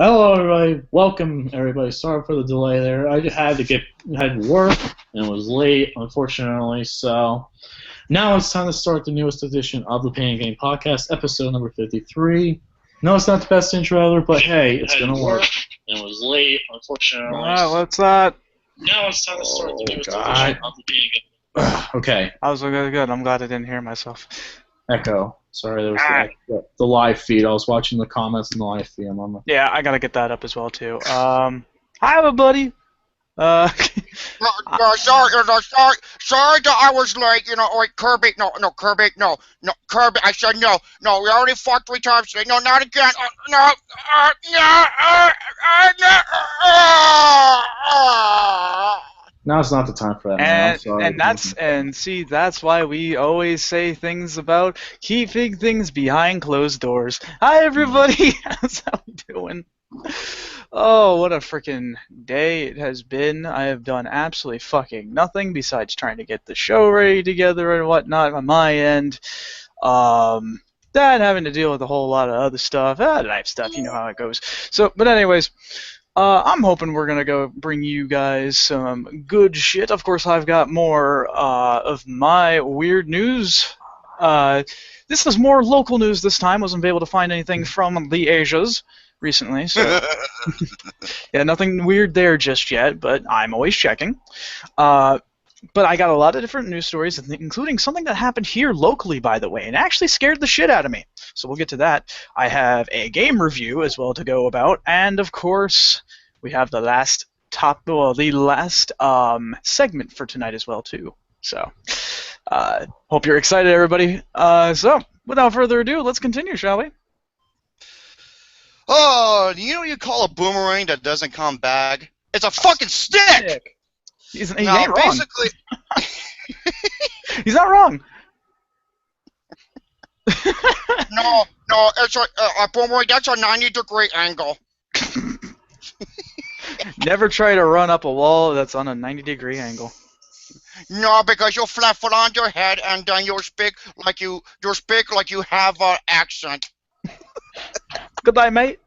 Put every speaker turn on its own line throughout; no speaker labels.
Hello, everybody. Welcome, everybody. Sorry for the delay there. I just had work and was late, unfortunately. So now it's time to start the newest edition of the Pain Game Podcast, episode number 53. No, it's not the best intro ever, but hey, it's gonna work. And was late, unfortunately.
What's that?
Now it's time to start the newest edition of the Pain Game. Okay.
I was good. I'm glad I didn't hear myself.
Echo. Sorry, there was the live feed. I was watching the comments in the live feed. I'm on the...
Yeah, I gotta get that up as well too. Hi, everybody.
Sorry that I was late. Wait, Kirby, no, Kirby, no, Kirby. I said no. We already fought 3 times today. No, not again. No.
Now's not the time for that. Man. I'm sorry.
That's why we always say things about keeping things behind closed doors. Hi, everybody. How's we doing? Oh, what a freaking day it has been. I have done absolutely fucking nothing besides trying to get the show ready together and whatnot on my end. That having to deal with a whole lot of other stuff. Life stuff, you know how it goes. So, but anyways, I'm hoping we're going to go bring you guys some good shit. Of course, I've got more of my weird news. This was more local news this time. Wasn't able to find anything from the Asias recently, so yeah, nothing weird there just yet, but I'm always checking. But I got a lot of different news stories, including something that happened here locally, by the way, and actually scared the shit out of me. So we'll get to that. I have a game review as well to go about, and of course, we have the last segment for tonight as well too. So, hope you're excited, everybody. So, without further ado, let's continue, shall we?
Oh, you know what you call a boomerang that doesn't come back? It's a fucking stick!
He ain't wrong.
Basically...
He's not wrong.
No, it's a boomerang. That's a 90-degree angle.
Never try to run up a wall that's on a 90-degree angle.
No, because you'll flat foot on your head and then you'll speak like you have an accent.
Goodbye, mate.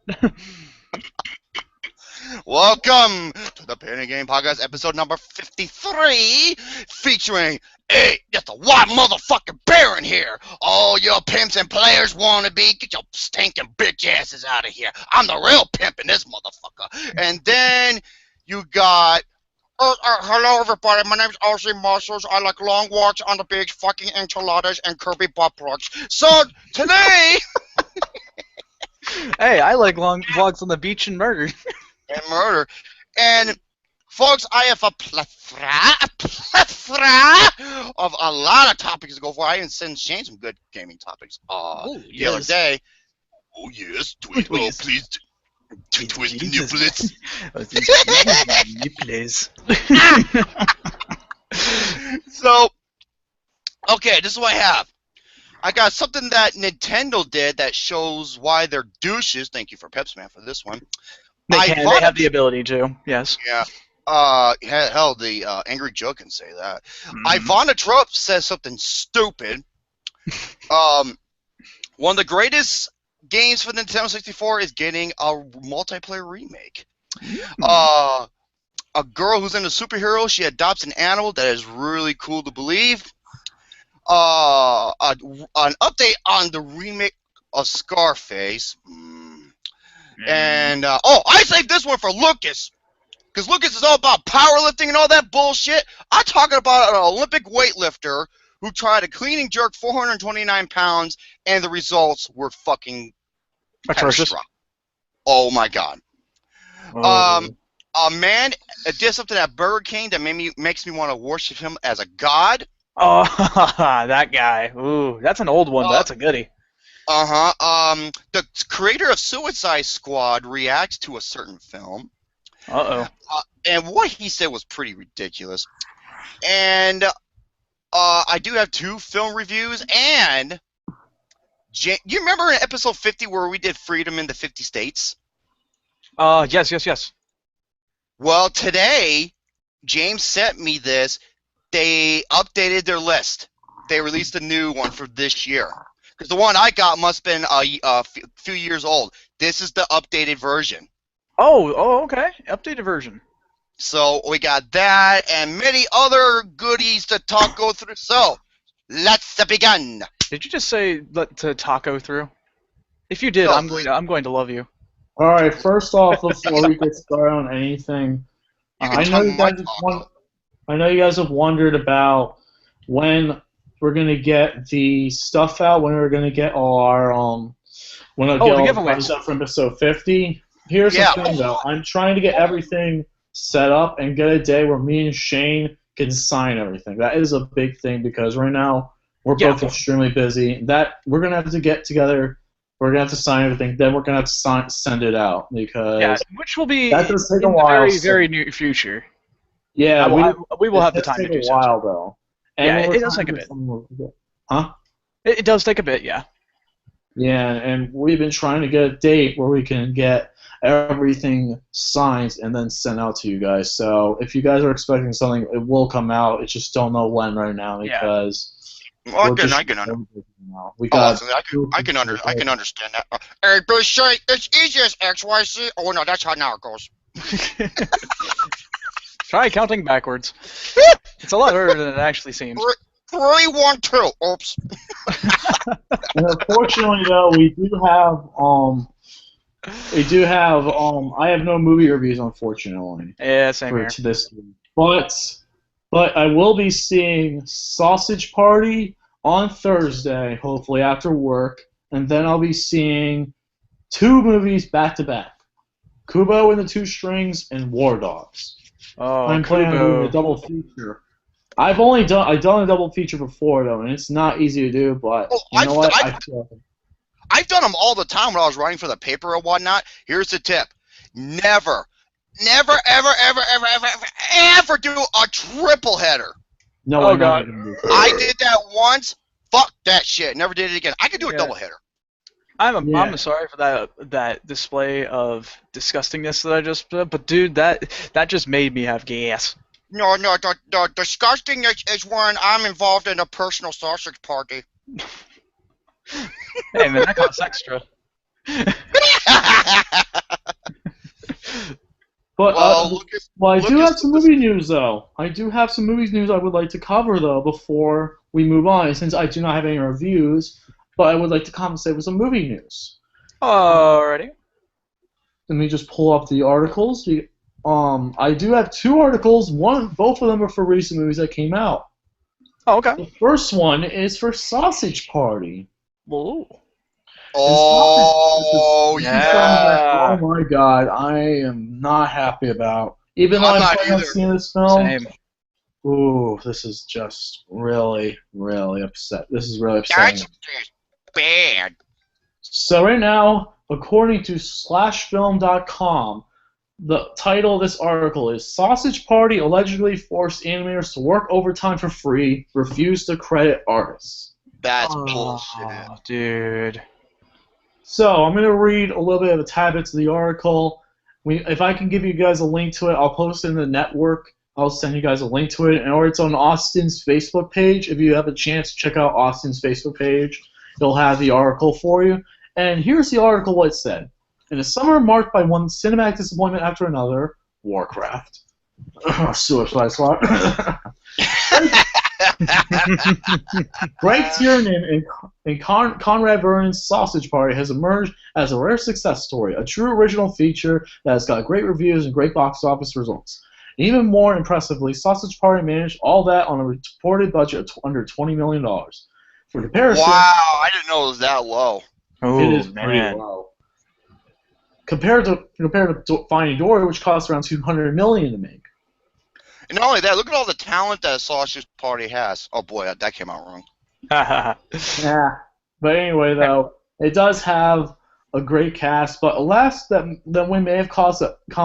Welcome to the Penny Game Podcast, episode number 53, featuring just a white motherfucking Baron here. All your pimps and players want to be, get your stinking bitch asses out of here. I'm the real pimp in this motherfucker. And then you got, hello everybody, my name's LCMuscles. I like long walks on the beach, fucking enchiladas, and Kirby butt plugs. So, today...
Hey, I like long walks on the beach and murder.
And, folks, I have a plethora of a lot of topics to go for. I even sent Shane some good gaming topics the other day. Oh, yes. Please. Twist the nipples. So, okay, this is what I have. I got something that Nintendo did that shows why they're douches. Thank you for Pepsi-Man for this one.
They have the ability to, yes.
Yeah. Hell, the Angry Joe can say that. Ivana Trump says something stupid. One of the greatest games for the Nintendo 64 is getting a multiplayer remake. A girl who's into superheroes, she adopts an animal that is really cool to believe. An update on the remake of Scarface. And, I saved this one for Lucas. Because Lucas is all about powerlifting and all that bullshit. I'm talking about an Olympic weightlifter who tried to clean and jerk 429 pounds, and the results were fucking
atrocious.
Oh, my God. A man did something at Burger King that makes me want to worship him as a god.
Oh, that guy. Ooh, that's an old one, but that's a goodie.
The creator of Suicide Squad reacts to a certain film. And what he said was pretty ridiculous. And I do have 2 film reviews, and you remember in episode 50 where we did Freedom in the 50 States?
Yes.
Well, today, James sent me this. They updated their list. They released a new one for this year. Because the one I got must have been a few years old. This is the updated version.
Oh, okay. Updated version.
So we got that and many other goodies to go through. So let's begin.
Did you just say to taco through? If you did,
No.
I'm going to love you.
All right. First off, before we get started on anything,
You can
I know
tongue
you
my
guys.
taco.
I know you guys have wondered about when we're gonna get the stuff out. When we're gonna get all our when I get
the
all the
giveaways.
stuff from episode 50. Here's
Yeah.
the thing, though. I'm trying to get everything set up and get a day where me and Shane can sign everything. That is a big thing because right now we're both extremely busy. That we're gonna have to get together. We're gonna have to sign everything. Then we're gonna have to send it out because
which will be
that does take
in
a while.
the very, very near future.
Yeah,
we will have the time to do
so. It
so.
take a while though. And
Yeah, it does take a bit.
Huh?
It does take a bit, yeah.
Yeah, and we've been trying to get a date where we can get everything signed and then sent out to you guys. So if you guys are expecting something, it will come out. It's just don't know when right now because
Well, I can understand that. Hey, but say it's easy as XYZ. Oh no, that's how now it goes.
Try counting backwards. It's a lot harder than it actually seems.
3, 1, 2. Oops.
And unfortunately, though, we do have I have no movie reviews, unfortunately.
Yeah, same here.
To this week. But I will be seeing Sausage Party on Thursday, hopefully after work, and then I'll be seeing 2 movies back to back: Kubo and the Two Strings and War Dogs.
Oh,
I'm planning on doing a double feature. I've done a double feature before though, and it's not easy to do. But you know what?
I've done them all the time when I was writing for the paper and whatnot. Here's the tip: never, ever do a triple header.
No,
oh God!
I did that once. Fuck that shit. Never did it again. I could do a double header.
I'm sorry for that display of disgustingness that I just put, but dude, that just made me have gas.
No, the disgusting is when I'm involved in a personal sausage party.
Hey man, that costs extra.
But I do have some movie news though. I do have some movie news I would like to cover though before we move on, since I do not have any reviews. But I would like to compensate with some movie news.
Alrighty.
Let me just pull up the articles. I do have 2 articles. Both of them are for recent movies that came out.
Oh, okay.
The first one is for Sausage Party.
Whoa.
Oh, yeah.
Oh my God, I am not happy about. Even though I'm planning on seeing this film.
Same.
Ooh, this is just really, really upset. This is really upsetting.
That's just bad.
So right now, according to slashfilm.com, the title of this article is Sausage Party allegedly forced animators to work overtime for free, refuse to credit artists.
That's bullshit.
Dude.
So I'm going to read a little bit of the tad bits of the article. If I can give you guys a link to it, I'll post it in the network. I'll send you guys a link to it. Or it's on Austin's Facebook page. If you have a chance, check out Austin's Facebook page. It'll have the article for you. And here's the article, what it said. In a summer marked by one cinematic disappointment after another, Warcraft. Suicide Squad. Greg Tiernan and Conrad Vernon's Sausage Party has emerged as a rare success story, a true original feature that has got great reviews and great box office results. And even more impressively, Sausage Party managed all that on a reported budget of under $20 million. For comparison,
wow, I didn't know it was that low.
It is pretty low. Compared to Finding Dory, which cost around $200 million to make.
And not only that, look at all the talent that Sausage Party has. Oh boy, that came out wrong.
Yeah. But anyway, though, it does have a great cast, but alas, that we may have come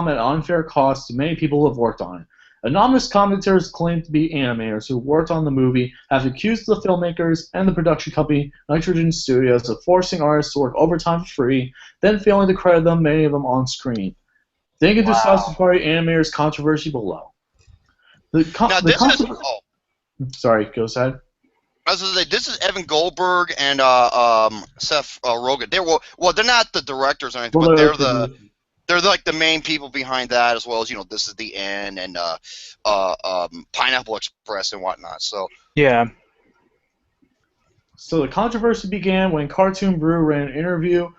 at an unfair cost to many people who have worked on it. Anonymous commenters claim to be animators who worked on the movie have accused the filmmakers and the production company, Nitrogen Studios, of forcing artists to work overtime for free, then failing to credit them, many of them on screen. Dig into Sausage Party animators' controversy below. Sorry, go ahead.
I was going to say, this is Evan Goldberg and Seth Rogen. They're not the directors or anything, but they're the They're like the main people behind that, as well as This Is the End and Pineapple Express and whatnot. So
Yeah.
So the controversy began when Cartoon Brew ran an interview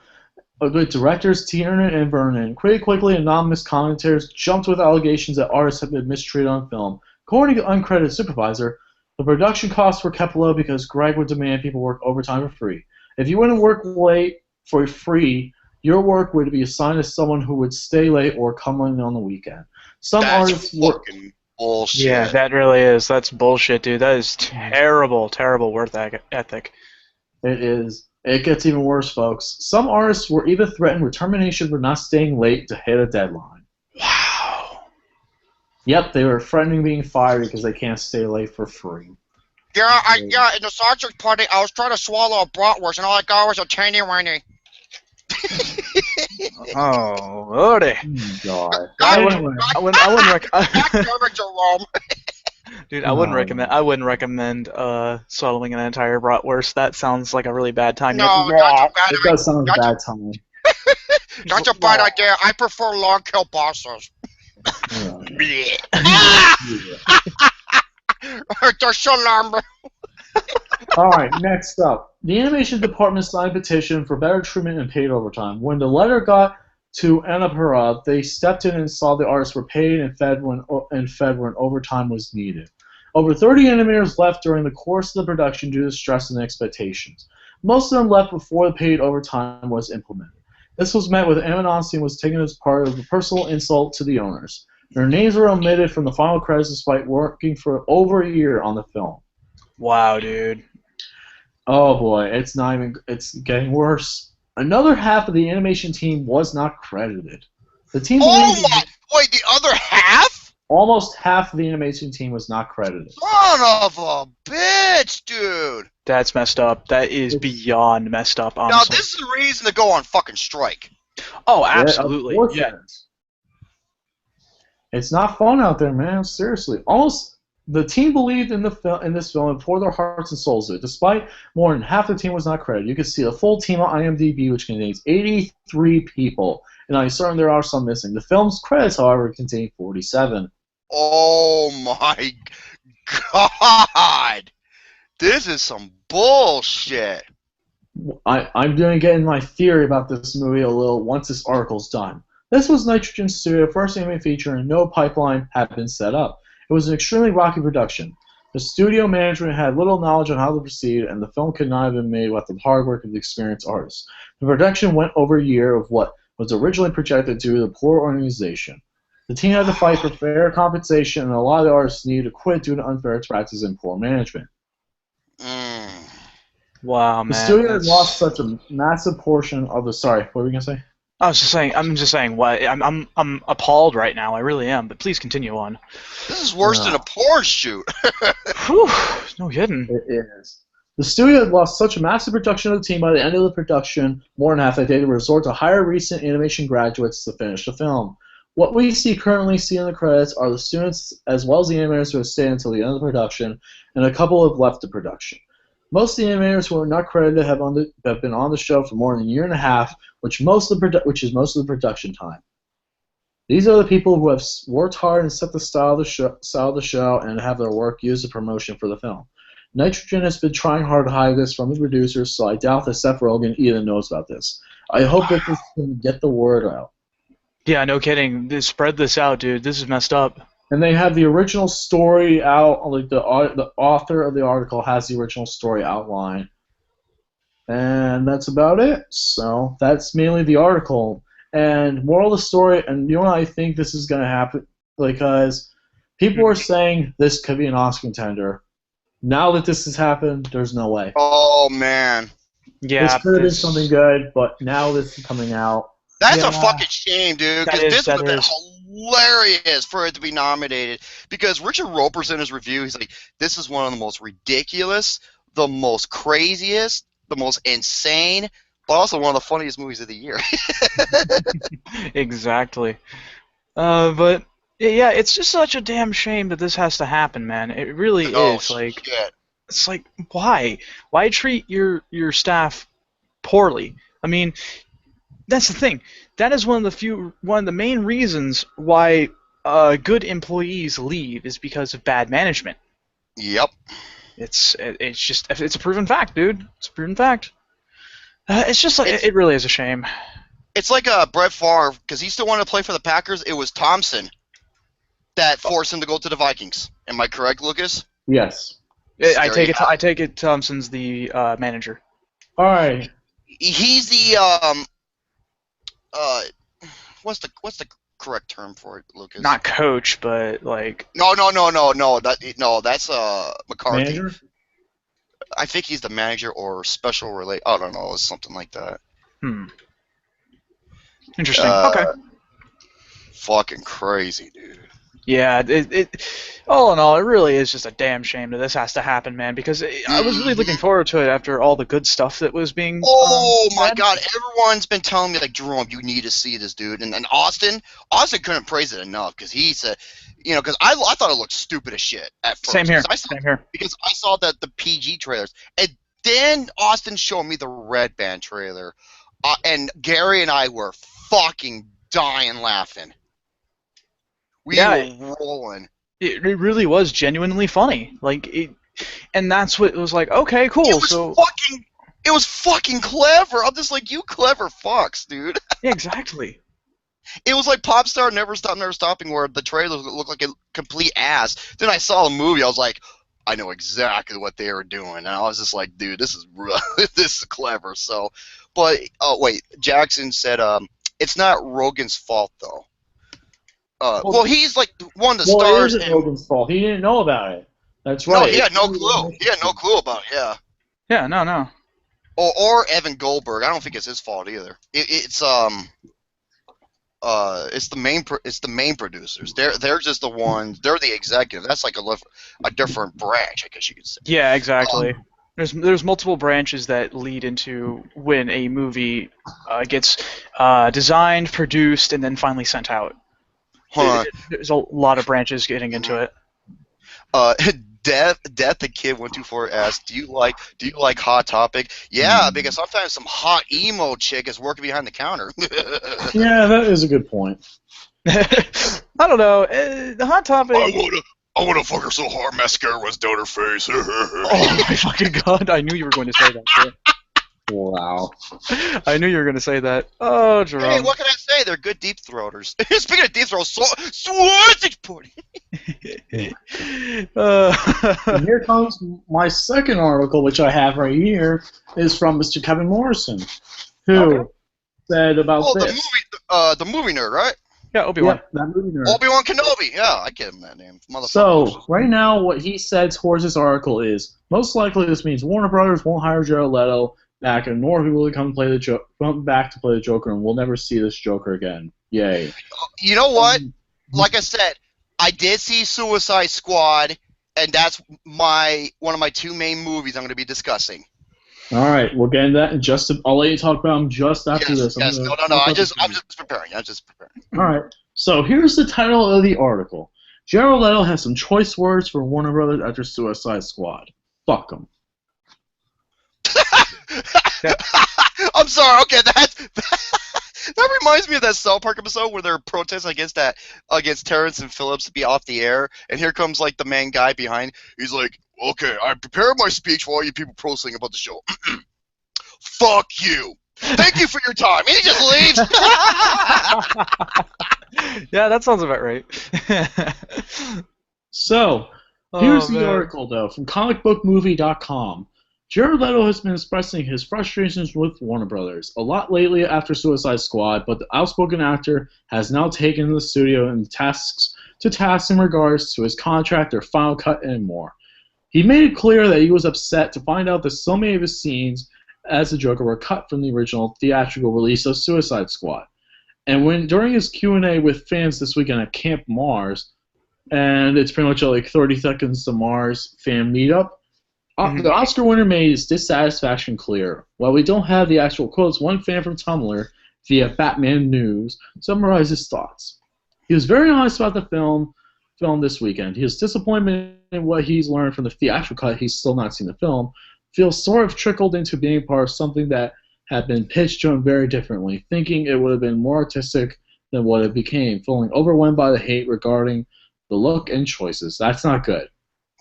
with directors Tiernan and Vernon. Pretty quickly, anonymous commentators jumped with allegations that artists had been mistreated on film. According to uncredited supervisor, the production costs were kept low because Greg would demand people work overtime for free. If you wouldn't work late for free, your work would be assigned to someone who would stay late or come in on the weekend. Some artists work.
Bullshit.
Yeah, that really is. That's bullshit, dude. That is terrible, terrible work ethic.
It is. It gets even worse, folks. Some artists were even threatened with termination for not staying late to hit a deadline.
Wow.
Yep, they were threatening being fired because they can't stay late for free.
Yeah, in the sausage party, I was trying to swallow a bratwurst, and all I got was a tiny-whiny.
Oh, lordy.
God.
I wouldn't
Jerome.
Dude, I wouldn't recommend swallowing an entire bratwurst. That sounds like a really bad time.
No, that's a bad
It does sound like a bad time.
That's a bad idea. I prefer long kielbasa's. They're so lumber.
Alright, next up. The animation department signed a petition for better treatment and paid overtime. When the letter got to Animators, they stepped in and saw the artists were paid and fed when overtime was needed. Over 30 animators left during the course of the production due to stress and expectations. Most of them left before the paid overtime was implemented. This was met with animosity and was taken as part of a personal insult to the owners. Their names were omitted from the final credits despite working for over a year on the film.
Wow, dude.
Oh boy, it's getting worse. Another half of the animation team was not credited. The team
Wait, the other half?
Almost half of the animation team was not credited.
Son of a bitch, dude.
That's messed up. That is beyond messed up, honestly.
Now, this is a reason to go on fucking strike.
Oh, absolutely.
Yeah. It's not fun out there, man. Seriously. The team believed in this film and poured their hearts and souls into it. Despite more than half the team was not credited, you can see the full team on IMDb, which contains 83 people, and I'm certain there are some missing. The film's credits, however, contain 47.
Oh my God! This is some bullshit.
I'm going to get in my theory about this movie a little once this article's done. This was Nitrogen Studio first anime feature, and no pipeline had been set up. It was an extremely rocky production. The studio management had little knowledge on how to proceed, and the film could not have been made without the hard work of the experienced artists. The production went over a year of what was originally projected due to the poor organization. The team had to fight for fair compensation, and a lot of the artists needed to quit due to unfair practices and poor management.
Wow, man.
The studio had lost such a massive portion of the. Sorry, what were we gonna say?
I'm just saying. What? I'm appalled right now. I really am. But please continue on.
This is worse than a porn shoot.
Whew, no kidding.
It is. The studio had lost such a massive production of the team by the end of the production, more than half that they would resort to hire recent animation graduates to finish the film. What we currently see in the credits are the students as well as the animators who have stayed until the end of the production, and a couple have left the production. Most of the animators who are not credited have been on the show for more than a year and a half, which is most of the production time. These are the people who have worked hard and set the style of the show and have their work used as promotion for the film. Nitrogen has been trying hard to hide this from the producers, so I doubt that Seth Rogen even knows about this. I hope that this can get the word out.
Yeah, no kidding. Spread this out, dude. This is messed up.
And they have the original story out. Like the author of the article has the original story outline, and that's about it. So that's mainly the article. And moral of the story. And you know what I think this is going to happen because people are saying this could be an Oscar contender. Now that this has happened, there's no way.
Oh man.
Yeah.
This could have been something good, but now this is coming out.
That's a fucking shame, dude. Because this would have been hilarious for it to be nominated. Because Richard Roper's in his review, he's like, this is one of the most ridiculous, the most craziest, the most insane, but also one of the funniest movies of the year.
Exactly. But yeah, it's just such a damn shame that this has to happen, man. It really is. Like,
shit.
It's like, why? Why treat your staff poorly? I mean, that's the thing. that is one of the main reasons why good employees leave is because of bad management.
Yep.
It's a proven fact, dude. It's a proven fact. It's just like it really is a shame.
It's like Brett Favre, because he still wanted to play for the Packers. It was Thompson that forced him to go to the Vikings. Am I correct, Lucas?
Yes.
I take it. Thompson's the manager.
All right.
He's the what's the correct term for it, Lucas?
Not coach, but like.
No. That's McCarthy.
Manager?
I think he's the manager or special relate. I don't know, it's something like that.
Interesting. Okay.
Fucking crazy, dude.
Yeah, it all in all, it really is just a damn shame that this has to happen, man, because I was really looking forward to it after all the good stuff that was being
my
said.
God, everyone's been telling me, like, Jerome, you need to see this, dude. And Austin couldn't praise it enough, because he said, because I thought it looked stupid as shit at first.
Same here.
Because I saw the PG trailers. And then Austin showed me the Red Band trailer. And Gary and I were fucking dying laughing. We were rolling. It
really was genuinely funny. And that's what it was like, okay, cool.
It was fucking clever. I'm just like, you clever fucks, dude.
Yeah, exactly.
It was like Popstar Never Stop Never Stopping, where the trailer looked like a complete ass. Then I saw the movie, I was like, I know exactly what they were doing. And I was just like, dude, this is this is clever. So, but wait, Jackson said it's not Rogan's fault though. Well, he's like one of the stars.
It isn't Rogan's fault. He didn't know about it. That's right.
No, he had no clue. He had no clue about it. Yeah.
Yeah. No.
Or Evan Goldberg. I don't think it's his fault either. It's the main producers. They're just the ones. They're the executive. That's like a different branch, I guess you could say.
Yeah, exactly. There's multiple branches that lead into when a movie gets designed, produced, and then finally sent out. There's a lot of branches getting into it.
Death the Kid 124 asked, do you like Hot Topic? Yeah, because sometimes some hot emo chick is working behind the counter.
Yeah, that is a good point.
I don't know. The Hot Topic.
I wanna fuck her so hard mascara was down her face.
Oh my fucking god! I knew you were going to say that. Too.
Wow.
I knew you were going to say that. Oh, Jerome.
Hey, what can I say? They're good deep throaters. Speaking of deep throats, sausage pudding.
And here comes my second article, which I have right here, is from Mr. Kevin Morrison, who said about this.
The movie nerd, right?
Yeah, Obi-Wan.
Yeah, that movie nerd.
Obi-Wan Kenobi. Yeah, I give him that name.
So, right now, what he said towards this article is, most likely this means Warner Brothers won't hire Jared Leto back, and nor he will come back to play the Joker, and we'll never see this Joker again. Yay.
You know what? Like I said, I did see Suicide Squad, and that's one of my two main movies I'm going to be discussing.
All right, we'll get into that in just I'll let you talk about them just after this.
Yes, no. I'm just preparing.
All right, so here's the title of the article. Jared Leto has some choice words for Warner Brothers after Suicide Squad. Fuck him.
I'm sorry. Okay, that reminds me of that South Park episode where they're protesting against Terrence and Phillips to be off the air, and here comes like the main guy behind. He's like, "Okay, I prepared my speech for all you people protesting about the show. Fuck you. Thank you for your time." And he just leaves.
Yeah, that sounds about right.
So, here's the article though from comicbookmovie.com. Jared Leto has been expressing his frustrations with Warner Brothers a lot lately after Suicide Squad, but the outspoken actor has now taken the studio and tasks in regards to his contract, their final cut, and more. He made it clear that he was upset to find out that so many of his scenes as the Joker were cut from the original theatrical release of Suicide Squad. And during his Q&A with fans this weekend at Camp Mars, and it's pretty much like 30 Seconds to Mars fan meetup, the Oscar winner made his dissatisfaction clear. While we don't have the actual quotes, one fan from Tumblr, via Batman News, summarized his thoughts. He was very honest about the film this weekend. His disappointment in what he's learned from the theatrical cut, he's still not seen the film, feels sort of trickled into being part of something that had been pitched to him very differently, thinking it would have been more artistic than what it became, feeling overwhelmed by the hate regarding the look and choices. That's not good.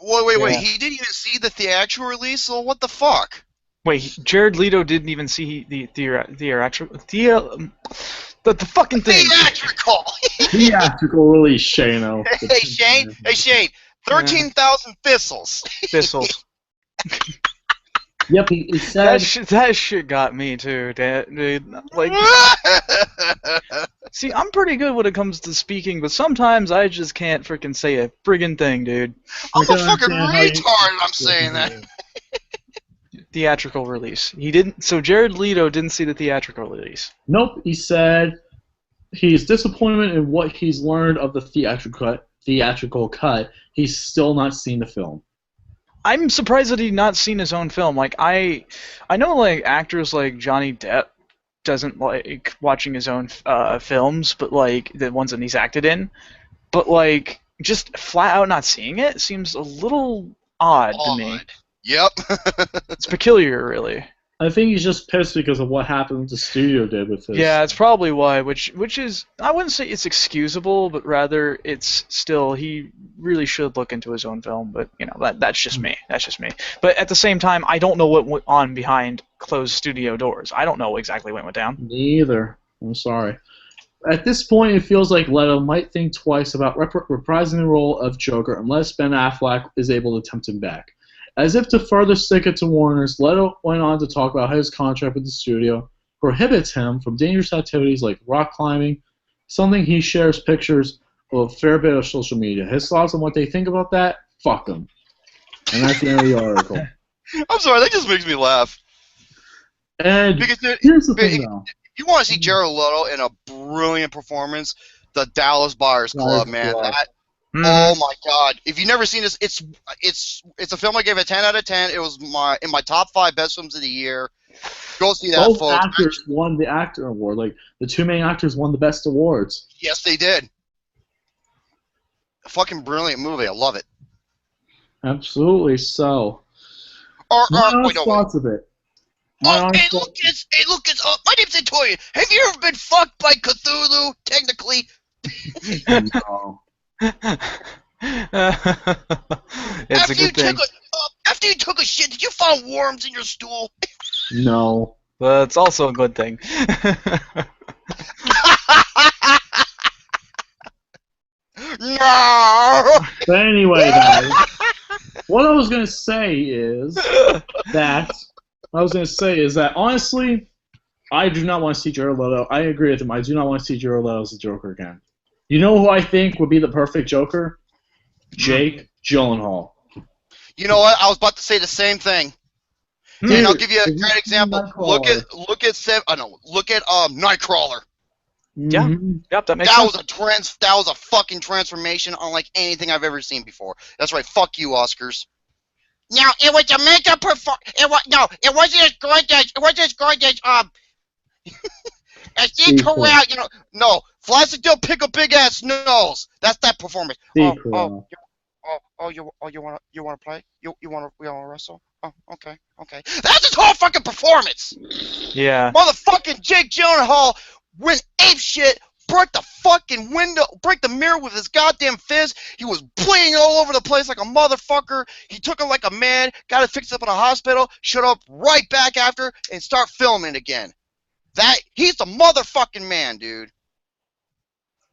Wait.
Yeah.
He didn't even see the theatrical release, so what the fuck?
Wait, Jared Leto didn't even see the fucking thing.
Theatrical!
Theatrical release, Shano.
Hey, Shane. 13,000 thistles.
Thistles.
Yep, he said...
That shit got me too, dude. Like, see, I'm pretty good when it comes to speaking, but sometimes I just can't freaking say a friggin' thing, dude.
I'm a fucking retard, I'm saying that.
Theatrical release. He didn't. So Jared Leto didn't see the theatrical release.
Nope, he said he's disappointed in what he's learned of the theatrical cut. He's still not seen the film.
I'm surprised that he's not seen his own film. Like I know like actors like Johnny Depp doesn't like watching his own films, but like the ones that he's acted in. But like just flat out not seeing it seems a little odd to me.
Yep.
It's peculiar, really.
I think he's just pissed because of what happened the studio did with this.
Yeah, it's probably why, which is, I wouldn't say it's excusable, but rather it's still, he really should look into his own film, but, you know, that's just me. That's just me. But at the same time, I don't know what went on behind closed studio doors. I don't know exactly what went down.
Me either. I'm sorry. At this point, it feels like Leto might think twice about reprising the role of Joker unless Ben Affleck is able to tempt him back. As if to further stick it to Warner's, Leto went on to talk about how his contract with the studio prohibits him from dangerous activities like rock climbing, something he shares pictures of a fair bit of social media. His thoughts on what they think about that? Fuck him. And that's the end of the article.
I'm sorry, that just makes me laugh.
And
because
here's the thing, though.
You want to see Jared Leto in a brilliant performance? The Dallas Buyers Club, man. Oh my God! If you've never seen this, it's a film I gave a 10 out of 10. It was in my top 5 best films of the year. Go see that,
Both
folks.
actors won the actor award. Like the two main actors won the best awards.
Yes, they did. A fucking brilliant movie. I love it.
Absolutely so.
Wait,
thoughts of it.
Hey, Lucas! My name's Notorious. Have you ever been fucked by Cthulhu? Technically.
No.
It's a good thing.
After you took a shit, did you find worms in your stool?
No.
But it's also a good thing.
No.
But anyway, guys, what I was gonna say is that honestly, I do not want to see Jared Leto. I agree with him. I do not want to see Jared Leto as the Joker again. You know who I think would be the perfect Joker? Jake Gyllenhaal.
You know what? I was about to say the same thing.
Dude,
and I'll give you a great example. Look at Nightcrawler.
Yeah. Yep, that makes sense.
That was a fucking transformation unlike anything I've ever seen before. That's right. Fuck you, Oscars. No, it was a makeup performance. It wasn't as gorgeous. It wasn't as gorgeous. As Steve Carell, you know. No, Flaccid Dill pick a big ass nose. That's that performance. You wanna play? We wanna wrestle? Oh, okay. That's his whole fucking performance.
Yeah.
Motherfucking Jake Gyllenhaal went ape shit, broke the mirror with his goddamn fist. He was bleeding all over the place like a motherfucker. He took it like a man, got it fixed up in a hospital, showed up right back after, and start filming again. He's the motherfucking man, dude.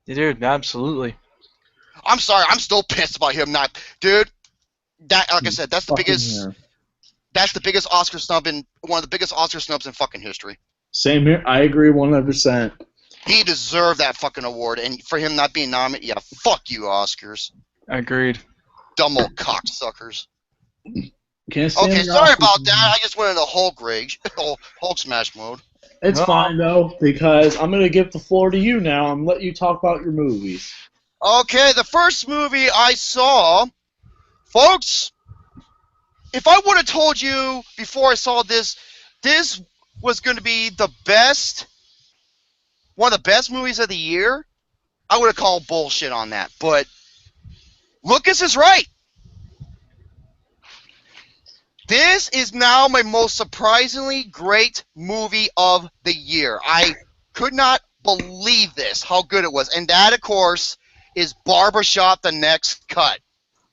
Dude, absolutely.
I'm sorry, I'm still pissed about him not, dude. Like I said, that's the biggest. That's the biggest Oscar snub one of the biggest Oscar snubs in fucking history.
Same here. I agree 100%.
He deserved that fucking award, and for him not being nominated, yeah, fuck you, Oscars.
Agreed.
Dumb old cocksuckers.
Can't stand
okay, sorry about that. I just went into Hulk rage, Hulk smash mode.
It's fine though, because I'm gonna give the floor to you now and let you talk about your movies.
Okay, the first movie I saw, folks. If I would have told you before I saw this was going to be one of the best movies of the year, I would have called bullshit on that. But Lucas is right. This is now my most surprisingly great movie of the year. I could not believe this, how good it was. And that, of course, is Barbershop: The Next Cut.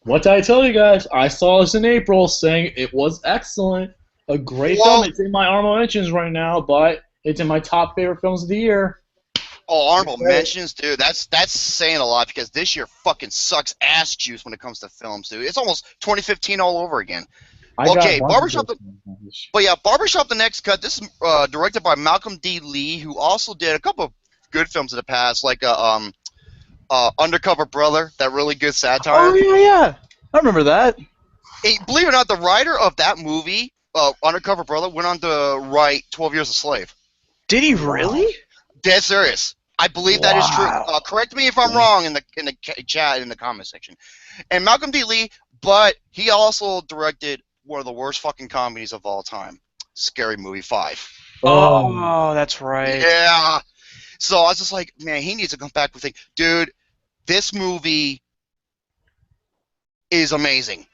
What did I tell you guys? I saw this in April, saying it was excellent. A great film. It's in my honorable mentions right now, but it's in my top favorite films of the year.
Oh, honorable mentions, dude. That's saying a lot because this year fucking sucks ass juice when it comes to films, dude. It's almost 2015 all over again. Okay, Barbershop. But yeah, Barbershop: The Next Cut. This is directed by Malcolm D. Lee, who also did a couple of good films in the past, like Undercover Brother, that really good satire.
Oh yeah. I remember that.
Hey, believe it or not, the writer of that movie, Undercover Brother, went on to write 12 Years a Slave.
Did he really?
Dead serious. I believe that is true. Correct me if I'm wrong in the chat in the comment section. And Malcolm D. Lee, but he also directed one of the worst fucking comedies of all time, Scary Movie 5.
Oh, that's right.
Yeah. So I was just like, man, he needs to come back with it. Dude, this movie is amazing.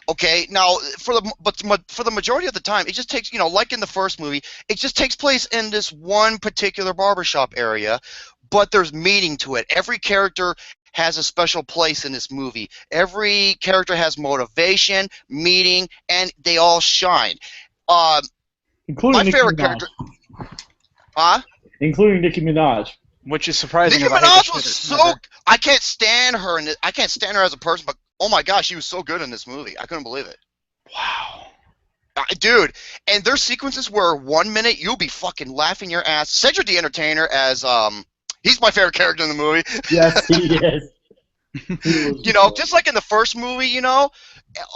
Okay, now for the majority of the time, it just takes, like in the first movie, it just takes place in this one particular barbershop area, but there's meaning to it. Every character has a special place in this movie. Every character has motivation, meaning, and they all shine.
Including
my
Nicki
favorite
Minaj.
character. Huh?
Including Nicki Minaj.
Which is surprising.
Nicki Minaj was so. I can't stand her, and I can't stand her as a person, but oh my gosh, she was so good in this movie. I couldn't believe it.
Wow.
Dude, and there's sequences where 1 minute you'll be fucking laughing your ass. Cedric the Entertainer as he's my favorite character in the movie.
Yes, he is.
Just like in the first movie,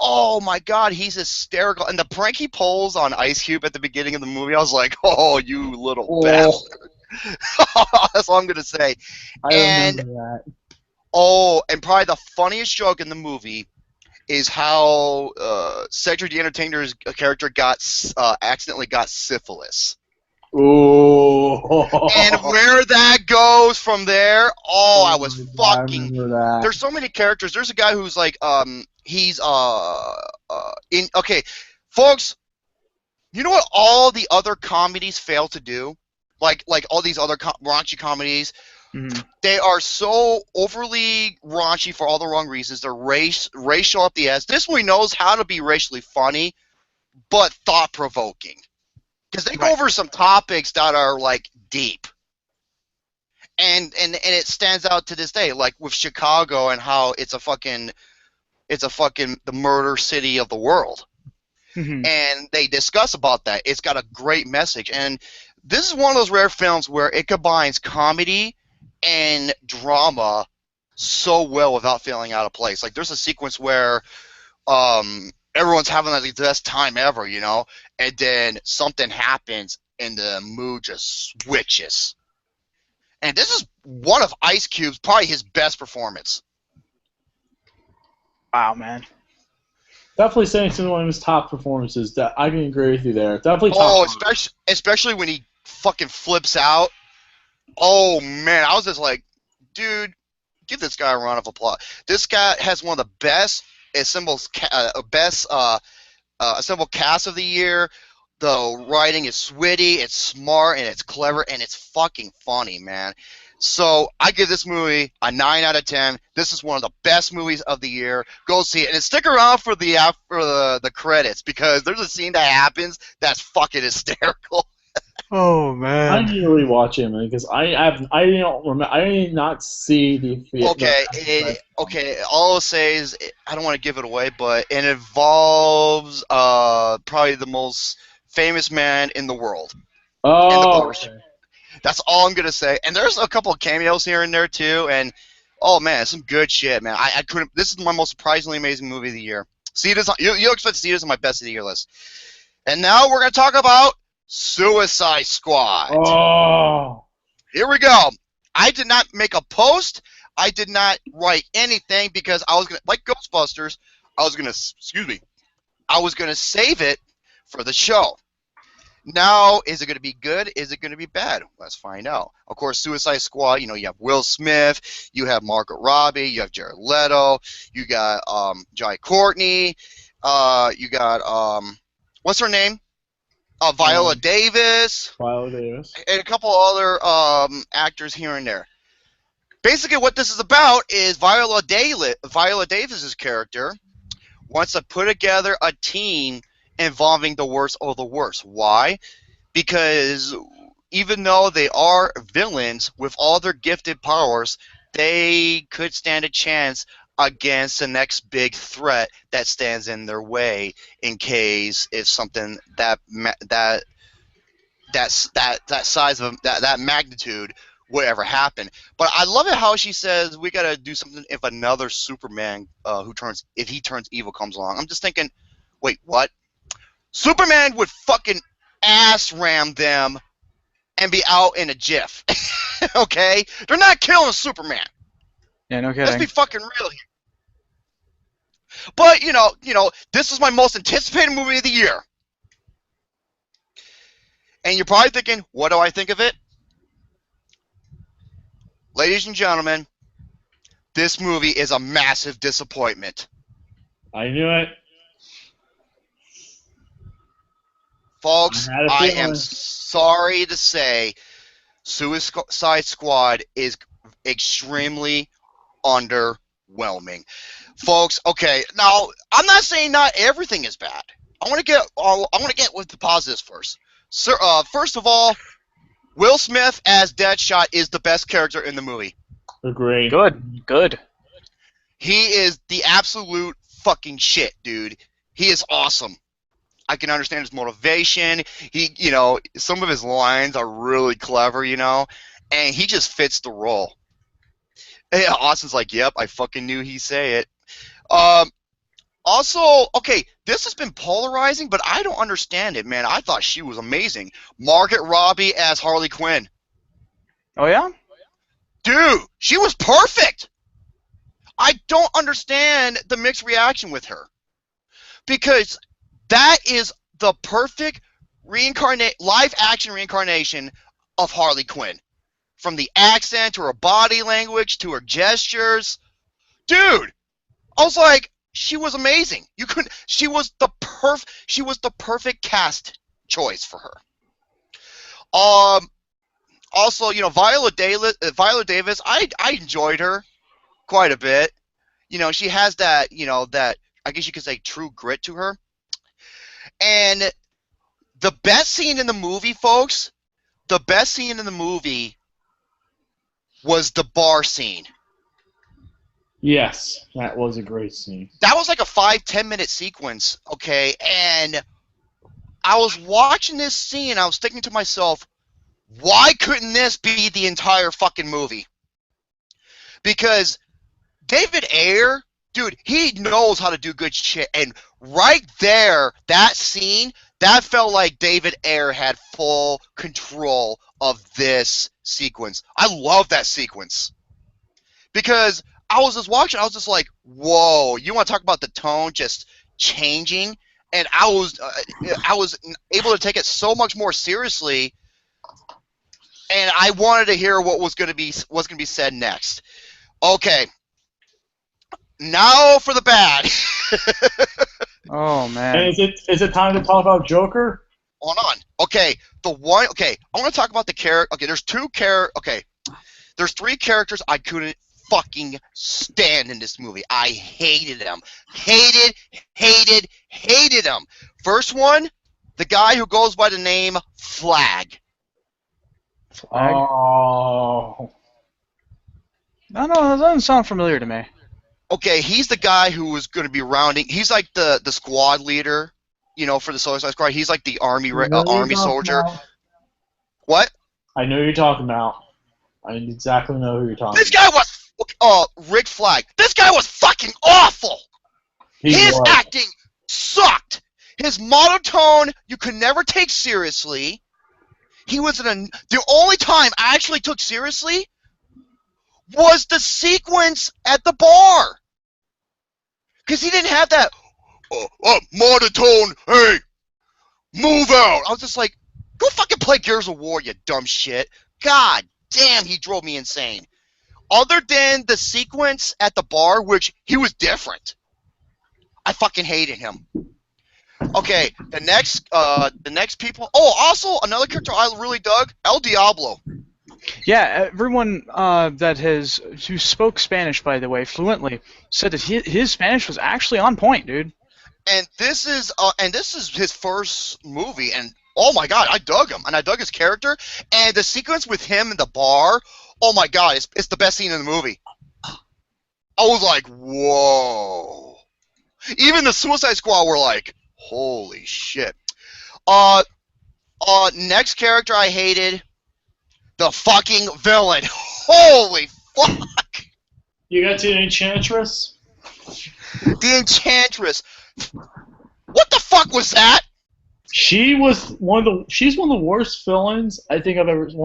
oh my god, he's hysterical. And the prank he pulls on Ice Cube at the beginning of the movie, I was like, oh, you little bastard. That's all I'm going to say.
I remember that.
Oh, and probably the funniest joke in the movie is how Cedric the Entertainer's character accidentally got syphilis.
Ooh.
And where that goes from there, I was fucking. There's so many characters. There's a guy who's like, he's in. Okay, folks, you know what all the other comedies fail to do? Like all these other raunchy comedies.
Mm-hmm.
They are so overly raunchy for all the wrong reasons. They're racial up the ass. This movie knows how to be racially funny, but thought-provoking. Because they go over some topics that are, like, deep. And it stands out to this day, like with Chicago and how it's a fucking the murder city of the world.
Mm-hmm.
And they discuss about that. It's got a great message. And this is one of those rare films where it combines comedy and drama so well without feeling out of place. Like there's a sequence where everyone's having like the best time ever, and then something happens and the mood just switches. And this is one of Ice Cube's probably his best performance.
Wow, man.
Definitely saying some one of his top performances. That I can agree with you there. Definitely top.
Especially when he fucking flips out. Oh man, I was just like, dude, give this guy a round of applause. This guy has one of the best assembled cast of the year. The writing is witty, it's smart, and it's clever, and it's fucking funny, man. So I give this movie a 9 out of 10. This is one of the best movies of the year. Go see it, and stick around for the credits because there's a scene that happens that's fucking hysterical.
Oh man!
I need to rewatch it, man, because I did not see the.
Okay. All I'll say is I don't want to give it away, but it involves probably the most famous man in the world.
Oh. Okay.
That's all I'm gonna say. And there's a couple of cameos here and there too, and oh man, some good shit, man. I couldn't. This is my most surprisingly amazing movie of the year. See this? You'll expect to see this on my best of the year list. And now we're gonna talk about Suicide Squad.
Oh.
Here we go. I did not make a post. I did not write anything because I was gonna, like Ghostbusters, I was gonna save it for the show. Now, is it going to be good? Is it going to be bad? Let's find out. Of course, Suicide Squad, you have Will Smith, you have Margot Robbie, you have Jared Leto, you got Jai Courtney, You got what's her name? Viola Davis.
Viola Davis.
And a couple other actors here and there. Basically, what this is about is Viola Davis's character wants to put together a team involving the worst of the worst. Why? Because even though they are villains, with all their gifted powers, they could stand a chance against the next big threat that stands in their way in case if something that size of that magnitude would ever happen. But I love it how she says we gotta do something if another Superman if he turns evil comes along. I'm just thinking, wait, what? Superman would fucking ass ram them and be out in a jiff. Okay? They're not killing Superman.
Yeah, no kidding.
Let's be fucking real here. But, you know, this is my most anticipated movie of the year. And you're probably thinking, what do I think of it? Ladies and gentlemen, this movie is a massive disappointment.
I knew it.
Folks, I am sorry to say Suicide Squad is extremely underwhelming. Folks, okay, now I'm not saying not everything is bad. I want to get with the positives first. First of all, Will Smith as Deadshot is the best character in the movie.
Agreed.
Good.
He is the absolute fucking shit, dude. He is awesome. I can understand his motivation. Some of his lines are really clever, and he just fits the role. And Austin's like, yep, I fucking knew he'd say it. Also, okay, this has been polarizing, but I don't understand it, man. I thought she was amazing. Margaret Robbie as Harley Quinn.
Oh, yeah?
Dude, she was perfect! I don't understand the mixed reaction with her. Because that is the perfect live-action reincarnation of Harley Quinn. From the accent to her body language to her gestures. Dude! I was like, she was amazing. She was the perfect cast choice for her. Also, Viola Davis, I enjoyed her quite a bit. She has that, that I guess you could say true grit to her. And the best scene in the movie, folks, was the bar scene.
Yes, that was a great scene.
That was like a 5-10 minute sequence, okay? And I was watching this scene and I was thinking to myself, why couldn't this be the entire fucking movie? Because David Ayer, dude, he knows how to do good shit. And right there, that scene, that felt like David Ayer had full control of this sequence. I love that sequence. Because I was just watching, I was just like, whoa, you want to talk about the tone just changing? And I was able to take it so much more seriously, and I wanted to hear what was going to be said next. Okay, now for the bad.
Oh man.
And is it time to talk about Joker?
Hold on. Okay, I want to talk about the character. Okay, there's three characters I couldn't fucking stand in this movie. I hated them. Hated them. First one, the guy who goes by the name Flag.
Oh.
No, that doesn't sound familiar to me.
Okay, he's the guy who was going to be rounding. He's like the squad leader, for the Suicide Squad. He's like the army soldier. What?
I know who you're talking about. I exactly know who you're talking
This guy was Rick Flag. This guy was fucking awful. His acting sucked. His monotone you could never take seriously. He was the only time I actually took seriously was the sequence at the bar. Because he didn't have that monotone, hey, move out. I was just like, go fucking play Gears of War, you dumb shit. God damn, he drove me insane. Other than the sequence at the bar, which he was different. I fucking hated him. Okay, the next people. Oh, also another character I really dug, El Diablo.
Yeah, everyone who spoke Spanish, by the way, fluently, said that his Spanish was actually on point, dude.
And this is his first movie, and oh my god, I dug him, and I dug his character, and the sequence with him in the bar. Oh my god, it's the best scene in the movie. I was like, whoa. Even the Suicide Squad were like, holy shit. Next character I hated, the fucking villain. Holy fuck.
You got to the Enchantress?
The Enchantress. What the fuck was that?
She's one of the worst villains One of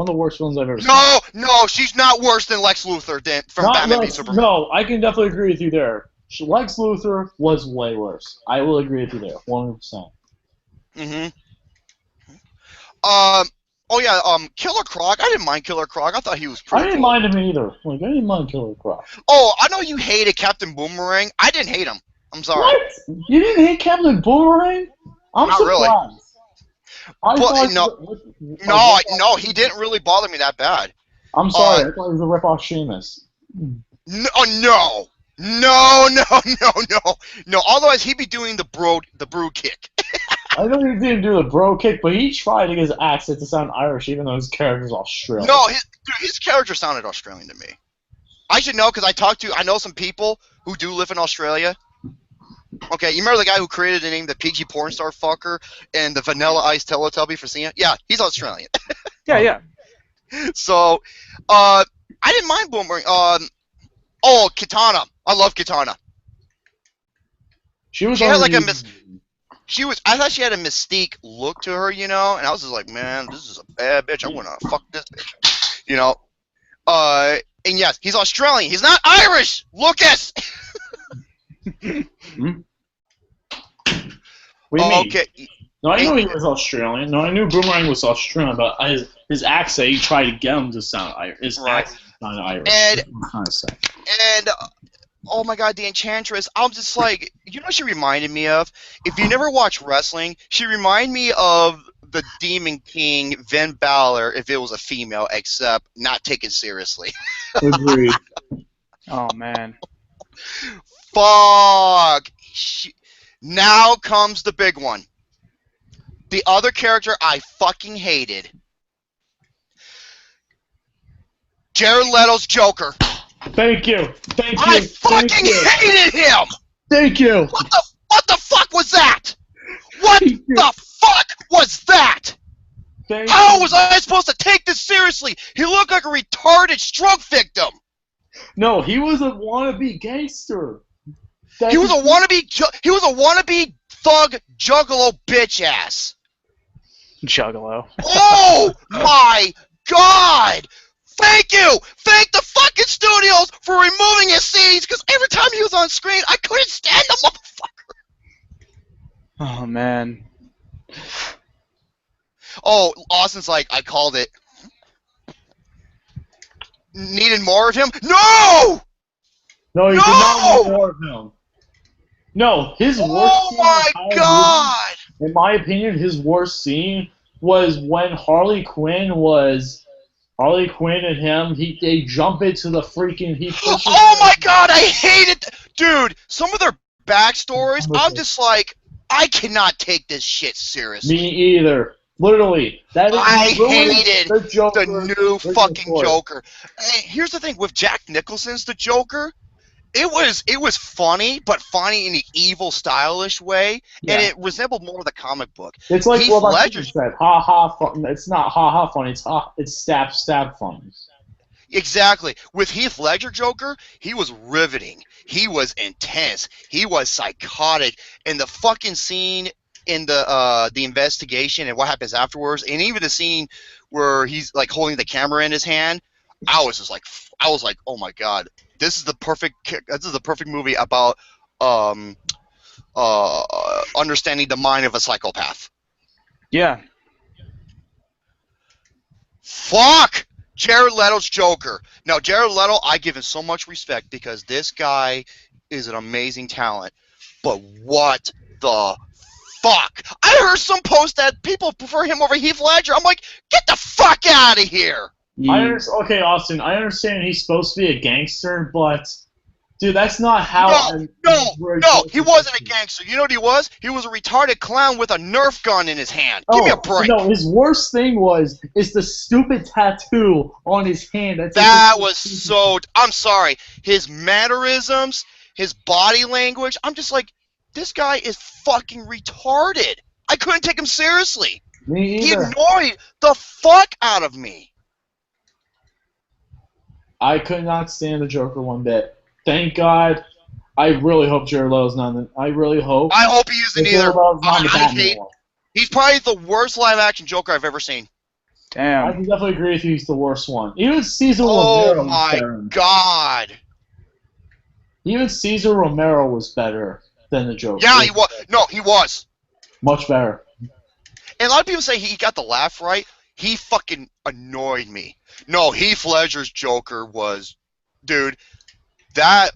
the worst villains I've ever seen.
No, she's not worse than Lex Luthor from Batman v Superman.
No, I can definitely agree with you there. Lex Luthor was way worse. I will agree with you there, 100%. Killer Croc. I didn't mind Killer Croc. I thought he was pretty I didn't mind him either. I didn't mind Killer Croc.
Oh, I know you hated Captain Boomerang. I didn't hate him. I'm sorry.
What? You didn't hate Captain Boomerang? I'm
Not
surprised.
Really. No, he didn't really bother me that bad.
I'm sorry. I thought he was a rip-off Sheamus.
No. Otherwise, he'd be doing the brood kick.
I know he didn't do the bro kick, but he tried to get his accent to sound Irish, even though his character's Australian.
No, his character sounded Australian to me. I should know because I know some people who do live in Australia. Okay, you remember the guy who created the name the PG porn star fucker and the Vanilla Ice Teletubby for seeing it? Yeah, he's Australian.
Yeah.
So, I didn't mind Boomerang. Kitana. I love Kitana.
She
had like I thought she had a mystique look to her, and I was just like, man, this is a bad bitch. I'm gonna fuck this bitch, And yes, he's Australian. He's not Irish, Lucas.
What do you mean?
Okay.
No, I knew he was Australian. No, I knew Boomerang was Australian, but his accent, he tried to get him to sound Irish. His accent sounded Irish.
And oh my god, the Enchantress. I'm just like, you know what she reminded me of? If you never watch wrestling, she reminded me of the Demon King, Finn Balor, if it was a female, except not taken seriously.
Agreed.
Oh, man.
Fuck. Now comes the big one. The other character I fucking hated. Jared Leto's Joker.
Thank you.
I fucking hated him!
Thank you.
What the fuck was that? What the fuck was that? How was I supposed to take this seriously? He looked like a retarded stroke victim.
No, he was a wannabe gangster.
He was a wannabe thug juggalo bitch ass.
Juggalo.
Oh my god! Thank you! Thank the fucking studios for removing his scenes, because every time he was on screen, I couldn't stand the motherfucker!
Oh, man.
Oh, Austin's like, I called it. Needed more of him? No!
No, you did not need more of him. No, his worst
Oh my god!
Movie, in my opinion, his worst scene was when Harley Quinn and him, they jump into the freaking...
Oh my god, I hate it! Dude, some of their backstories, I'm just like, I cannot take this shit seriously.
Me either. Literally.
I hated the new fucking Joker. And here's the thing, with Jack Nicholson's The Joker, it was funny, but funny in an evil, stylish way, and it resembled more of the comic book.
It's like Heath Ledger said, ha ha fun. It's not ha ha funny. It's stab funny.
Exactly. With Heath Ledger Joker, he was riveting. He was intense. He was psychotic, and the fucking scene in the investigation and what happens afterwards, and even the scene where he's like holding the camera in his hand, I was like, oh my god. This is the perfect movie about understanding the mind of a psychopath.
Yeah.
Fuck! Jared Leto's Joker. Now, Jared Leto, I give him so much respect because this guy is an amazing talent. But what the fuck? I heard some post that people prefer him over Heath Ledger. I'm like, get the fuck out of here.
Okay, Austin, I understand he's supposed to be a gangster, but dude, that's not how.
No, he wasn't a gangster. You know what he was? He was a retarded clown with a Nerf gun in his hand. Give me a break.
No, his worst thing is the stupid tattoo on his hand.
That was so. I'm sorry. His mannerisms, his body language. I'm just like, this guy is fucking retarded. I couldn't take him seriously.
Me either.
He annoyed the fuck out of me.
I could not stand the Joker one bit. Thank God. I really hope Jared Leto's not. I really hope.
I hope he isn't either.
I hate.
He's probably the worst live-action Joker I've ever seen.
Damn.
I can definitely agree with you. He's the worst one. Even Cesar Romero was better.
Oh my God.
Even Cesar Romero was better than the Joker.
Yeah, he was. No, he was.
Much better.
And a lot of people say he got the laugh right. He fucking annoyed me. No, Heath Ledger's Joker was, dude, that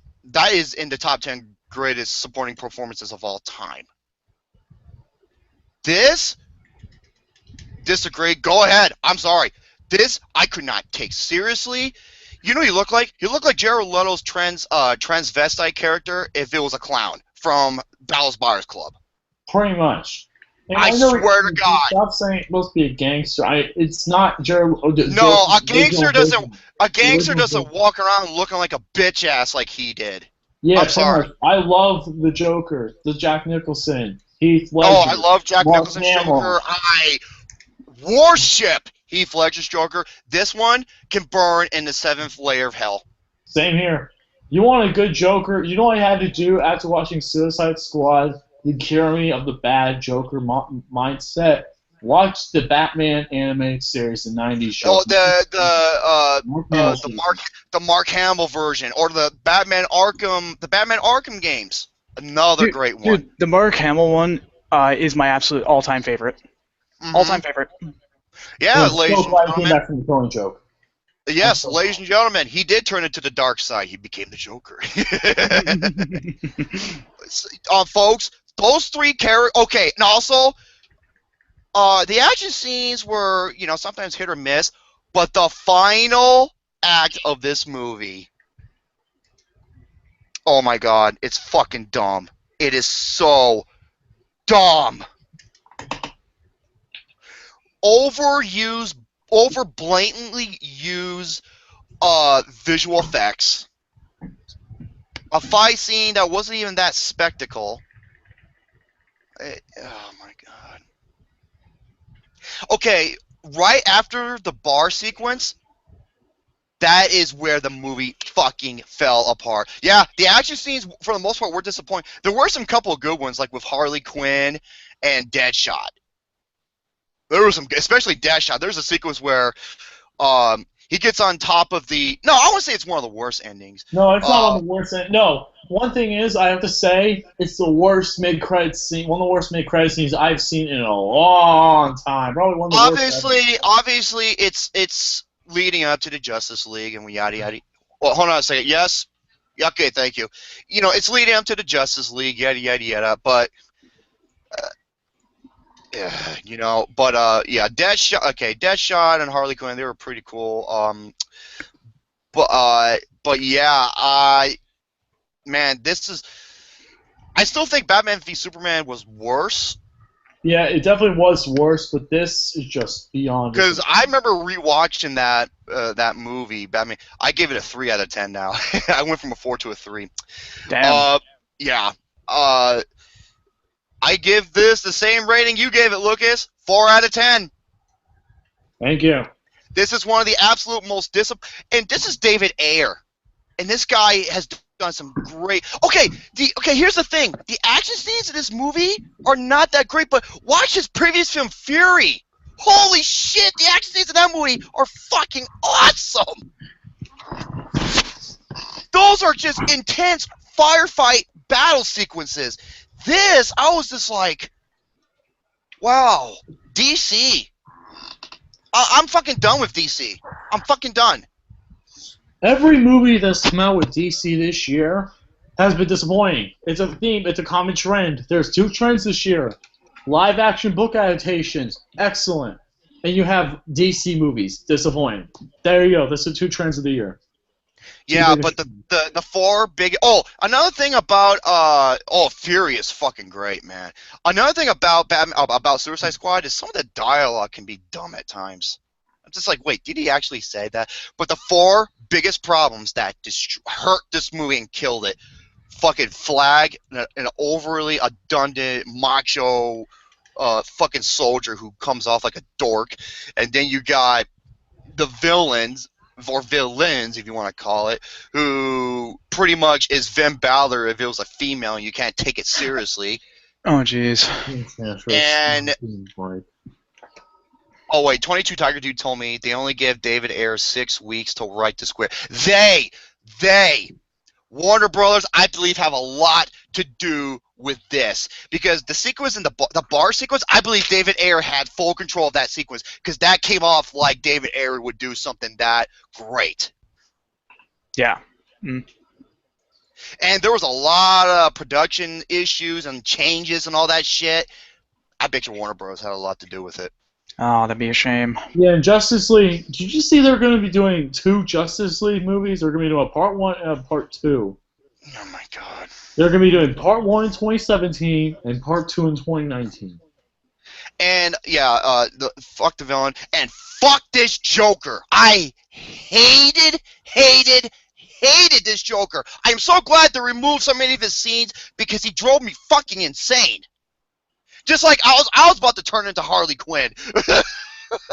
is in the top 10 greatest supporting performances of all time. This, disagree. Go ahead. I'm sorry. This I could not take seriously. You know what he looked like? He looked like Jared Leto's transvestite character if it was a clown from Dallas Buyers Club.
Pretty much. And
I swear to God.
Stop saying it's supposed to be a gangster. It's not Jared.
No, a gangster doesn't walk around looking like a bitch ass like he did.
Yeah,
I'm sorry.
I love the Joker, the Jack Nicholson, Heath Ledger.
Oh, I love Jack
Mark
Nicholson's
Hamill.
Joker. I worship Heath Ledger's Joker. This one can burn in the 7th layer of hell.
Same here. You want a good Joker? You know what I had to do after watching Suicide Squad? The cure me of the bad Joker mindset. Watch the Batman animated series, the '90s show.
Oh, the Mark Hamill version, or the Batman Arkham games. Another great one.
Dude, the Mark Hamill one is my absolute all-time favorite.
Mm-hmm.
All-time favorite.
Yeah,
so
ladies and
glad he came
gentlemen.
back from the Killing Joke.
Yes, ladies and gentlemen, he did turn into the dark side. He became the Joker. Folks, those 3 characters. Okay, and also, the action scenes were, sometimes hit or miss, but the final act of this movie, oh my God, it's fucking dumb. It is so dumb. Over blatantly use visual effects. A fight scene that wasn't even that spectacle. Oh my God. Okay, right after the bar sequence, that is where the movie fucking fell apart. Yeah, the action scenes, for the most part, were disappointing. There were some couple of good ones, like with Harley Quinn and Deadshot. There was some, especially Deadshot. There's a sequence where he gets on top of the. No, I want to say it's one of the worst endings.
No, it's not one of the worst. No, one thing is, I have to say, it's the worst mid-credit scene. One of the worst mid-credit scenes I've seen in a long time. Probably one of the worst.
Obviously, it's leading up to the Justice League and yada yada. Well, hold on a second. Yes. Okay, thank you. It's leading up to the Justice League, yada yada yada. But. Yeah, Deadshot and Harley Quinn, they were pretty cool. But yeah, man, I still think Batman v Superman was worse.
Yeah, it definitely was worse, but this is just beyond.
Because I remember rewatching that movie, Batman. I gave it a 3 out of 10 now. I went from a 4 to a 3.
Damn.
Yeah. I give this the same rating you gave it, Lucas. 4 out of 10.
Thank you.
This is one of the absolute most and this is David Ayer, and this guy has done some great. Okay, here's the thing: the action scenes in this movie are not that great, but watch his previous film, Fury. Holy shit, the action scenes in that movie are fucking awesome. Those are just intense firefight battle sequences. This, I was just like, wow, DC. I'm fucking done with DC. I'm fucking done.
Every movie that's come out with DC this year has been disappointing. It's a theme. It's a common trend. There's 2 trends this year. Live action book adaptations, excellent. And you have DC movies, disappointing. There you go. That's the 2 trends of the year.
Yeah, but the 4 big. Oh, another thing about Fury is fucking great, man. Another thing about about Suicide Squad is some of the dialogue can be dumb at times. I'm just like, wait, did he actually say that? But the 4 biggest problems that hurt this movie and killed it: fucking Flag, an overly redundant macho fucking soldier who comes off like a dork, and then you got the villains, or villains if you want to call it, who pretty much is Finn Balor if it was a female and you can't take it seriously.
Oh, jeez.
And oh wait, 22 Tiger Dude told me they only give David Ayer 6 weeks to write the script. They, Warner Brothers, I believe, have a lot to do with this, because the sequence in the bar sequence, I believe David Ayer had full control of that sequence, because that came off like David Ayer would do something that great.
Yeah. Mm.
And there was a lot of production issues and changes and all that shit. I bet you Warner Bros. Had a lot to do with it.
Oh, that'd be a shame.
Yeah, and Justice League. Did you see they're going to be doing 2 Justice League movies? They're going to be doing a part 1 and a part 2.
Oh my god.
They're going to be doing part 1 in 2017 and part 2 in 2019.
And yeah, fuck the villain and fuck this Joker. I hated this Joker. I am so glad they removed so many of his scenes because he drove me fucking insane. Just like I was about to turn into Harley Quinn.
Hey,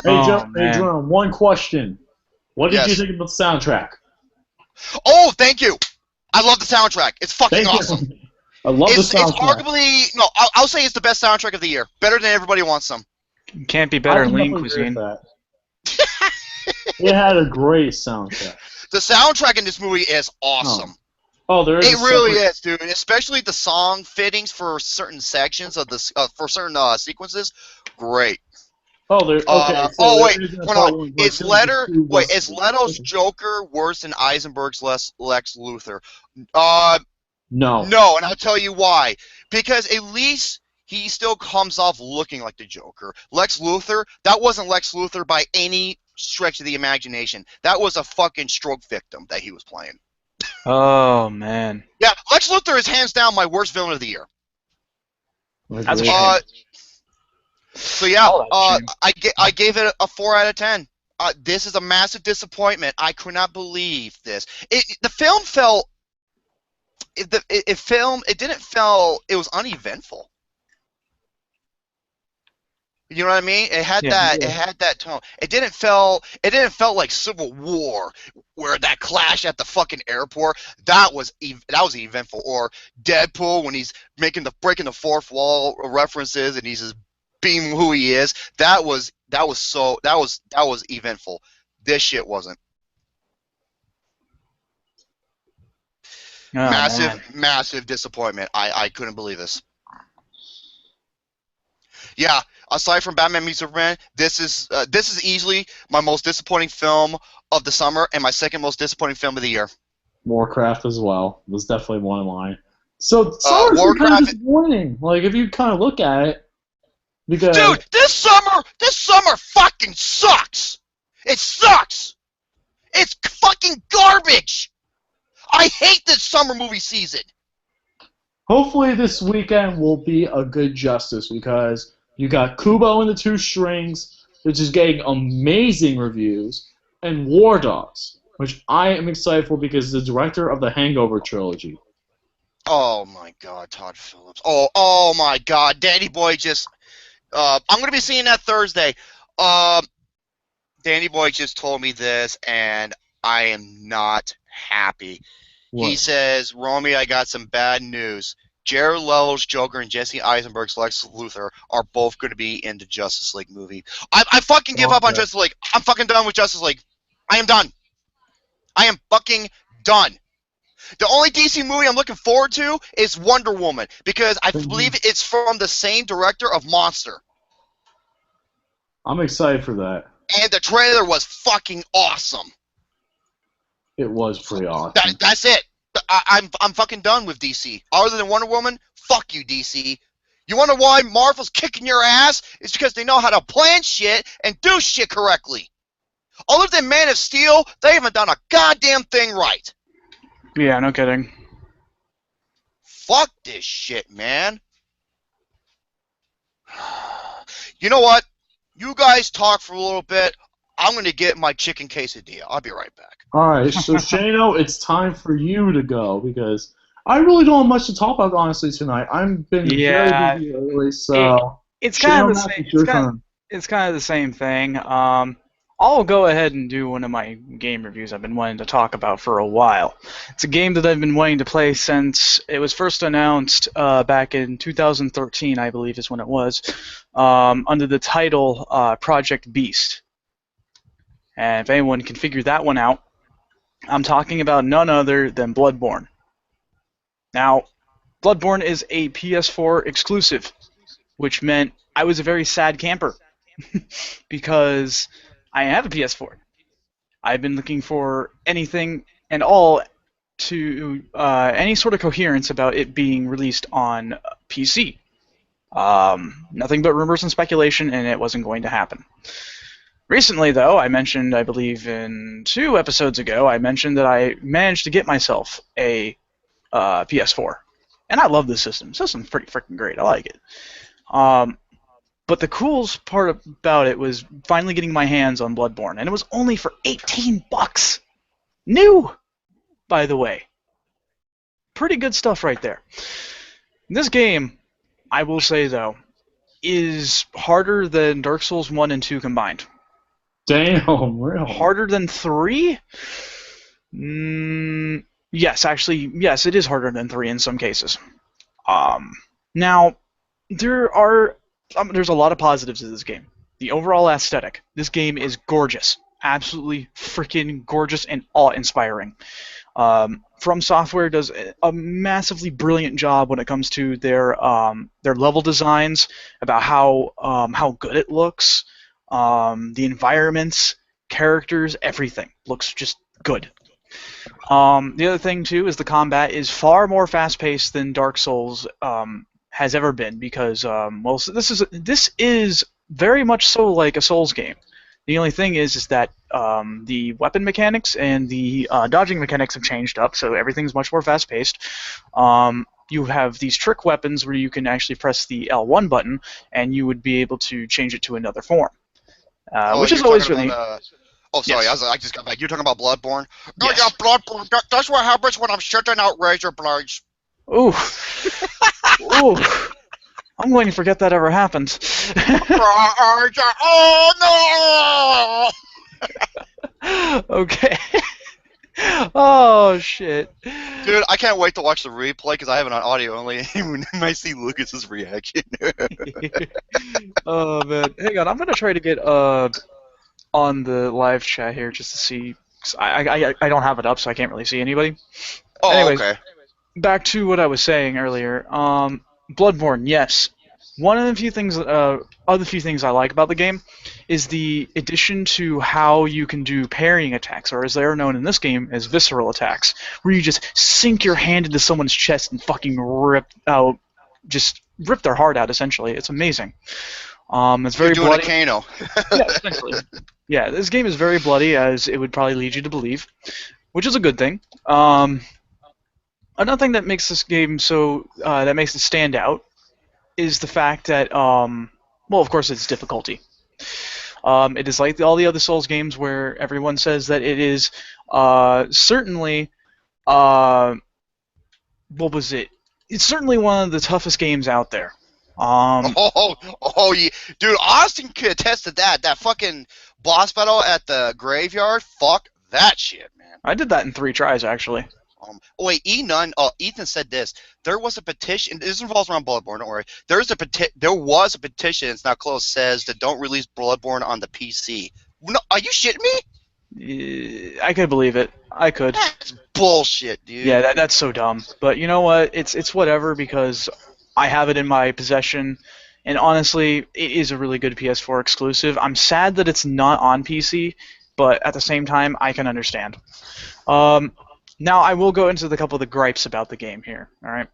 Jerome, one question. What did you think about the soundtrack?
Oh, thank you. I love the soundtrack. It's fucking awesome.
I love the soundtrack.
It's arguably, no, I'll say it's the best soundtrack of the year. Better than Everybody Wants Some.
Can't be better than Lean Cuisine.
It had a great soundtrack.
The soundtrack in this movie is awesome.
Oh, there is.
It really is, dude. And especially the song fittings for certain sections of the for certain sequences, great.
Oh, there's okay.
Is Leto's Joker worse than Eisenberg's Lex Luthor?
No.
No, and I'll tell you why. Because at least he still comes off looking like the Joker. Lex Luthor, that wasn't Lex Luthor by any stretch of the imagination. That was a fucking stroke victim that he was playing.
Oh, man.
Yeah, Lex Luthor is hands down my worst villain of the year.
That's a shame.
So yeah, I gave it a 4 out of 10. This is a massive disappointment. I could not believe this. The film felt. It didn't feel. It was uneventful. You know what I mean? It had It had that tone. It didn't feel like Civil War, where that clash at the fucking airport. That was eventful. Or Deadpool when he's breaking the fourth wall references and he's just being who he is. That was eventful. This shit wasn't. Oh, massive disappointment. I couldn't believe this. Yeah, aside from Batman v Superman, this is easily my most disappointing film of the summer and my second most disappointing film of the year.
Warcraft as well was definitely one of mine. So summer's kind of disappointing. Like if you kind of look at it, because
dude, this summer fucking sucks. It sucks. It's fucking garbage. I hate this summer movie season.
Hopefully this weekend will be a good justice because you got Kubo and the Two Strings, which is getting amazing reviews, and War Dogs, which I am excited for because the director of the Hangover trilogy.
Oh my God, Todd Phillips. Oh my God, Danny Boy just. I'm gonna be seeing that Thursday. Danny Boy just told me this, and I am not happy. What? He says, "Romy, I got some bad news. Jared Leto's Joker and Jesse Eisenberg's Lex Luthor are both going to be in the Justice League movie." I fucking give up on Justice League. I'm fucking done with Justice League. I am done. I am fucking done. The only DC movie I'm looking forward to is Wonder Woman because I believe it's from the same director of Monster.
I'm excited for that.
And the trailer was fucking awesome.
It was pretty awesome.
That's it. I'm fucking done with DC. Other than Wonder Woman, fuck you, DC. You wonder why Marvel's kicking your ass? It's because they know how to plan shit and do shit correctly. Other than Man of Steel, they haven't done a goddamn thing right.
Yeah, no kidding.
Fuck this shit, man. You know what? You guys talk for a little bit. I'm going to get my chicken quesadilla. I'll be right back.
Alright, so Shano, it's time for you to go, because I really don't have much to talk about, honestly, tonight. I've been very busy lately, so...
It's kind of the
Shano,
same.
it's your turn.
It's kind of the same thing. I'll go ahead and do one of my game reviews I've been wanting to talk about for a while. It's a game that I've been wanting to play since it was first announced back in 2013, I believe is when it was, under the title Project Beast. And if anyone can figure that one out, I'm talking about none other than Bloodborne. Now, Bloodborne is a PS4 exclusive, which meant I was a very sad camper because I have a PS4. I've been looking for anything and all to any sort of coherence about it being released on PC. Nothing but rumors and speculation, and it wasn't going to happen. Recently, though, I mentioned, I believe in 2 episodes ago, I mentioned that I managed to get myself a PS4. And I love this system. The system's pretty freaking great. I like it. But the coolest part about it was finally getting my hands on Bloodborne. And it was only for $18. New, by the way. Pretty good stuff right there. This game, I will say, though, is harder than Dark Souls 1 and 2 combined.
Damn, real.
Harder than 3? Yes, actually, yes, it is harder than 3 in some cases. Now, there's a lot of positives to this game. The overall aesthetic. This game is gorgeous. Absolutely freaking gorgeous and awe-inspiring. From Software does a massively brilliant job when it comes to their level designs, about how good it looks. The environments, characters, everything looks just good. The other thing, too, is the combat is far more fast-paced than Dark Souls has ever been, because, this is very much so like a Souls game. The only thing is that the weapon mechanics and the dodging mechanics have changed up, so everything's much more fast-paced. You have these trick weapons where you can actually press the L1 button, and you would be able to change it to another form. Which is always really...
Oh, sorry,
yes.
I just got back. You're talking about Bloodborne?
Yes.
Oh, yeah, Bloodborne. That's what happens when I'm shitting out razor blades.
Ooh. Ooh. I'm going to forget that ever happened.
Oh, no!
Okay. Oh, shit.
Dude, I can't wait to watch the replay because I have it on audio only. You might see Lucas's reaction.
Oh, man. Hang on, I'm going to try to get on the live chat here just to see. 'Cause I don't have it up, so I can't really see anybody.
Oh,
Anyways,
okay.
back to what I was saying earlier. Bloodborne, yes. One of the few things, other few things I like about the game is the addition to how you can do parrying attacks, or as they are known in this game as visceral attacks, where you just sink your hand into someone's chest and fucking rip their heart out. Essentially, it's amazing. It's very
You're doing
bloody.
a Kano.
Yeah, essentially. Yeah, this game is very bloody, as it would probably lead you to believe, which is a good thing. Another thing that makes this game that makes it stand out is the fact that, well, of course, it's difficulty. It is like all the other Souls games where everyone says that it is certainly, what was it? It's certainly one of the toughest games out there.
Yeah. Dude, Austin could attest to that. That fucking boss battle at the graveyard, fuck that shit, man.
I did that in 3 tries, actually.
Wait, Ethan said this. There was a petition. This involves around Bloodborne. Don't worry. There was a petition. It's now closed. Says that don't release Bloodborne on the PC. No, are you shitting me?
I could believe it. I could.
That's bullshit, dude.
Yeah, that's so dumb. But you know what? It's whatever, because I have it in my possession, and honestly, it is a really good PS4 exclusive. I'm sad that it's not on PC, but at the same time, I can understand. Now, I will go into the couple of the gripes about the game here, all right?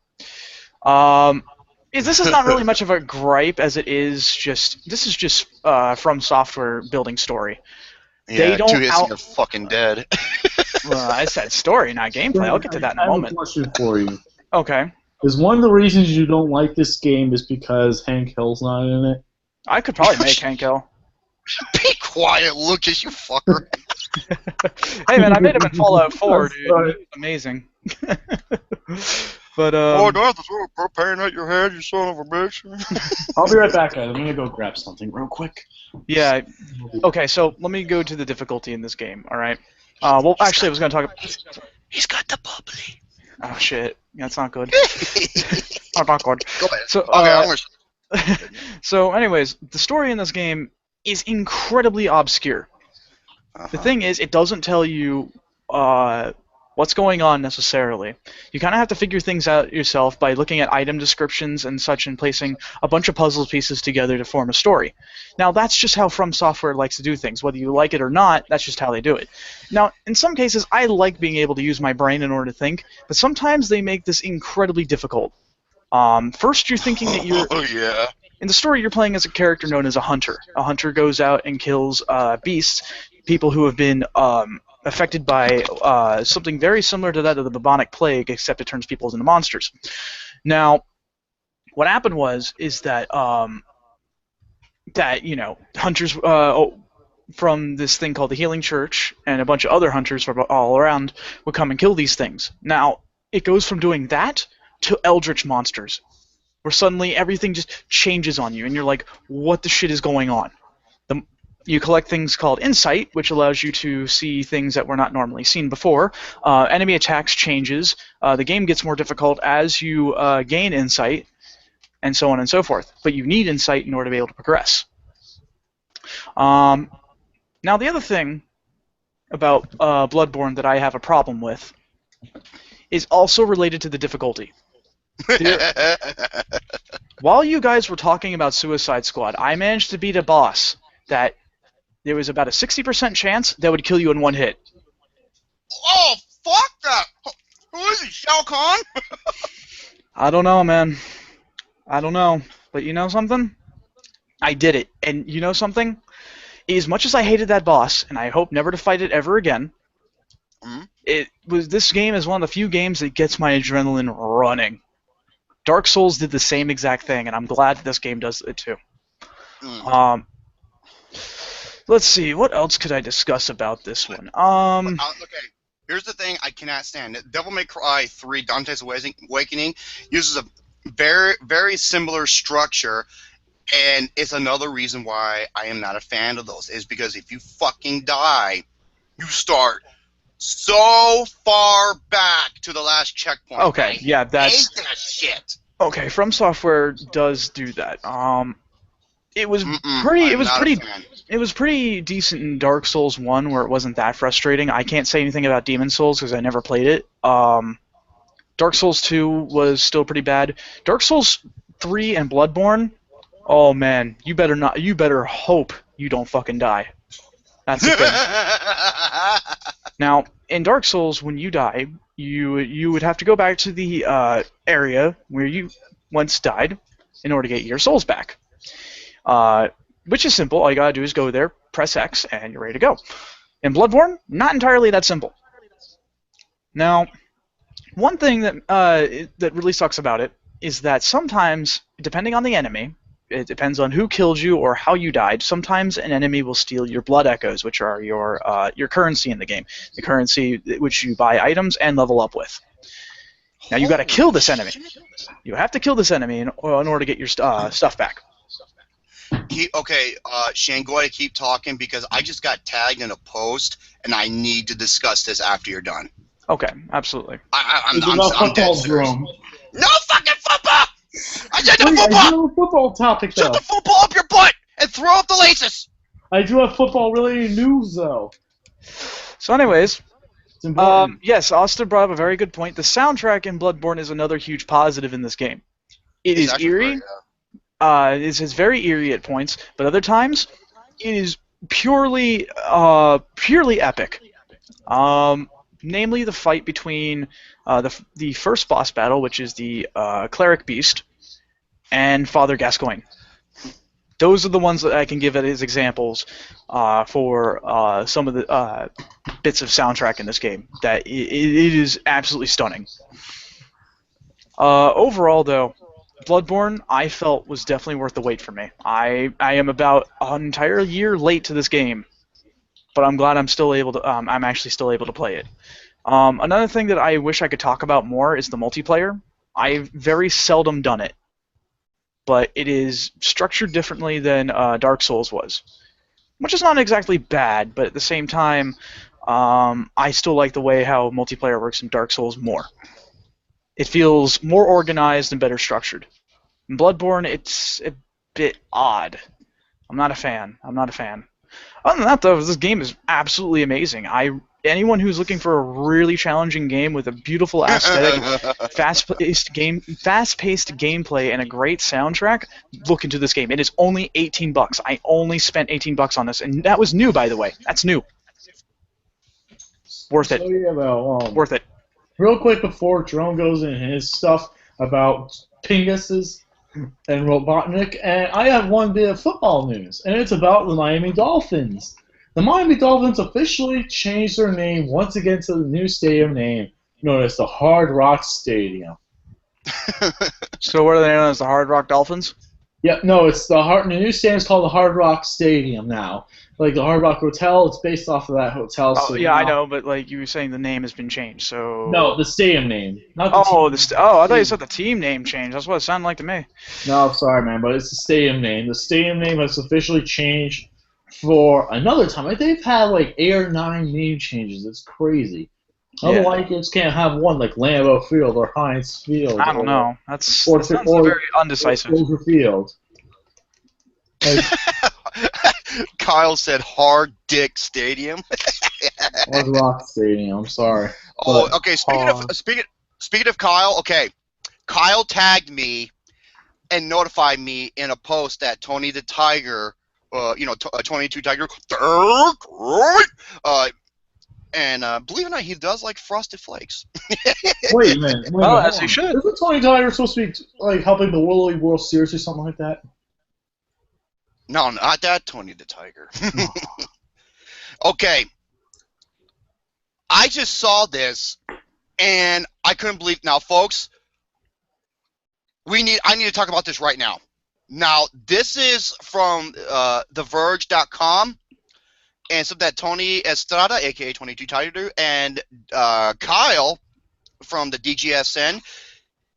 This is not really much of a gripe as it is just... This is just From Software building story.
Yeah,
They don't
2 hits and you're fucking dead.
Well, I said story, not gameplay. I'll get to that in a moment.
I have a question for you.
Okay.
Is one of the reasons you don't like this game is because Hank Hill's not in it?
I could probably make Hank Hill.
Be quiet, Lucas, you fucker.
Hey, man, I made him in Fallout 4, dude.
Sorry.
He was amazing. But,
Oh, do I have to throw a propane at your head, you son of a bitch?
I'll be right back, guys. I'm going to go grab something real quick.
Yeah. Okay, so let me go to the difficulty in this game, alright? Well, actually, I was going to talk...
He's got the bubbly.
Oh, shit. That's not good. Oh, not good.
Go ahead.
So, so, anyways, the story in this game is incredibly obscure. The thing is, it doesn't tell you what's going on necessarily. You kind of have to figure things out yourself by looking at item descriptions and such and placing a bunch of puzzle pieces together to form a story. Now, that's just how From Software likes to do things. Whether you like it or not, that's just how they do it. Now, in some cases, I like being able to use my brain in order to think, but sometimes they make this incredibly difficult. First, you're thinking that you're...
Oh, yeah.
In the story, you're playing as a character known as a hunter. A hunter goes out and kills beasts, people who have been affected by something very similar to that of the bubonic plague, except it turns people into monsters. Now, what happened is that hunters from this thing called the Healing Church and a bunch of other hunters from all around would come and kill these things. Now, it goes from doing that to eldritch monsters, where suddenly everything just changes on you, and you're like, what the shit is going on? You collect things called Insight, which allows you to see things that were not normally seen before. Enemy attacks changes. The game gets more difficult as you gain Insight, and so on and so forth. But you need Insight in order to be able to progress. Now, the other thing about Bloodborne that I have a problem with is also related to the difficulty. While you guys were talking about Suicide Squad, I managed to beat a boss that there was about a 60% chance that would kill you in one hit.
Oh, fuck that! Who is he, Shao Kahn?
I don't know, man. I don't know. But you know something? I did it. And you know something? As much as I hated that boss, and I hope never to fight it ever again, this game is one of the few games that gets my adrenaline running. Dark Souls did the same exact thing, and I'm glad that this game does it too. Let's see, what else could I discuss about this one?
Okay, here's the thing I cannot stand. Devil May Cry 3 Dante's Awakening uses a very, very similar structure, and it's another reason why I am not a fan of those, is because if you fucking die, you start so far back to the last checkpoint.
Okay, yeah, that's...
I hate that shit.
Okay, From Software does do that. It was pretty decent in Dark Souls 1, where it wasn't that frustrating. I can't say anything about Demon Souls because I never played it. Dark Souls 2 was still pretty bad. Dark Souls 3 and Bloodborne, oh man, you better hope you don't fucking die. That's the thing. Now, in Dark Souls, when you die, you would have to go back to the area where you once died in order to get your souls back. Which is simple. All you gotta do is go there, press X, and you're ready to go. In Bloodborne, not entirely that simple. Now, one thing that really sucks about it is that sometimes, depending on the enemy, it depends on who killed you or how you died, sometimes an enemy will steal your blood echoes, which are your currency in the game. The currency which you buy items and level up with. Now, you gotta kill this enemy. You have to kill this enemy in order to get your stuff back.
Shane, go ahead and keep talking because I just got tagged in a post and I need to discuss this after you're done.
Okay, absolutely.
I'm dead serious. No fucking football! I said no
I
football!
do a football topic, though.
Shut the football up your butt and throw up the laces!
I do have football-related news, though.
So anyways,
It's important.
yes, Austin brought up a very good point. The soundtrack in Bloodborne is another huge positive in this game. It is eerie. It's very eerie at points, but other times it is purely epic. namely the fight between the first boss battle, which is the Cleric Beast, and Father Gascoigne. Those are the ones that I can give as examples for some of the bits of soundtrack in this game. That it is absolutely stunning. Overall, though, Bloodborne I felt was definitely worth the wait for me. I am about an entire year late to this game, but I'm glad I'm still able to. I'm actually still able to play it. Another thing that I wish I could talk about more is the multiplayer. I've very seldom done it, but it is structured differently than Dark Souls was, which is not exactly bad, but at the same time, I still like the way how multiplayer works in Dark Souls more. It feels more organized and better structured. In Bloodborne, it's a bit odd. I'm not a fan. Other than that, though, this game is absolutely amazing. Anyone who's looking for a really challenging game with a beautiful aesthetic, fast-paced gameplay, and a great soundtrack, look into this game. It is only $18. I only spent $18 on this, and that was new, by the way. That's new. Worth it.
So, yeah, well,
Worth it.
Real quick before Jerome goes in his stuff about Pinguses and Robotnik, and I have one bit of football news, and it's about the Miami Dolphins. The Miami Dolphins officially changed their name once again to the new stadium name, known as the Hard Rock Stadium.
So what are they known as, the Hard Rock Dolphins?
Yeah, no, it's the new stadium is called the Hard Rock Stadium now. Like the Hard Rock Hotel, it's based off of that hotel.
Oh,
so
yeah, I know, but like you were saying, the name has been changed. So
no, the stadium name, not the team.
I thought you said the team name changed. That's what it sounded like to me.
No, sorry, man, but it's the stadium name. The stadium name has officially changed for another time. Like, they've had like 8 or 9 name changes. It's crazy. Otherwise, you just can't have one like Lambeau Field or Heinz Field.
I don't know. That sounds
or
very undecisive.
Soldier Field. Like,
Kyle said Hard Dick Stadium.
Hard Rock Stadium. I'm sorry.
Oh, okay. Speaking of Kyle, okay. Kyle tagged me and notified me in a post that Tony the Tiger, 22 Tiger, and believe it or not, he does like Frosted Flakes.
Wait a minute.
Well, as he should.
Isn't Tony Tiger supposed to be like helping the World Series or something like that?
No, not that Tony the Tiger. Okay. I just saw this, and I couldn't believe. Now, folks, I need to talk about this right now. Now, this is from TheVerge.com, and something that Tony Estrada, a.k.a. 22 Tiger, and Kyle from the DGSN,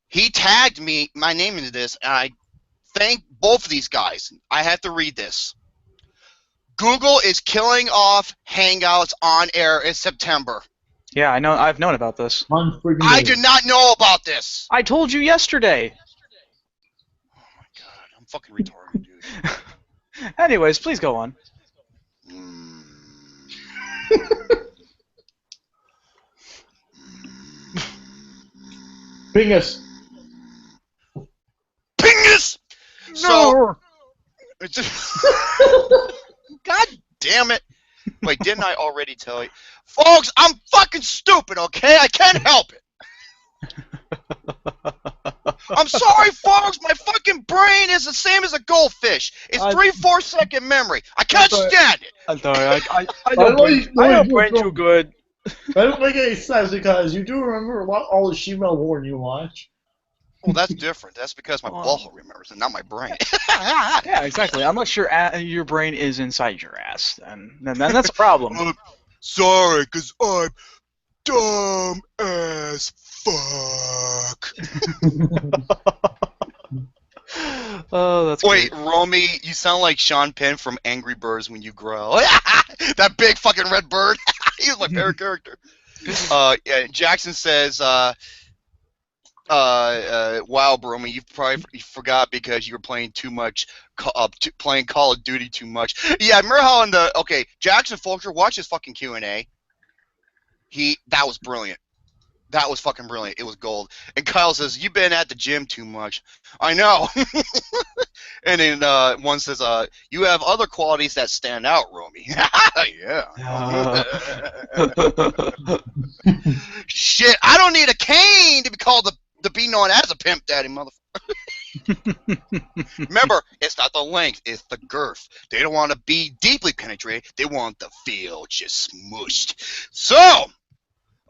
he tagged my name into this, and I thank both of these guys. I have to read this. Google is killing off Hangouts on air in September.
Yeah, I know. I've known about this.
I did not know about this.
I told you yesterday.
Oh my god, I'm fucking retarded, dude.
Anyways, please go on.
Pingus.
So, God damn it. Wait, didn't I already tell you? Folks, I'm fucking stupid, okay? I can't help it. I'm sorry, folks. My fucking brain is the same as a goldfish. It's 3-4 second memory. I can't stand it.
I'm sorry. I don't brain too good.
That don't make any sense because you do remember all the She-Mel Warren you watch.
Well, that's different. That's because my butthole remembers and not my brain.
Yeah, exactly. Unless your brain is inside your ass, and then that's a problem.
Sorry, because I'm dumb as fuck.
Oh, that's
Wait,
great.
Romy, you sound like Sean Penn from Angry Birds when you grow. That big fucking red bird. He was my favorite character. Yeah, Jackson says, wow, Romy, you probably forgot because you were playing too much, playing Call of Duty too much. Yeah, remember how Jackson Folker, watch his fucking Q&A. That was brilliant. That was fucking brilliant. It was gold. And Kyle says, "You've been at the gym too much." I know. And then one says, "You have other qualities that stand out, Romy." Yeah. Shit, I don't need a cane to be called to be known as a pimp daddy, motherfucker. Remember, it's not the length, it's the girth. They don't want to be deeply penetrated. They want the feel just smushed. So,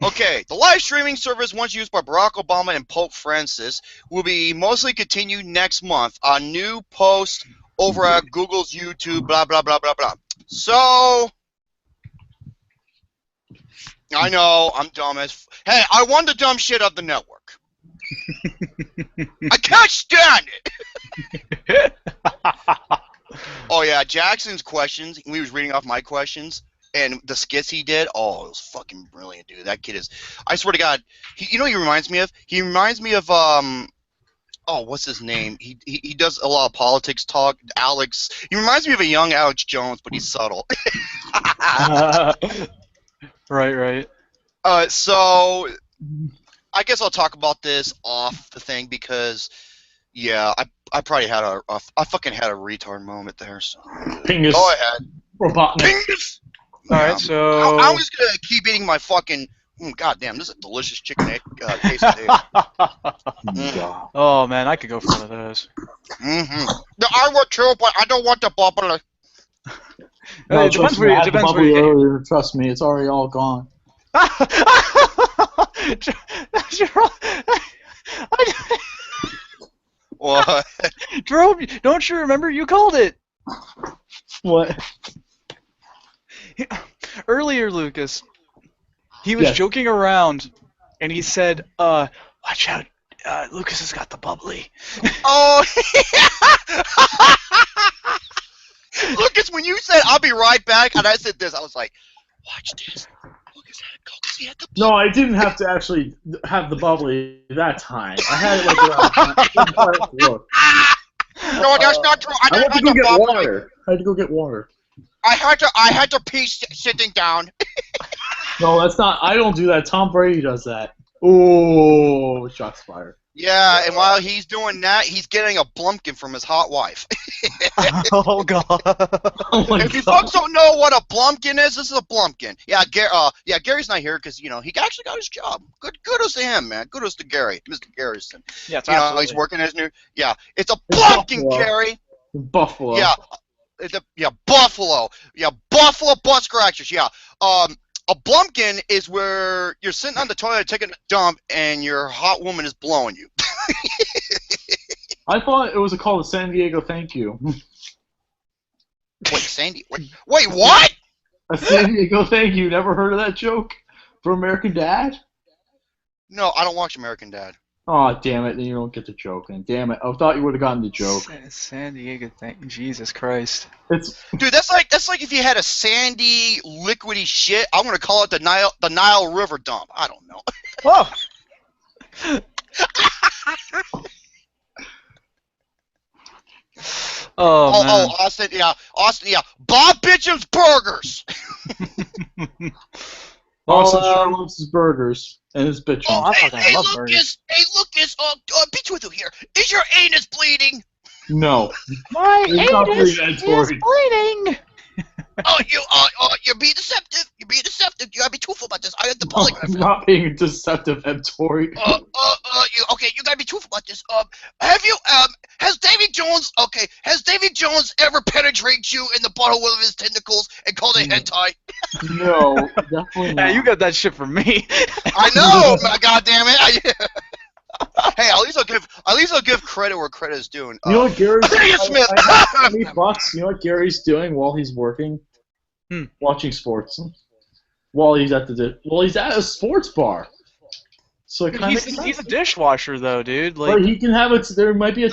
okay, the live streaming service once used by Barack Obama and Pope Francis will be mostly continued next month on new posts over at Google's YouTube, blah, blah, blah, blah, blah. So, I know, I'm dumb as... Hey, I want the dumb shit of the network. I can't stand it! Oh, yeah, Jackson's questions, he was reading off my questions. And the skits he did, oh, it was fucking brilliant, dude. That kid is, I swear to God, you know what he reminds me of? He reminds me of, oh, what's his name? He does a lot of politics talk, Alex. He reminds me of a young Alex Jones, but he's subtle.
Right.
So, I guess I'll talk about this off the thing because, yeah, I probably had I fucking had a retard moment there, so.
Pingus.
Go ahead.
Robotnik.
Pingus!
Alright, so...
I'm just gonna keep eating my fucking... goddamn, this is a delicious chicken quesadilla.
Oh, man, I could go for one of those.
Mm-hmm. I would too, but I don't want the bubbly.
No,
It depends where you get.
earlier, trust me, it's already all gone.
What?
Jerome, don't you remember? You called it.
What?
Earlier, Lucas, he was joking around, and he said, watch out, Lucas has got the bubbly.
Oh, Lucas, when you said, "I'll be right back," and I said this, I was like, watch this. Lucas had to go because he had the bubbly.
No, I didn't have to actually have the bubbly that time. I had it like around. Look.
No, that's not true.
I had to go get water. I had to go get water.
I had to pee sitting down.
No, that's not. I don't do that. Tom Brady does that. Oh, shots fired.
Yeah, and while he's doing that, he's getting a blumpkin from his hot wife.
Oh, God.
Oh
If you folks don't know what a blumpkin is, this is a blumpkin. Yeah, Gary's not here because, he actually got his job. Kudos to him, man. Kudos to Gary, Mr. Garrison.
Yeah, it's
He's working his new... Yeah, it's a blumpkin, Gary.
Buffalo.
Yeah, Buffalo. Yeah, Buffalo butt scratchers, yeah. A blumpkin is where you're sitting on the toilet taking a dump and your hot woman is blowing you.
I thought it was called a San Diego thank you.
Wait, what?
A San Diego thank you. Never heard of that joke from American Dad?
No, I don't watch American Dad.
Oh, damn it. Then you don't get the joke. And damn it. I thought you would have gotten the joke.
San Diego thing. Jesus Christ.
Dude, that's like if you had a sandy, liquidy shit. I'm gonna call it the Nile River dump. I don't know.
Whoa. Man.
Austin, yeah. Bob Bitcham's Burgers.
Austin sure loves his burgers and his bitches.
Oh, I love burgers.
Hey, Lucas, bitch with you here. Is your anus bleeding?
No.
My anus
is
bleeding.
You're being deceptive. You're being deceptive. You gotta be truthful about this. I have the polygraph.
I'm not being deceptive, Tori.
You gotta be truthful about this. Has David Jones ever penetrated you in the butthole with his tentacles and called it hentai?
No, definitely not.
Hey, you got that shit from me.
I know, God damn it. Hey, at least I'll give credit where credit is due.
You know what Gary's
Smith.
$20. You know what Gary's doing while he's working? Watching sports. While he's at a sports bar. So it kind of
he's a dishwasher though, dude. Like,
but he can have it. There might be a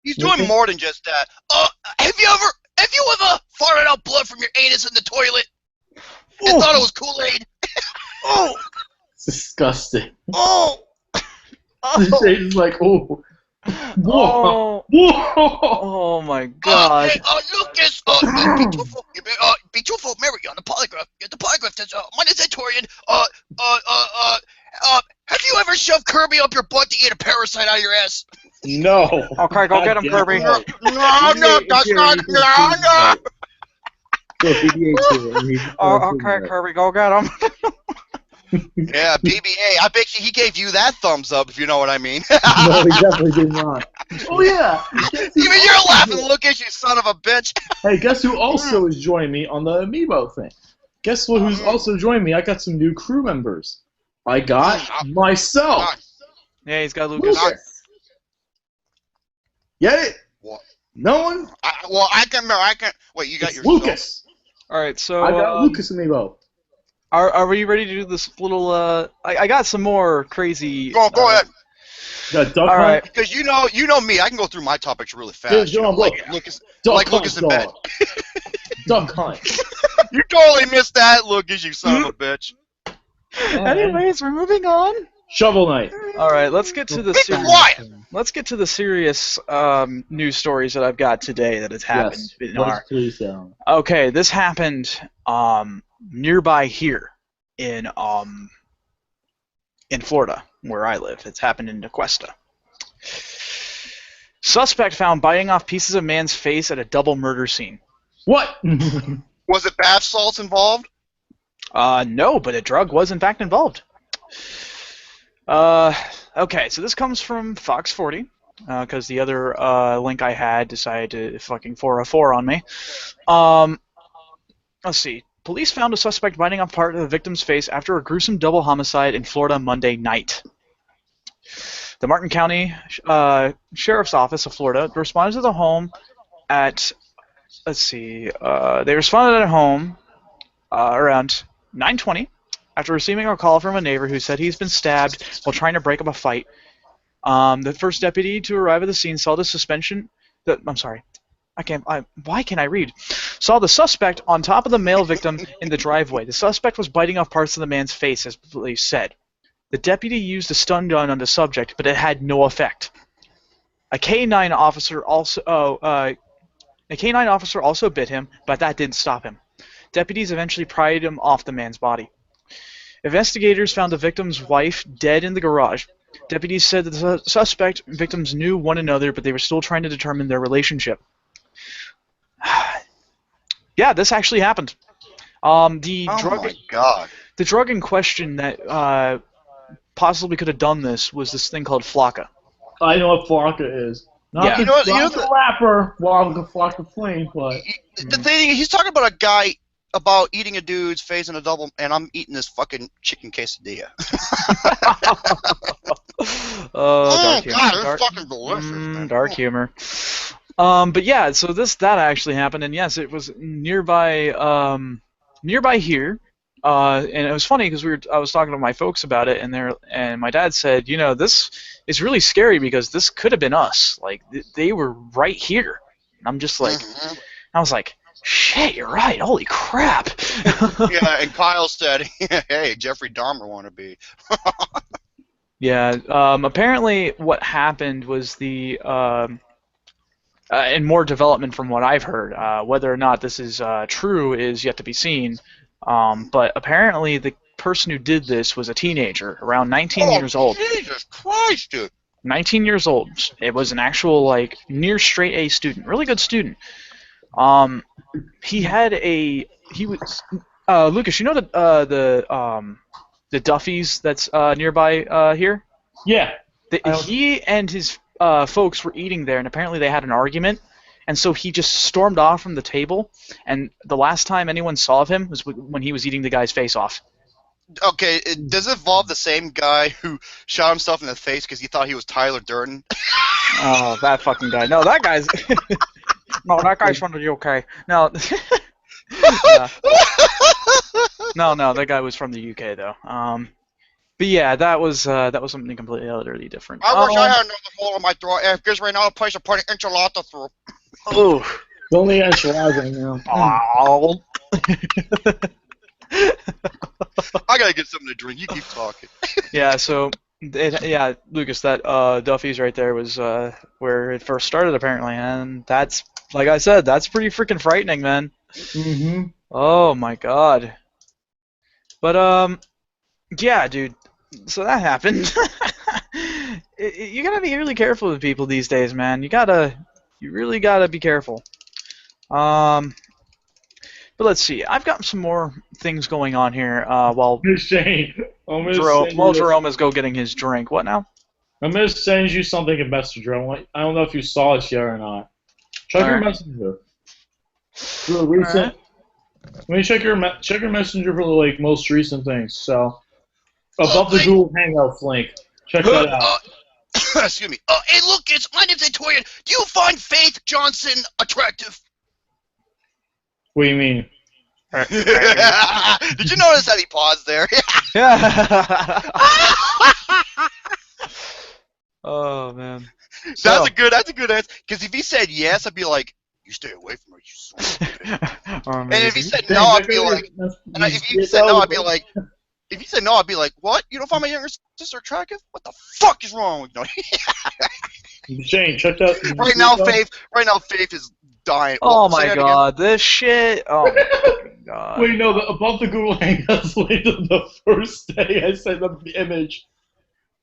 He's doing more than just that. Have you ever farted out blood from your anus in the toilet and thought it was Kool-Aid?
It's disgusting.
Oh.
He's like, oh,
Oh,
Whoa!
oh my God.
Hey, Lucas, be truthful, Mary, on the polygraph. The polygraph says, my name's Antorian. Have you ever shoved Kirby up your butt to eat a parasite out of your ass?
No.
Okay, go get him, Kirby.
No, that's not, no.
Oh, okay, Kirby, go get him.
Yeah, BBA. I bet you he gave you that thumbs up, if you know what I mean.
No, he definitely did not. Oh yeah.
Even you're laughing, Lucas, you son of a bitch.
Hey, guess who also is joining me on the Amiibo thing? Guess what? Who's also joining me? I got some new crew members. I got myself.
Yeah, he's got Lucas.
Get it?
What?
No one?
I can. Wait, you got
It's
your
Lucas.
All right, so
I got Lucas Amiibo.
Are we ready to do this little? I got some more crazy.
Go ahead.
Got Duck
All
Hunt.
right.
Because you know me, I can go through my topics really fast.
Dude,
Like Lucas,
Duck
Lucas in
Hunt,
bed.
dog. Duck Hunt.
You totally missed that, Lucas, you son of a bitch.
Anyways, we're moving on.
Shovel Knight.
All right, let's get to the
Be
serious.
quiet.
Let's get to the serious news stories that I've got today that has happened.
Yes.
in our-
Please.
Okay, this happened nearby here in Florida, where I live. It's happened in Nequesta. Suspect found biting off pieces of man's face at a double murder scene.
What?
Was it bath salts involved?
No, but a drug was in fact involved. Okay, so this comes from Fox 40, because the other link I had decided to fucking 404 on me. Let's see. Police found a suspect biting off part of the victim's face after a gruesome double homicide in Florida Monday night. The Martin County Sheriff's Office of Florida responded to the home at, let's see, they responded at home around 9:20 after receiving a call from a neighbor who said he's been stabbed while trying to break up a fight. The first deputy to arrive at the scene saw the why can't I read? Saw the suspect on top of the male victim in the driveway. The suspect was biting off parts of the man's face, as police said. The deputy used a stun gun on the subject, but it had no effect. A K-9 officer also bit him, but that didn't stop him. Deputies eventually pried him off the man's body. Investigators found the victim's wife dead in the garage. Deputies said that the suspect and victims knew one another, but they were still trying to determine their relationship. Yeah, this actually happened.
My God.
The drug in question that possibly could have done this was this thing called Flocka.
I know what Flocka is. Not
You
the,
know
not the rapper, Flocka Flame, but...
The thing, he's talking about a guy about eating a dude's face in a double, and I'm eating this fucking chicken quesadilla.
Dark humor.
God, it's fucking delicious, man.
Dark humor. But yeah, so that actually happened, and yes, it was nearby here. And it was funny because I was talking to my folks about it, and my dad said, you know, this is really scary because this could have been us. Like they were right here. And I'm just like, I was like, shit, you're right. Holy crap.
Yeah, and Kyle said, hey, Jeffrey Dahmer wannabe.
Yeah. Apparently, what happened was and more development from what I've heard. Whether or not this is true is yet to be seen. But apparently the person who did this was a teenager, around 19 years old.
Jesus Christ, dude.
19 years old. It was an actual, like, near straight A student. Really good student. He was Lucas, you know the Duffy's that's nearby here?
Yeah.
He and his folks were eating there, and apparently they had an argument. And so he just stormed off from the table, and the last time anyone saw of him was when he was eating the guy's face off.
Okay, does it involve the same guy who shot himself in the face because he thought he was Tyler Durden?
Oh, that fucking guy. No, that guy's... No, that guy's from the UK. No. No, that guy was from the UK, though. But yeah, that was something completely utterly different.
I wish I had another hole in my throat. Because right now a place to put an enchilada through.
Oh.
It's only enchilada, you know.
Oh.
I gotta get something to drink. You keep talking.
Yeah, so Yeah, Lucas, that Duffy's right there was where it first started apparently, and that's, like I said, that's pretty freaking frightening, man.
Mm-hmm.
Oh my god. But yeah, dude. So that happened. You gotta be really careful with people these days, man. You really gotta be careful. Um, but let's see. I've got some more things going on here. While
Shane,
Jerome is go getting his drink. What now?
I'm gonna send you something in Messenger. I don't know if you saw it yet or not. Check your Messenger. For the recent. Let me check your Messenger for the most recent things. So above the Google Hangouts link. Check that out.
Excuse me. Hey, look, my name's Notorious. Do you find Faith Johnson attractive?
What do you mean?
Did you notice that he paused there?
Yeah. Oh man.
That's a good answer. Because if he said yes, I'd be like, "You stay away from her, you son of a bitch." And if he said no, I'd be like, if he said no, I'd be like, what? You don't find my younger sister attractive? What the fuck is wrong with you?
Shane, check that.
Right now, Faith is dying.
Oh my god, this shit. Oh my god.
Wait, no, above the Google Hangouts link on the first day I sent them the image.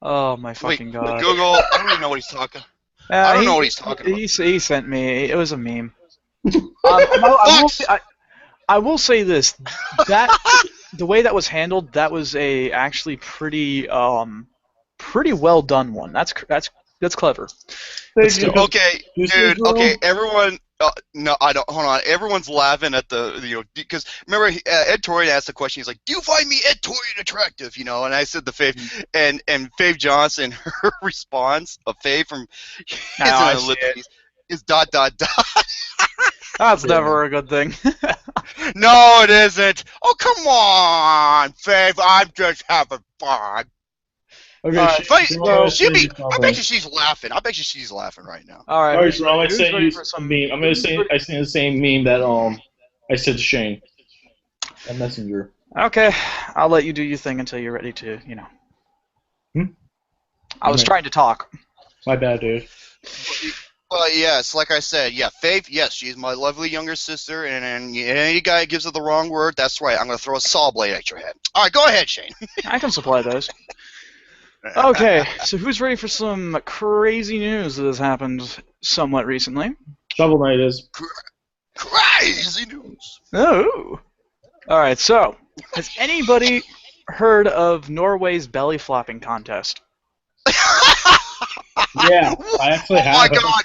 Oh my fucking god.
Google, I don't even know what he's talking. I don't know what he's talking about.
He sent me. It was a meme. I will say this. That the way that was handled, that was actually pretty well done one. That's clever.
Okay, dude. Okay, everyone. No, I don't. Hold on. Everyone's laughing at because remember Ed Torian asked the question. He's like, "Do you find me Ed Torian attractive?" And I said the Faith, and Faith Johnson, her response of Faith from is ...
That's never a good thing.
No, it isn't. Oh, come on, Faith. I'm just having fun.
Okay,
I bet you she's laughing. I bet you she's laughing right now.
All right.
All right, so I sent you some meme. I'm gonna say I sent the same meme that I sent to Shane. On Messenger.
Okay, I'll let you do your thing until you're ready to, I was trying to talk.
My bad, dude.
Well, yes, like I said, yeah, Faith, yes, she's my lovely younger sister, and any guy gives her the wrong word, that's right, I'm going to throw a saw blade at your head. All right, go ahead, Shane.
I can supply those. Okay, so who's ready for some crazy news that has happened somewhat recently?
Shovel Knight is.
Crazy news.
Oh. All right, so has anybody heard of Norway's belly flopping contest?
Yeah, I actually have.
Oh my god.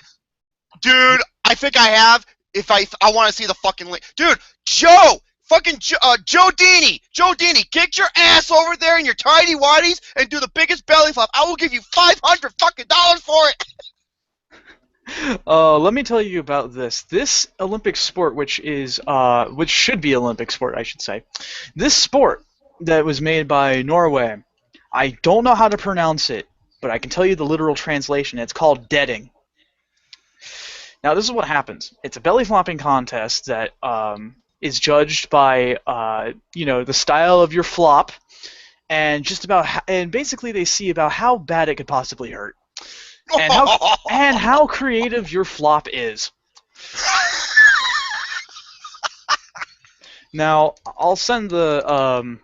Dude, I think I have. If I want to see the fucking link. Dude, Joe Dini, get your ass over there in your tidy whities and do the biggest belly flop. I will give you $500 fucking dollars for it.
Let me tell you about this. This Olympic sport, which should be Olympic sport, I should say. This sport that was made by Norway, I don't know how to pronounce it, but I can tell you the literal translation. It's called deading. Now, this is what happens. It's a belly flopping contest that is judged by the style of your flop, and basically they see about how bad it could possibly hurt, and how creative your flop is. Now, I'll send the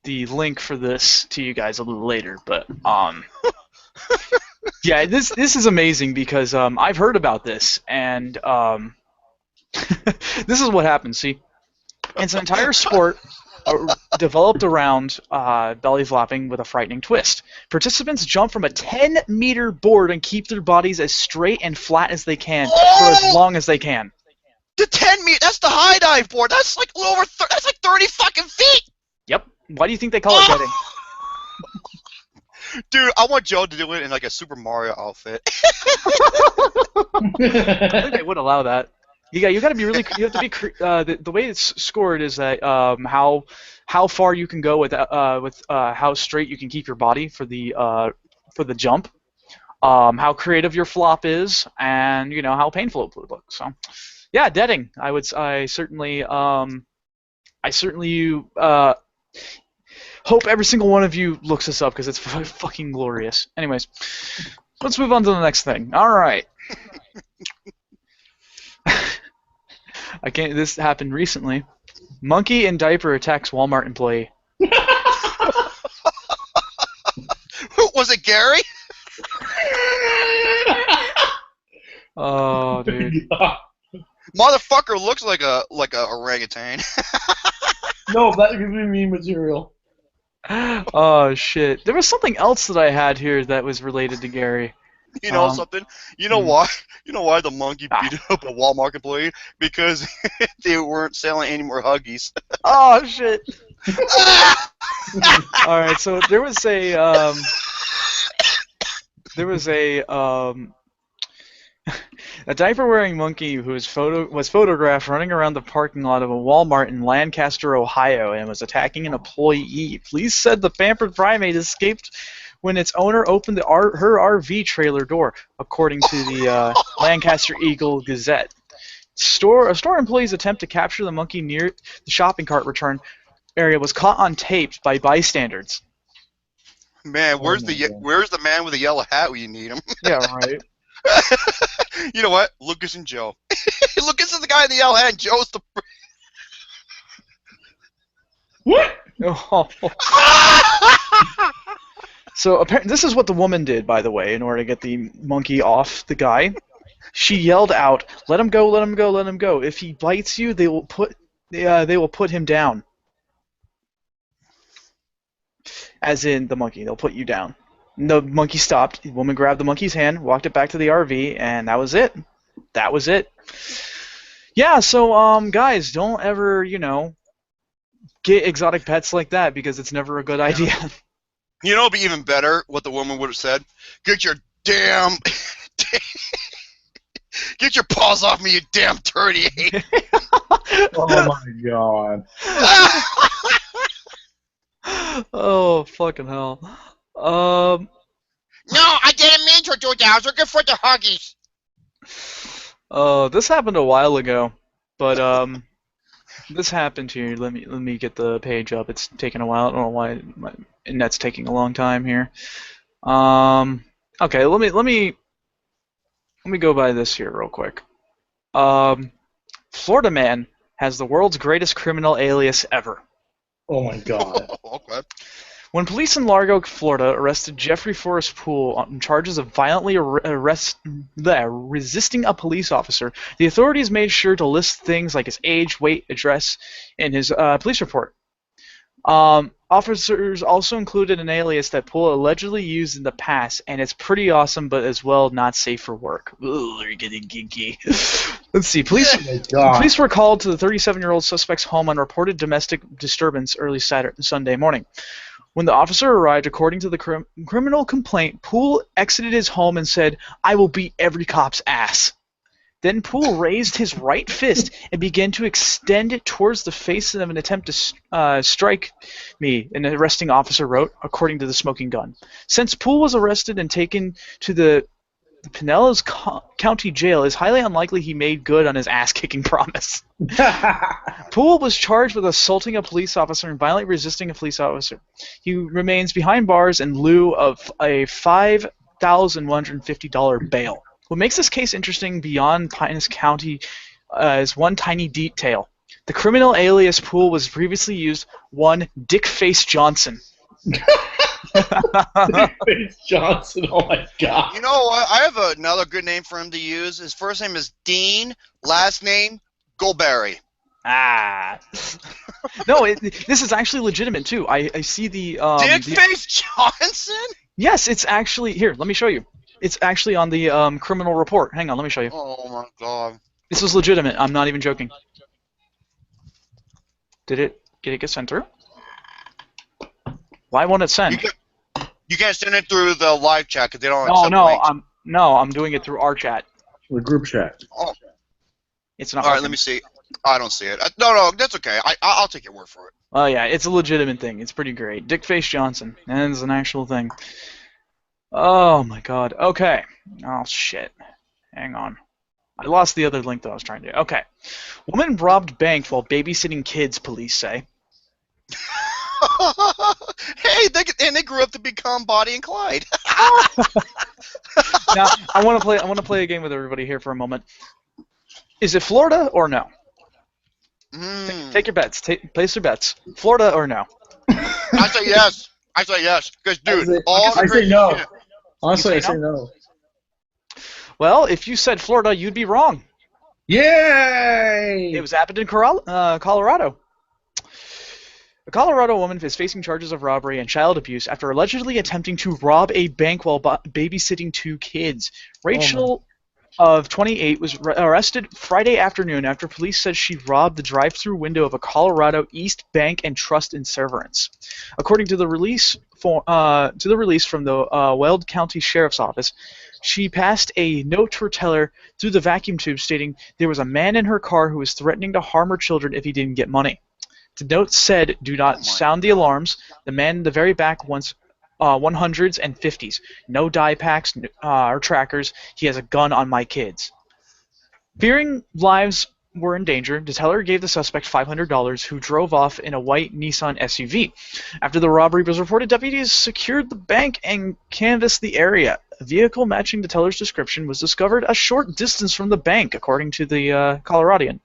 link for this to you guys a little later, but yeah, this is amazing because I've heard about this, and this is what happens. See, it's an entire sport developed around belly flopping with a frightening twist. Participants jump from a 10-meter board and keep their bodies as straight and flat as they can for as long as they can.
The 10-meter, that's the high dive board. That's like that's like 30 fucking feet.
Yep. Why do you think they call it deading?
Dude, I want Joe to do it in like a Super Mario outfit.
I think they would allow that. You got to be really. You have to be. The way it's scored is that how far you can go with how straight you can keep your body for the jump, how creative your flop is, and how painful it would look. So, yeah, deading. I certainly Hope every single one of you looks this up because it's fucking glorious. Anyways, let's move on to the next thing. All right. This happened recently. Monkey in diaper attacks Wal-Mart employee.
Was it Gary?
Oh, dude.
Motherfucker looks like a orangutan.
No, that could be me material.
Oh, shit. There was something else that I had here that was related to Gary.
You know something? You know why? You know why the monkey beat up a Walmart employee? Because they weren't selling any more Huggies.
Oh, shit. All right, so there was a diaper-wearing monkey who was photographed running around the parking lot of a Walmart in Lancaster, Ohio, and was attacking an employee. Police said the pampered primate escaped when its owner opened her RV trailer door, according to the Lancaster Eagle Gazette. A store employee's attempt to capture the monkey near the shopping cart return area was caught on tape by bystanders.
Man, where's the man with the yellow hat when you need him?
Yeah, right.
You know what? Lucas and Joe. Lucas is the guy in the yellow hat, and Joe's the...
What?
Oh. So apparently, this is what the woman did, by the way, in order to get the monkey off the guy. She yelled out, "Let him go! Let him go! Let him go! If he bites you, they will put him down." As in the monkey, they'll put you down. And the monkey stopped. The woman grabbed the monkey's hand, walked it back to the RV, and that was it. That was it. Yeah. So guys, don't ever get exotic pets like that because it's never a good idea.
You know, it'd be even better what the woman would have said. Get your damn... Get your paws off me, you damn 38.
Oh my god.
Oh, fucking hell.
No, I didn't mean to do that. I was looking for the Huggies.
This happened a while ago, but this happened here. Let me get the page up. It's taking a while. I don't know why my internet's taking a long time here. Okay, let me go by this here real quick. Florida man has the world's greatest criminal alias ever.
Oh my god.
Okay.
When police in Largo, Florida, arrested Jeffrey Forrest Poole on charges of violently resisting a police officer, the authorities made sure to list things like his age, weight, address in his police report. Officers also included an alias that Poole allegedly used in the past, and it's pretty awesome, but as well not safe for work. Ooh, you're getting kinky. Let's see. Police were called to the 37-year-old suspect's home on reported domestic disturbance early Sunday morning. When the officer arrived, according to the criminal complaint, Poole exited his home and said, "I will beat every cop's ass." Then Poole raised his right fist and began to extend it towards the face of an attempt to strike me, an arresting officer wrote, according to the smoking gun. Since Poole was arrested and taken to the Pinellas County Jail, it's highly unlikely he made good on his ass-kicking promise. Poole was charged with assaulting a police officer and violently resisting a police officer. He remains behind bars in lieu of a $5,150 bail. What makes this case interesting beyond Pinellas County is one tiny detail. The criminal alias Poole was previously used, one Dick Face Johnson.
Dick Face Johnson, oh my god.
You know what? I have another good name for him to use. His first name is Dean, last name Goldberry.
Ah. No, this is actually legitimate too. I see the
Dick Face Johnson?
Yes, it's actually here. Let me show you. It's actually on the criminal report. Hang on, let me show you.
Oh my god.
This was legitimate. I'm not even joking. Did it get sent through? Why won't it send?
You can't send it through the live chat because they don't accept links.
I'm doing it through our chat.
The group chat.
Oh.
It's not.
All right, let me see. I don't see it. No, that's okay. I'll take your word for it.
Oh yeah, it's a legitimate thing. It's pretty great. Dick Face Johnson. And it's an actual thing. Oh my god. Okay. Oh shit. Hang on. I lost the other link that I was trying to do. Okay. Woman robbed bank while babysitting kids, police say.
Hey, they grew up to become Bonnie and Clyde.
Now, I want to play a game with everybody here for a moment. Is it Florida or no? Take your bets. Place your bets. Florida or no?
I say yes. I say yes. Because, dude,
I say no.
Shit.
Honestly, I
say
say no.
Well, if you said Florida, you'd be wrong.
Yay!
It was happened in Colorado. A Colorado woman is facing charges of robbery and child abuse after allegedly attempting to rob a bank while babysitting 2 kids. Rachel, of 28, was arrested Friday afternoon after police said she robbed the drive-through window of a Colorado East Bank and Trust in Severance. According to the release from the Weld County Sheriff's Office, she passed a note to her teller through the vacuum tube stating there was a man in her car who was threatening to harm her children if he didn't get money. The note said, "Do not sound the alarms. The man in the very back wants 100s and 50s. No die packs or trackers. He has a gun on my kids." Fearing lives were in danger, the teller gave the suspect $500, who drove off in a white Nissan SUV. After the robbery was reported, deputies secured the bank and canvassed the area. A vehicle matching the teller's description was discovered a short distance from the bank, according to the Coloradian.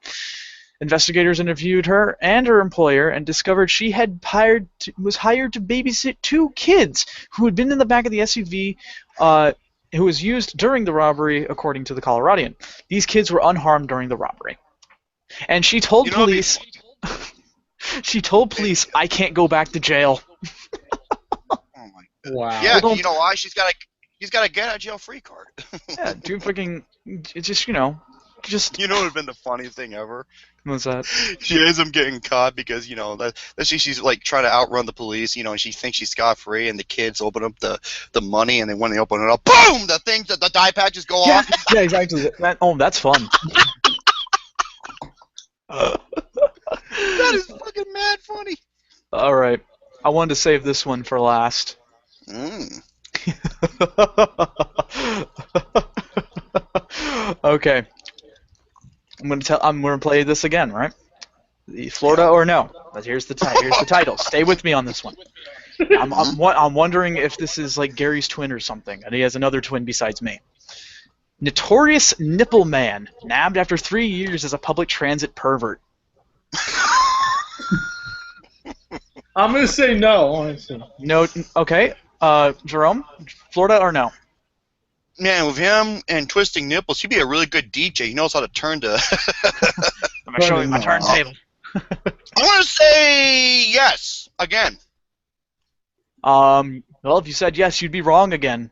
Investigators interviewed her and her employer and discovered she was hired to babysit 2 kids who had been in the back of the SUV who was used during the robbery, according to the Coloradian. These kids were unharmed during the robbery. And she told police, "I can't go back to jail."
Oh my God.
Wow.
Yeah, you know why? He's got a get out of jail free card.
Yeah, dude, freaking, it's just,
You know what would have been the funniest thing ever?
What's that?
She ends up getting caught because, let's see, she's like trying to outrun the police, and she thinks she's scot-free, and the kids open up the money, and then when they open it up, boom! The dye patches go off.
Yeah, exactly. That's fun.
That is fucking mad funny.
All right. I wanted to save this one for last. Okay. I'm gonna play this again, right? Florida or no? But here's the title. Stay with me on this one. I'm wondering if this is like Gary's twin or something, and he has another twin besides me. Notorious Nipple-Man, nabbed after 3 years as a public transit pervert.
I'm gonna say no, honestly.
No. Okay. Jerome, Florida or no?
Man, with him and twisting nipples, he'd be a really good DJ. He knows how to turn to.
I'm showing my turntable.
I want to say yes again.
Well, if you said yes, you'd be wrong again.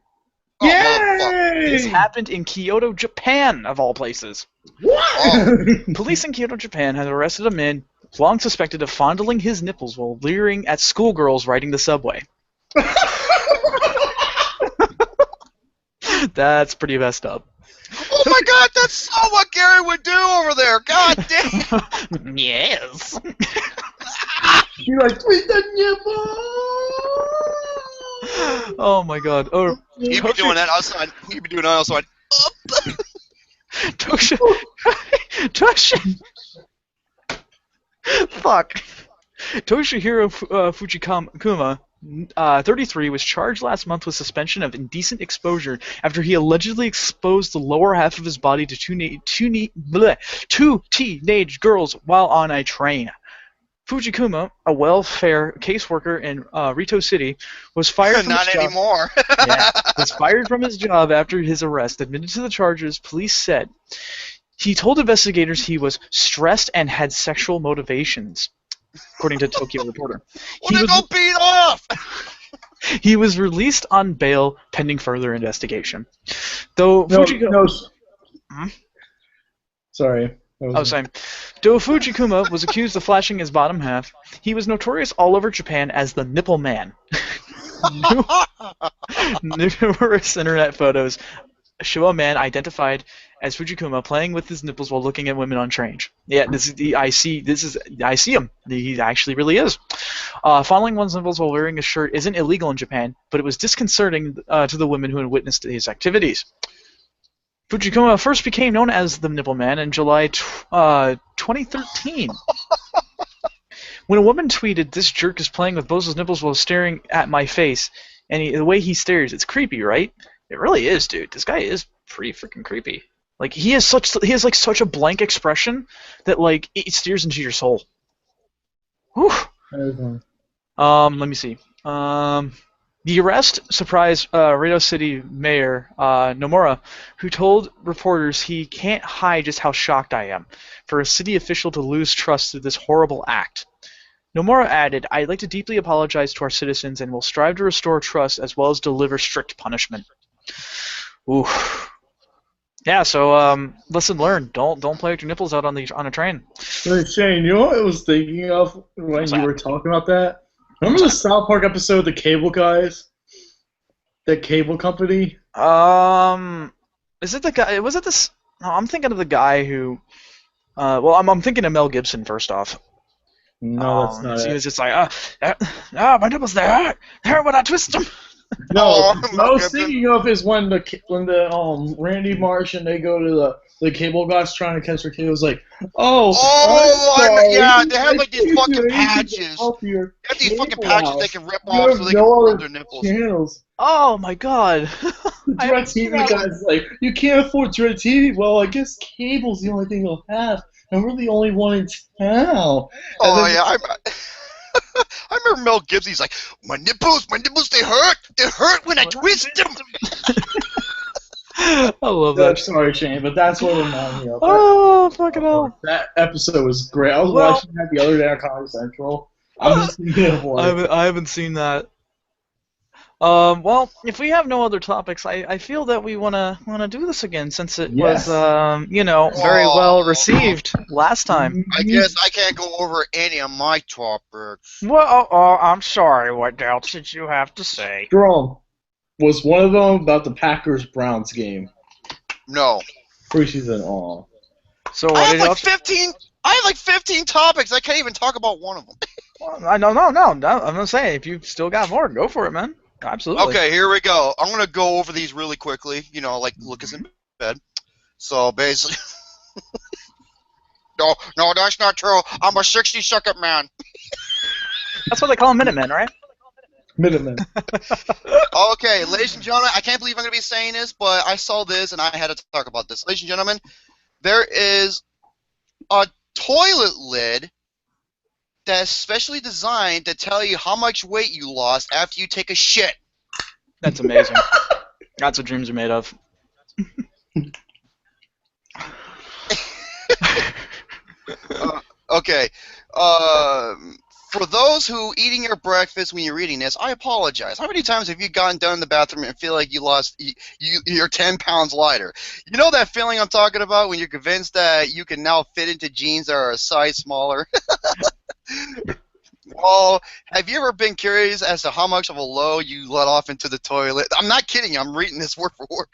Yay!
This happened in Kyoto, Japan, of all places.
What?
Police in Kyoto, Japan, had arrested a man long suspected of fondling his nipples while leering at schoolgirls riding the subway. That's pretty messed up.
Oh my God, that's so what Gary would do over there. God damn.
Yes.
You like tweet the nipple?
Oh my God. Oh,
He'd be doing that outside.
Tosha. Fuck. Toshihiro Fujikuma, 33, was charged last month with suspension of indecent exposure after he allegedly exposed the lower half of his body to two teenage girls while on a train. Fujikuma, a welfare caseworker in Rito City, was fired from
Not
his job.
anymore.
Was fired from his job after his arrest. Admitted to the charges, police said. He told investigators he was stressed and had sexual motivations, according to Tokyo Reporter.
Well, then go beat off!
He was released on bail pending further investigation. Though
Sorry.
Though Fujikuma was accused of flashing his bottom half, he was notorious all over Japan as the Nipple-Man. Numerous internet photos show a man identified as Fujikuma playing with his nipples while looking at women on trains. Yeah, I see him. He actually really is. Fondling one's nipples while wearing a shirt isn't illegal in Japan, but it was disconcerting to the women who had witnessed his activities. Fujikuma first became known as the Nipple-Man in July 2013, When a woman tweeted, "This jerk is playing with both his nipples while staring at my face," and the way he stares, it's creepy, right? It really is, dude. This guy is pretty freaking creepy. Like he has like such a blank expression that like it steers into your soul. Whew. Let me see. The arrest surprised Rito City Mayor Nomura, who told reporters he can't hide just how shocked I am for a city official to lose trust through this horrible act. Nomura added, "I'd like to deeply apologize to our citizens and will strive to restore trust as well as deliver strict punishment." Ooh. Yeah, so lesson learned. Don't play with your nipples out on a train.
Hey, Shane, you know what I was thinking of when you were talking about that? Remember the South Park episode, The Cable Guys? The cable company?
Is it the guy? Was it this? No, I'm thinking of the guy who. Well, I'm thinking of Mel Gibson first off.
No, that's not
He
it.
was just like, my nipples, they hurt when I twist them.
No, what I was thinking of is when the Randy Marsh and they go to the cable guys trying to catch their kid. It was like,
yeah, they have like these fucking
They
patches.
have
They have these fucking patches they can rip
You
off
have
so they
no
can rub
other
their nipples.
channels.
Oh my god.
The DirecTV guy's like, you can't afford DirecTV. Well, I guess cable's the only thing you'll have, and we're the only one in town.
Oh yeah, I remember Mel Gibson. He's like, my nipples, they hurt when I twist them.
I love that.
Sorry, Shane, but that's what it reminded me of.
Oh, fucking hell.
That episode was great. I was watching that the other day on Comedy Central. I'm just thinking of
I haven't seen that. Well, if we have no other topics, I feel that we wanna do this again since it was very well received last time.
I guess I can't go over any of my topics.
Well, I'm sorry. What else did you have to say?
Jerome, was one of them about the Packers-Browns game?
No.
Preseason, aw.
So
I
what
have
did
like 15. I have like 15 topics. I can't even talk about one of them.
No. I'm gonna say if you've still got more, go for it, man. Absolutely.
Okay, here we go. I'm gonna go over these really quickly. You know, like Lucas in bed. So basically, no, that's not true. I'm a 60-second man.
That's what they call Minutemen, right?
Minutemen.
Okay, ladies and gentlemen, I can't believe I'm gonna be saying this, but I saw this and I had to talk about this. Ladies and gentlemen, there is a toilet lid that's specially designed to tell you how much weight you lost after you take a shit.
That's amazing. That's what dreams are made of.
Okay. For those who eating your breakfast when you're reading this, I apologize. How many times have you gotten down in the bathroom and feel like you're 10 pounds lighter? You know that feeling I'm talking about when you're convinced that you can now fit into jeans that are a size smaller? Well, have you ever been curious as to how much of a load you let off into the toilet? I'm not kidding you. I'm reading this word for word.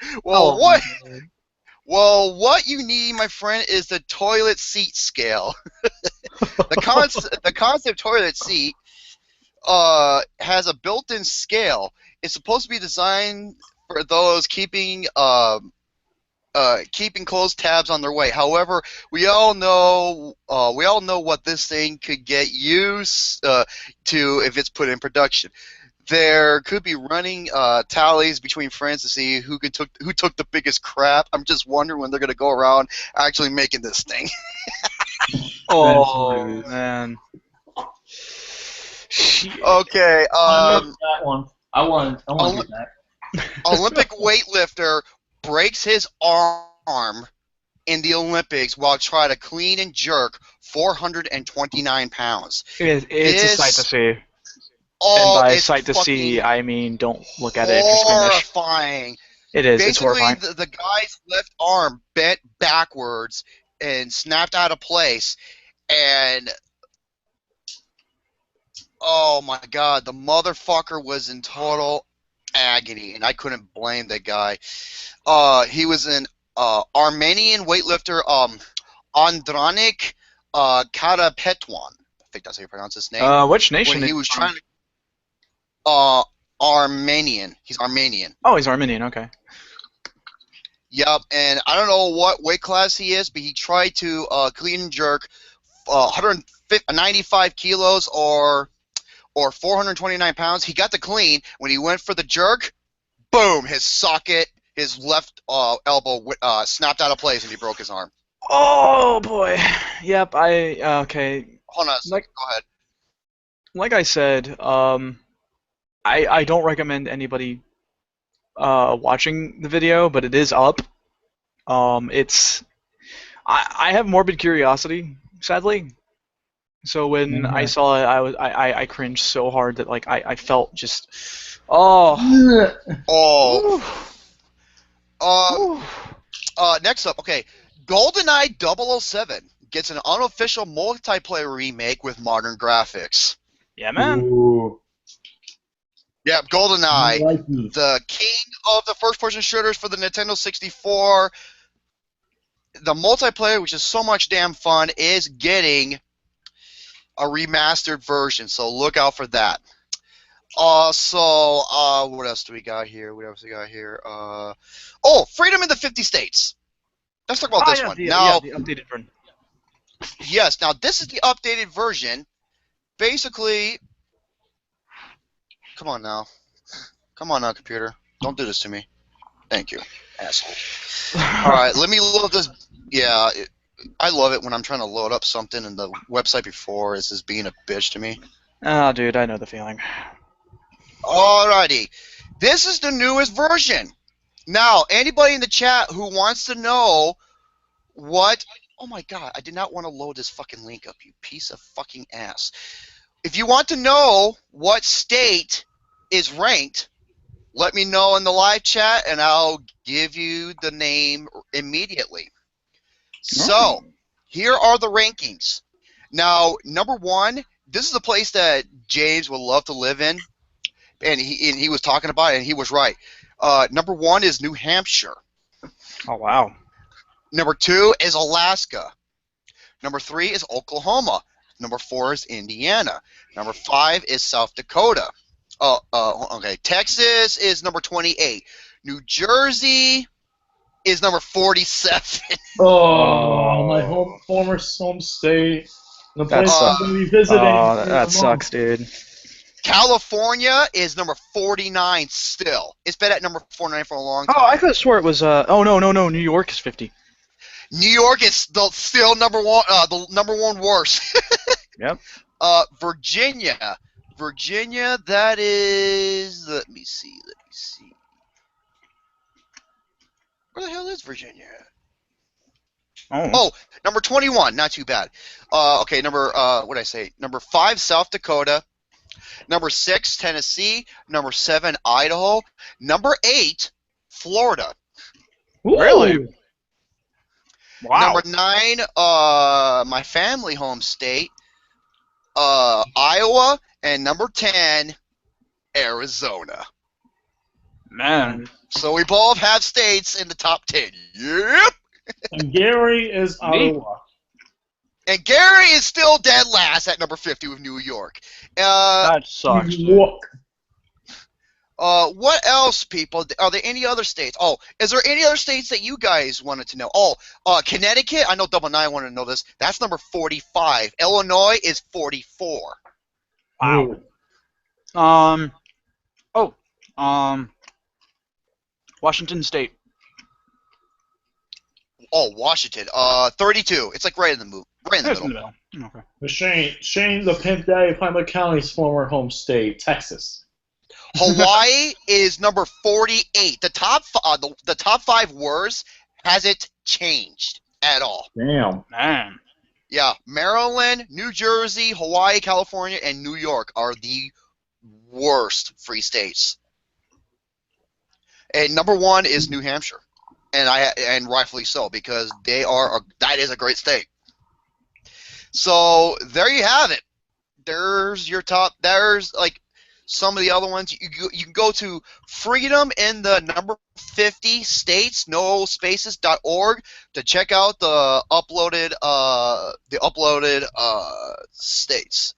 Well, what you need, my friend, is the toilet seat scale. The concept toilet seat has a built-in scale. It's supposed to be designed for those keeping close tabs on their weight. However, we all know what this thing could get used to if it's put in production. There could be running tallies between friends to see who took the biggest crap. I'm just wondering when they're gonna go around actually making this thing.
Oh man.
Okay.
That one. I want to do that.
Olympic weightlifter breaks his arm in the Olympics while trying to clean and jerk 429 pounds.
It's a sight to see.
Oh,
and by
it's
sight to see, I mean don't look at it if you're squeamish.
Horrifying.
It is.
Basically,
it's horrifying.
The guy's left arm bent backwards and snapped out of place, and oh my god, the motherfucker was in total agony, and I couldn't blame the guy. He was an Armenian weightlifter, Andranik Karapetwan. I think that's how you pronounce his name.
Which nation?
When he was trying to. Armenian. He's Armenian.
Oh, he's Armenian. Okay.
Yep, and I don't know what weight class he is, but he tried to clean and jerk 195 kilos or 429 pounds. He got the clean. When he went for the jerk, boom, his socket, his left elbow snapped out of place and he broke his arm.
Oh boy. Yep. Okay.
Hold on. Go ahead.
Like I said, I don't recommend anybody watching the video, but it is up. I have morbid curiosity, sadly. So when I saw it, I cringed so hard that like I felt just
Next up, okay, GoldenEye 007 gets an unofficial multiplayer remake with modern graphics.
Yeah, man.
Ooh.
Yeah, GoldenEye,
Like
the king of the first-person shooters for the Nintendo 64. The multiplayer, which is so much damn fun, is getting a remastered version, so look out for that. Also, what else do we got here? Freedom in the 50 States. Let's talk about this one.
The updated version.
Yes, now this is the updated version. Basically, come on now, computer. Don't do this to me. Thank you, asshole. All right, let me load this. Yeah, I love it when I'm trying to load up something and the website before is just being a bitch to me.
Oh, dude, I know the feeling.
Alrighty, this is the newest version. Now, anybody in the chat who wants to know what... Oh my god, I did not want to load this fucking link up, you piece of fucking ass. If you want to know what state is ranked, let me know in the live chat and I'll give you the name immediately. So, here are the rankings. Now, number one, this is the place that James would love to live in, and he was talking about it, and he was right. Number one is New Hampshire.
Oh, wow.
Number two is Alaska. Number three is Oklahoma. Number four is Indiana. Number five is South Dakota. Okay. Texas is number 28. New Jersey is number 47.
Oh, my former home state. The place I'm going to be visiting.
Oh, that sucks, dude.
California is number 49 still. It's been at number 49 for a long time.
Oh, I could have swore it was. Oh no, New York is 50.
New York is still number one. The number one worst.
Yep.
Virginia, that is. Let me see. Where the hell is Virginia? Oh, number 21. Not too bad. Okay, what did I say? Number 5, South Dakota. Number 6, Tennessee. Number 7, Idaho. Number 8, Florida.
Ooh.
Really? Wow.
Number 9, my family home state, Iowa. And number 10, Arizona.
Man.
So we both have states in the top 10. Yep.
And Gary is Iowa.
And Gary is still dead last at number 50 with New York.
That sucks.
New York.
What else, people? Are there any other states? Oh, is there any other states that you guys wanted to know? Oh, Connecticut. I know Double Nine wanted to know this. That's number 45. Illinois is 44.
Wow. Washington State.
Oh, Washington. 32. It's like right in the middle. Right in the middle.
Okay.
Shane, the Pimp Daddy, Plymouth County's former home state, Texas.
Hawaii is number 48. The top 5 worst hasn't changed at all.
Damn.
Man.
Yeah, Maryland, New Jersey, Hawaii, California, and New York are the worst free states. And number 1 is New Hampshire, and rightfully so, because that is a great state. So there you have it. There's your top. There's like some of the other ones. You can go to Freedom in the number 50 states, no spaces.org, to check out the uploaded states.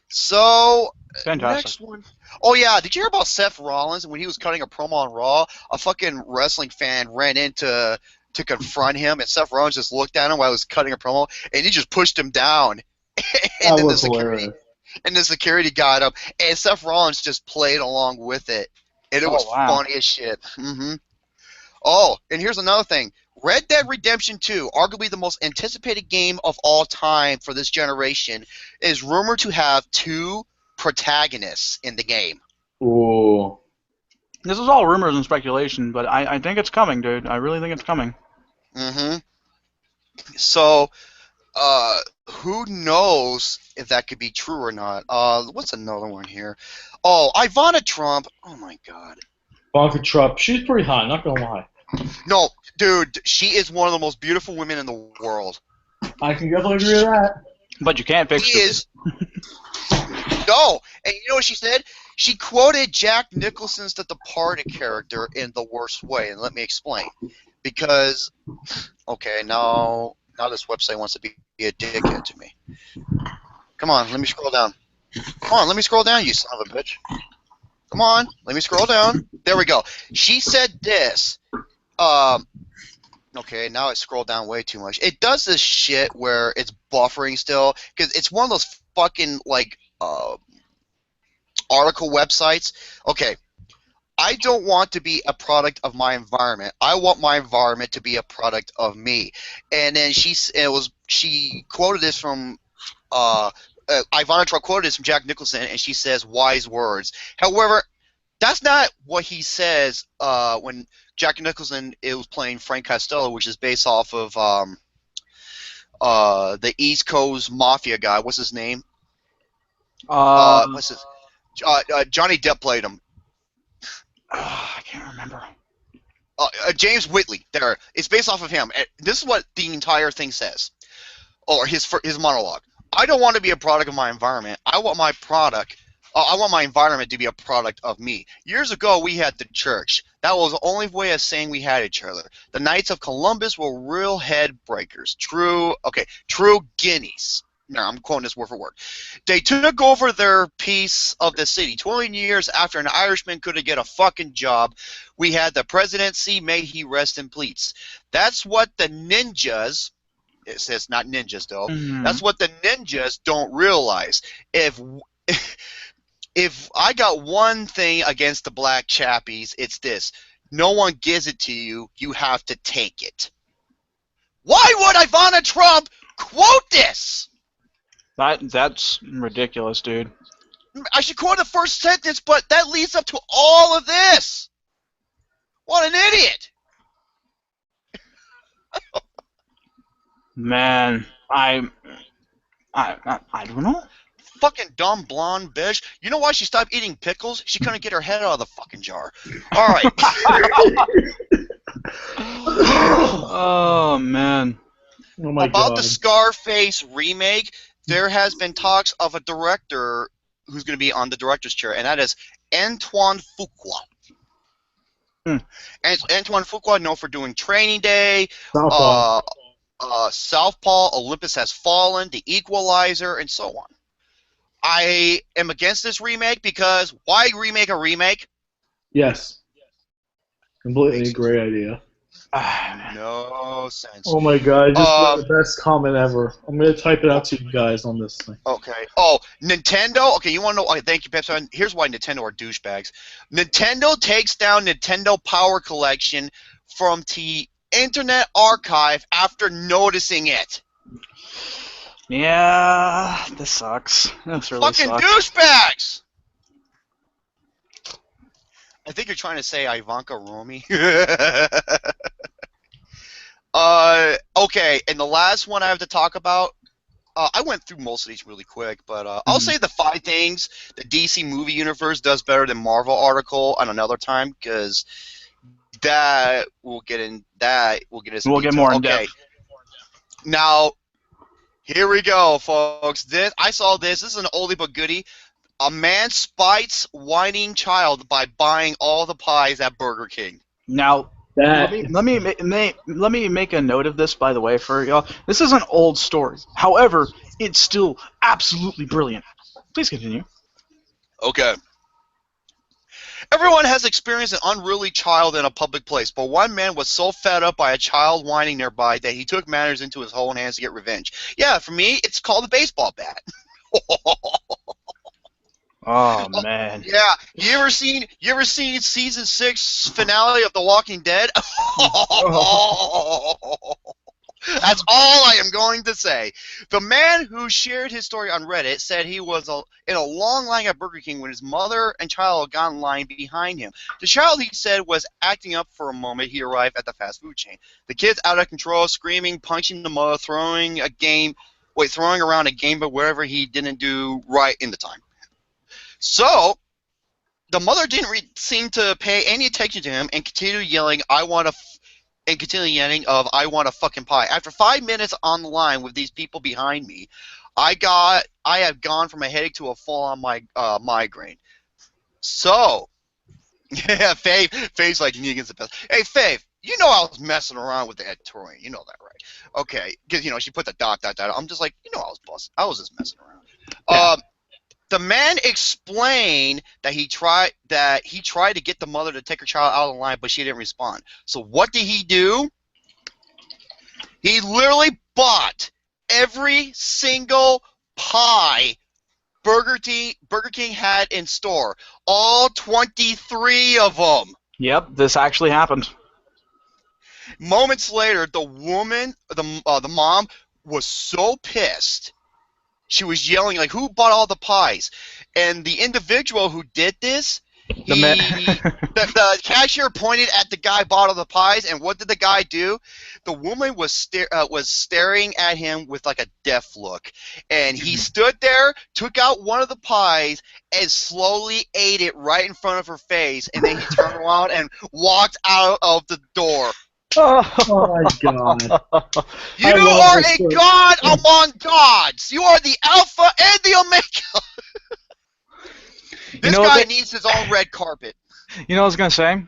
So
Fantastic.
Next one. Oh yeah, did you hear about Seth Rollins when he was cutting a promo on Raw? A fucking wrestling fan ran into to confront him, and Seth Rollins just looked at him while he was cutting a promo, and he just pushed him down.
That was hilarious.
And the security got him, and Seth Rollins just played along with it, and it was funny as shit. Oh, and here's another thing. Red Dead Redemption 2, arguably the most anticipated game of all time for this generation, is rumored to have 2 protagonists in the game.
Ooh.
This is all rumors and speculation, but I think it's coming, dude. I really think it's coming.
So, who knows if that could be true or not? What's another one here? Oh, Ivana Trump. Oh my God.
Ivanka Trump. She's pretty hot. Not gonna lie.
No, dude, she is one of the most beautiful women in the world.
I can definitely agree with that.
But you can't fix it.
No, and you know what she said? She quoted Jack Nicholson's The Departed character in the worst way, and let me explain. Because, okay, now this website wants to be a dickhead to me. Come on, let me scroll down. Come on, let me scroll down, you son of a bitch. Come on, let me scroll down. There we go. She said this. Okay, now I scroll down way too much. It does this shit where it's buffering still, because it's one of those fucking, like, article websites. Okay, I don't want to be a product of my environment. I want my environment to be a product of me. And then she quoted this from Ivana Trump quoted this from Jack Nicholson, and she says wise words. However, that's not what he says when Jack Nicholson was playing Frank Costello, which is based off of the East Coast Mafia guy. What's his name? What's his? Johnny Depp played him.
I can't remember.
James Whitley. There, it's based off of him. And this is what the entire thing says, or his monologue. I don't want to be a product of my environment. I want my environment to be a product of me. Years ago, we had the church. That was the only way of saying we had each other. The Knights of Columbus were real head breakers. True guineas. No, I'm quoting this word for word. They took over their piece of the city. 20 years after an Irishman couldn't get a fucking job, we had the presidency. May he rest in peace. That's what the ninjas. It says not ninjas though. That's what the ninjas don't realize. If I got one thing against the black chappies, it's this. No one gives it to you. You have to take it. Why would Ivana Trump quote this?
That's ridiculous, dude.
I should quote the first sentence, but that leads up to all of this. What an idiot.
Man, I don't know.
Fucking dumb blonde bitch. You know why she stopped eating pickles? She couldn't get her head out of the fucking jar. All right.
Oh man.
Oh my
About
God.
the Scarface remake, there has been talks of a director who's going to be on the director's chair, and that is Antoine Fuqua. And Antoine Fuqua, known for doing Training Day, Southpaw, Olympus Has Fallen, The Equalizer, and so on. I am against this remake because why remake a remake?
Yes. Completely great idea.
No sense.
Oh my God, this is the best comment ever. I'm going to type it out to you guys on this thing.
Okay. Oh, Nintendo? Okay, you want to know? Okay, thank you, Pepsi. Here's why Nintendo are douchebags. Nintendo takes down Nintendo Power Collection from the Internet Archive after noticing it.
Yeah, this sucks. This really
Fucking
sucks.
douchebags! I think you're trying to say Ivanka Romy. Okay, and the last one I have to talk about, I went through most of these really quick, but I'll say the 5 things the DC movie universe does better than Marvel article on another time, because we'll get more in depth. Now, here we go, folks. I saw this. This is an oldie but goodie. A man spites whining child by buying all the pies at Burger King.
Now, let me make a note of this, by the way, for y'all. This is an old story. However, it's still absolutely brilliant. Please continue.
Okay. Everyone has experienced an unruly child in a public place, but one man was so fed up by a child whining nearby that he took matters into his own hands to get revenge. Yeah, for me, it's called a baseball bat.
Oh man.
Yeah, you ever seen season 6 finale of The Walking Dead? That's all I am going to say. The man who shared his story on Reddit said he was in a long line at Burger King when his mother and child got in line behind him. The child, he said, was acting up for a moment he arrived at the fast food chain. The kid's out of control, screaming, punching the mother, throwing around a game, but whatever he didn't do right in the time. So, the mother didn't seem to pay any attention to him and continued yelling, I want a fucking pie. After 5 minutes on the line with these people behind me, I have gone from a headache to a full-on migraine. So, yeah, Fave's like, Negan's the best. Hey, Fave, you know I was messing around with the editorial. You know that, right? Okay, because, she put the dot. I'm just like, I was just messing around.
Yeah.
The man explained that he tried to get the mother to take her child out of the line, but she didn't respond. So what did he do? He literally bought every single pie Burger King had in store. All 23 of them.
Yep, this actually happened.
Moments later, the woman, the mom, was so pissed. She was yelling, like, who bought all the pies? And the individual who did this, the cashier pointed at the guy who bought all the pies, and what did the guy do? The woman was staring at him with, like, a death look. And he stood there, took out one of the pies, and slowly ate it right in front of her face. And then he turned around and walked out of the door.
Oh my god.
You are a god among gods. You are the Alpha and the Omega. This guy needs his own red carpet.
You know what I was going to say?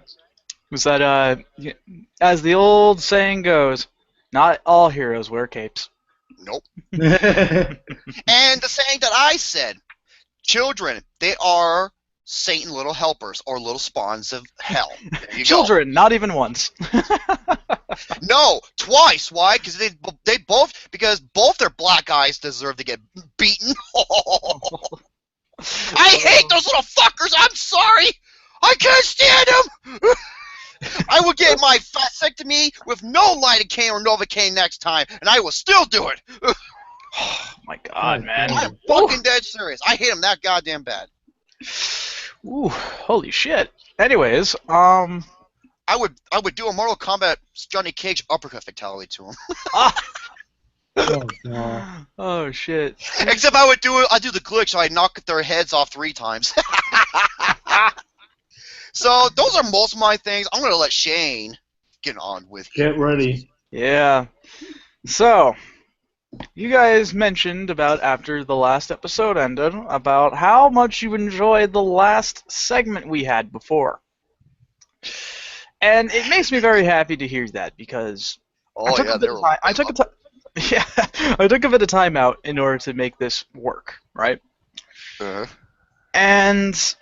Was that, as the old saying goes, not all heroes wear capes.
Nope. And the saying that I said, children, they are Satan little helpers or little spawns of hell. There you
Children,
go.
not even once.
No, twice. Why? Because because both their black eyes deserve to get beaten. I hate those little fuckers. I'm sorry. I can't stand them. I will get my vasectomy with no lidocaine or Novocaine next time, and I will still do it.
Oh my god, man.
I'm fucking dead serious. I hate him that goddamn bad.
Ooh, holy shit. Anyways,
I would do a Mortal Kombat Johnny Cage uppercut fatality to him.
Oh, god.
Oh shit.
Except I do the glitch, so I knock their heads off 3 times. So those are most of my things. I'm gonna let Shane get on with.
Get ready.
Yeah. So, you guys mentioned about after the last episode ended about how much you enjoyed the last segment we had before. And it makes me very happy to hear that because I took a bit of time out in order to make this work, right? And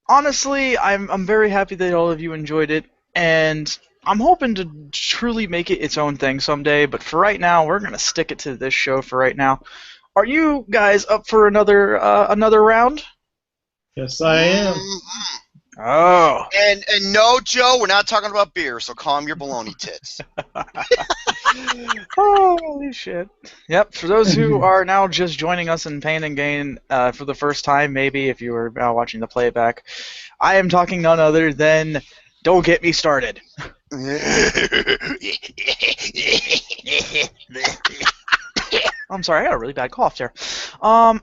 honestly, I'm very happy that all of you enjoyed it, and I'm hoping to truly make it its own thing someday, but for right now, we're going to stick it to this show for right now. Are you guys up for another round?
Yes, I am.
Oh.
And no, Joe, we're not talking about beer, so calm your baloney tits.
Holy shit. Yep, for those who are now just joining us in Pain and Gain for the first time, maybe if you were now watching the playback, I am talking none other than Don't Get Me Started. I'm sorry, I got a really bad cough there.
No,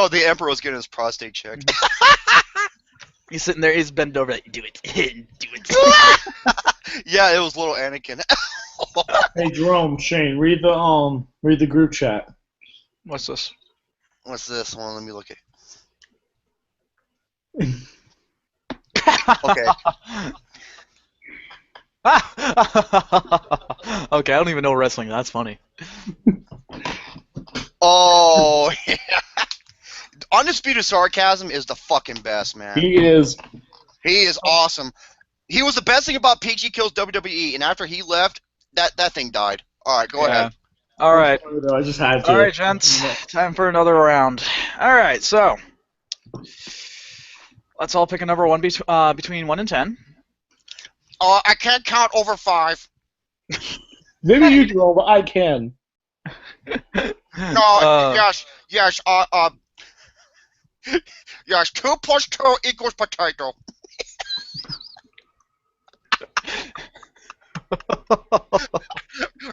the Emperor was getting his prostate checked.
He's sitting there, he's bent over, like, do it, do it.
Yeah, it was little Anakin.
Hey, Jerome, Shane, read the group chat.
What's this?
What's this one? Let me look at it. Okay.
Okay, I don't even know wrestling. That's funny.
Oh, yeah. Undisputed Sarcasm is the fucking best, man.
He is.
He is awesome. He was the best thing about PG Kills WWE, and after he left, that thing died. All right, go ahead.
All right.
I just had to.
All right, gents. Time for another round. All right, so let's all pick a number between 1 and 10.
I can't count over 5.
Maybe you do, but I can.
No, yes. Yes, 2 plus 2 equals potato.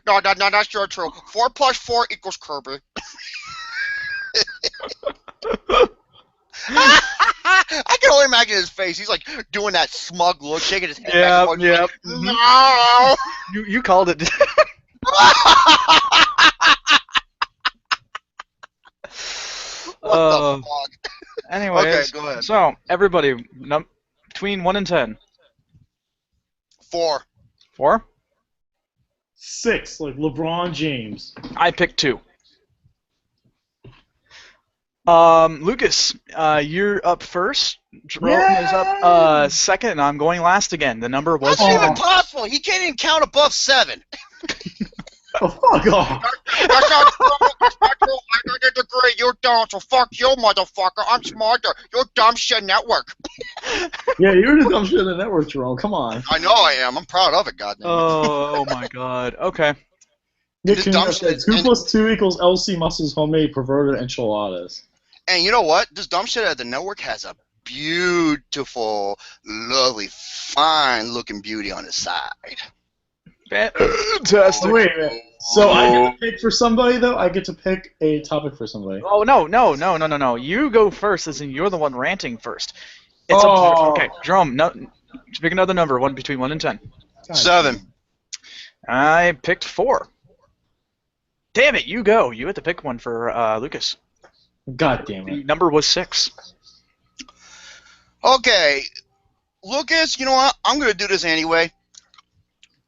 No, that's not true. 4 plus 4 equals Kirby. I can only imagine his face. He's like doing that smug look, shaking his head.
Yeah,
back and
yeah.
forth, like, no.
You called it.
What the fuck?
Anyways,
Okay, go ahead.
So everybody, between 1 and 10.
4.
4.
6, like LeBron James.
I picked 2. Lucas, you're up first. Jerome is up second, and I'm going last again. The number was
That's not even possible. He can't even count above 7.
Oh, fuck off.
That's not true. That's not true. I got a degree. You don't. So fuck you, motherfucker. I'm smarter. You're dumb shit network.
Yeah, you're the dumb shit in the network, Jerome. Come on.
I know I am. I'm proud of it, goddamn.
Oh my god. Okay.
Nick,
This dumb shit.
2 plus 2 equals LCMuscles homemade perverted enchiladas.
And you know what? This dumb shit at the network has a beautiful, lovely, fine-looking beauty on the side.
Fantastic.
Oh, wait a minute. So I get to pick for somebody, though? I get to pick a topic for somebody.
Oh no. You go first, as in you're the one ranting first. It's up to, okay, Jerome. No, pick another number. One between 1 and 10.
7.
I picked 4. Damn it! You go. You had to pick one for Lucas.
God damn
The
it.
number was 6.
Okay, Lucas, you know what? I'm going to do this anyway.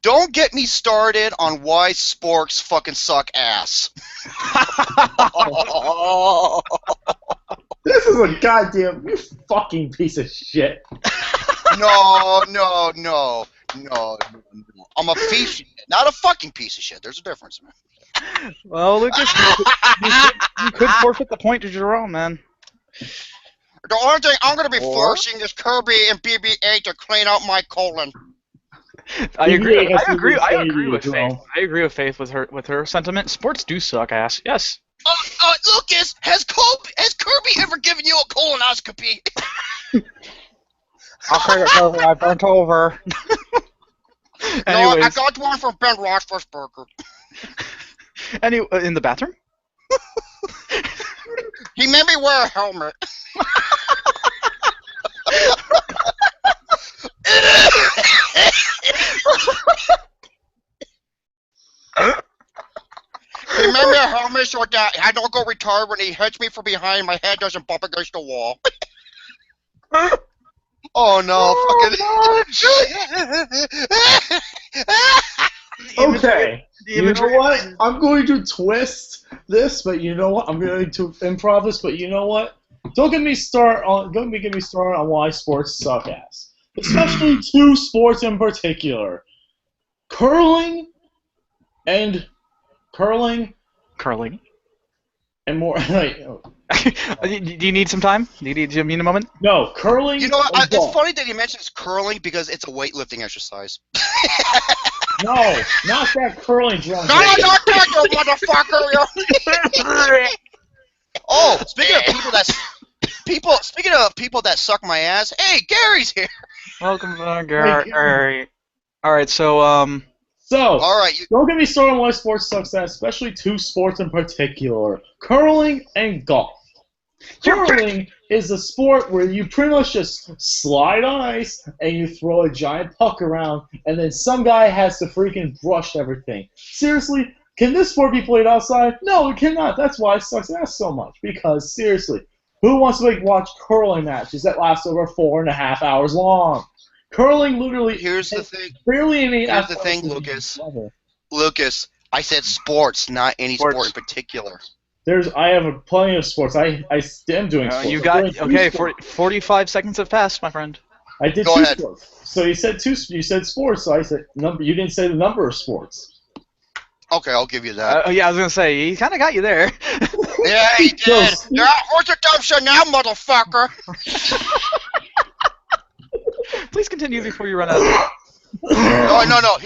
Don't get me started on why sporks fucking suck ass.
This is a goddamn you fucking piece of shit.
No. I'm a piece of shit, not a fucking piece of shit. There's a difference, man.
Well, Lucas, you could forfeit the point to Jerome, man.
The only thing I'm going to be
Or-
forcing is Kirby and BB-8 to clean out my colon.
I agree.
Yeah,
I agree. I
that's
agree
what
with
you
Faith.
Jerome.
I agree with Faith with her sentiment. Sports do suck ass. Yes.
Lucas, has Kirby ever given you a colonoscopy?
Okay, I burnt over.
No, I
Anyways,
got one from Ben Roethlisberger.
in the bathroom.
He made me wear a helmet. He made me a helmet so that I don't go retarded when he hits me from behind. My head doesn't bump against the wall. Oh no!
Okay. You know what? I'm going to twist this, but you know what? I'm going to improv this, but you know what? Don't get me started on why sports suck ass. Especially 2 sports in particular. Curling and more.
Do you need some time? Do you need a moment?
No, curling.
You know what?
and golf.
It's funny that he mentions curling because it's a weightlifting exercise.
No, not that curling drum.
No, not that, you motherfucker! Oh, speaking of people that suck my ass. Hey, Gary's here.
Welcome back,
Gary.
Gary. All right, so
So,
All right,
don't get me started on why sports sucks ass, especially 2 sports in particular. Curling and golf. Curling is a sport where you pretty much just slide on ice and you throw a giant puck around, and then some guy has to freaking brush everything. Seriously, can this sport be played outside? No, it cannot. That's why it sucks ass so much. Because, seriously, who wants to watch curling matches that last over 4.5 hours long? Curling literally
here's the thing.
barely any
Here's the thing,
athleticism
Lucas.
level.
Lucas, I said sports, not any
Sports.
sport in particular.
I have plenty of sports. I am doing sports.
You
I'm
got
doing two
okay.
sports.
45 seconds have passed, my friend.
I did
Go
two
ahead.
sports. So you said two. You said sports. So I said number. You didn't say the number of sports.
Okay, I'll give you that.
Yeah, I was gonna say he kind of got you there.
Yeah, he did. You're out. Where's your dumpster now, motherfucker?
Please continue before you run out.
No.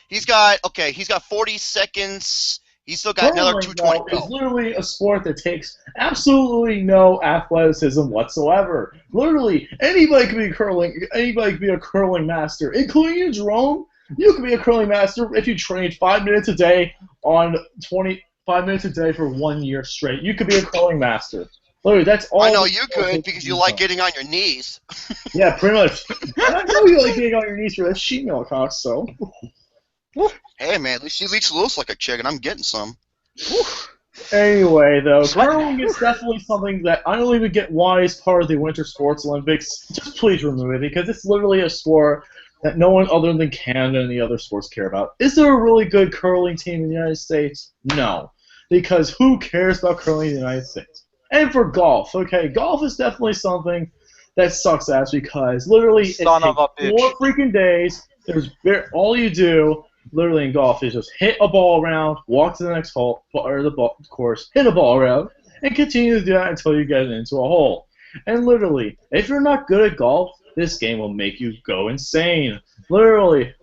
He's got 40 seconds. He's still got another 220 to
It's
go.
literally a sport that takes absolutely no athleticism whatsoever. Literally, anybody can be curling. Anybody can be a curling master, including you, Jerome. You can be a curling master if you trained 5 minutes a day on 25 minutes a day for 1 year straight. You could be a curling master. Literally, that's all.
I know you could because you like getting on your knees.
Yeah, pretty much. I know you like getting on your knees for that sheet milk, huh? So.
Hey man, at least she leaks loose like a chicken. I'm getting some.
Anyway, though, curling is definitely something that I don't even get why it's part of the Winter Sports Olympics. Just please remove it because it's literally a sport that no one other than Canada and the other sports care about. Is there a really good curling team in the United States? No, because who cares about curling in the United States? And for golf, okay, golf is definitely something that sucks ass because literally it takes 4 freaking days. All you do. Literally in golf is just hit a ball around, walk to the next hole, or the course, hit a ball around, and continue to do that until you get it into a hole. And literally, if you're not good at golf, this game will make you go insane. Literally,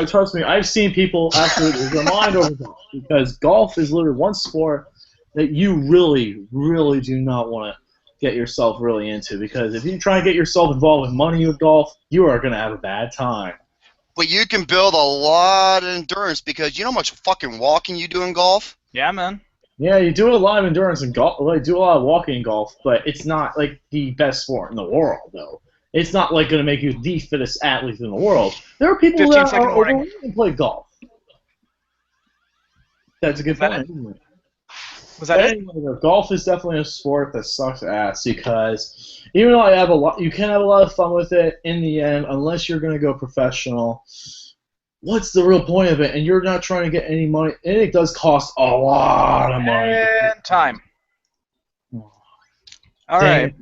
trust me, I've seen people absolutely lose their mind over golf because golf is literally one sport that you really, really do not want to get yourself really into because if you try and get yourself involved with money with golf, you are going to have a bad time.
But you can build a lot of endurance because you know how much fucking walking you do in golf?
Yeah, man.
Yeah, you do a lot of endurance in golf. Like, do a lot of walking in golf, but it's not like the best sport in the world, though. It's not like going to make you the fittest athlete in the world. There are people that are overweight and play golf. That's a good point. Isn't it?
Was that it?
Anyway, golf is definitely a sport that sucks ass because even though you can have a lot of fun with it in the end, unless you're going to go professional. What's the real point of it? And you're not trying to get any money, and it does cost a lot of money.
And time. All right.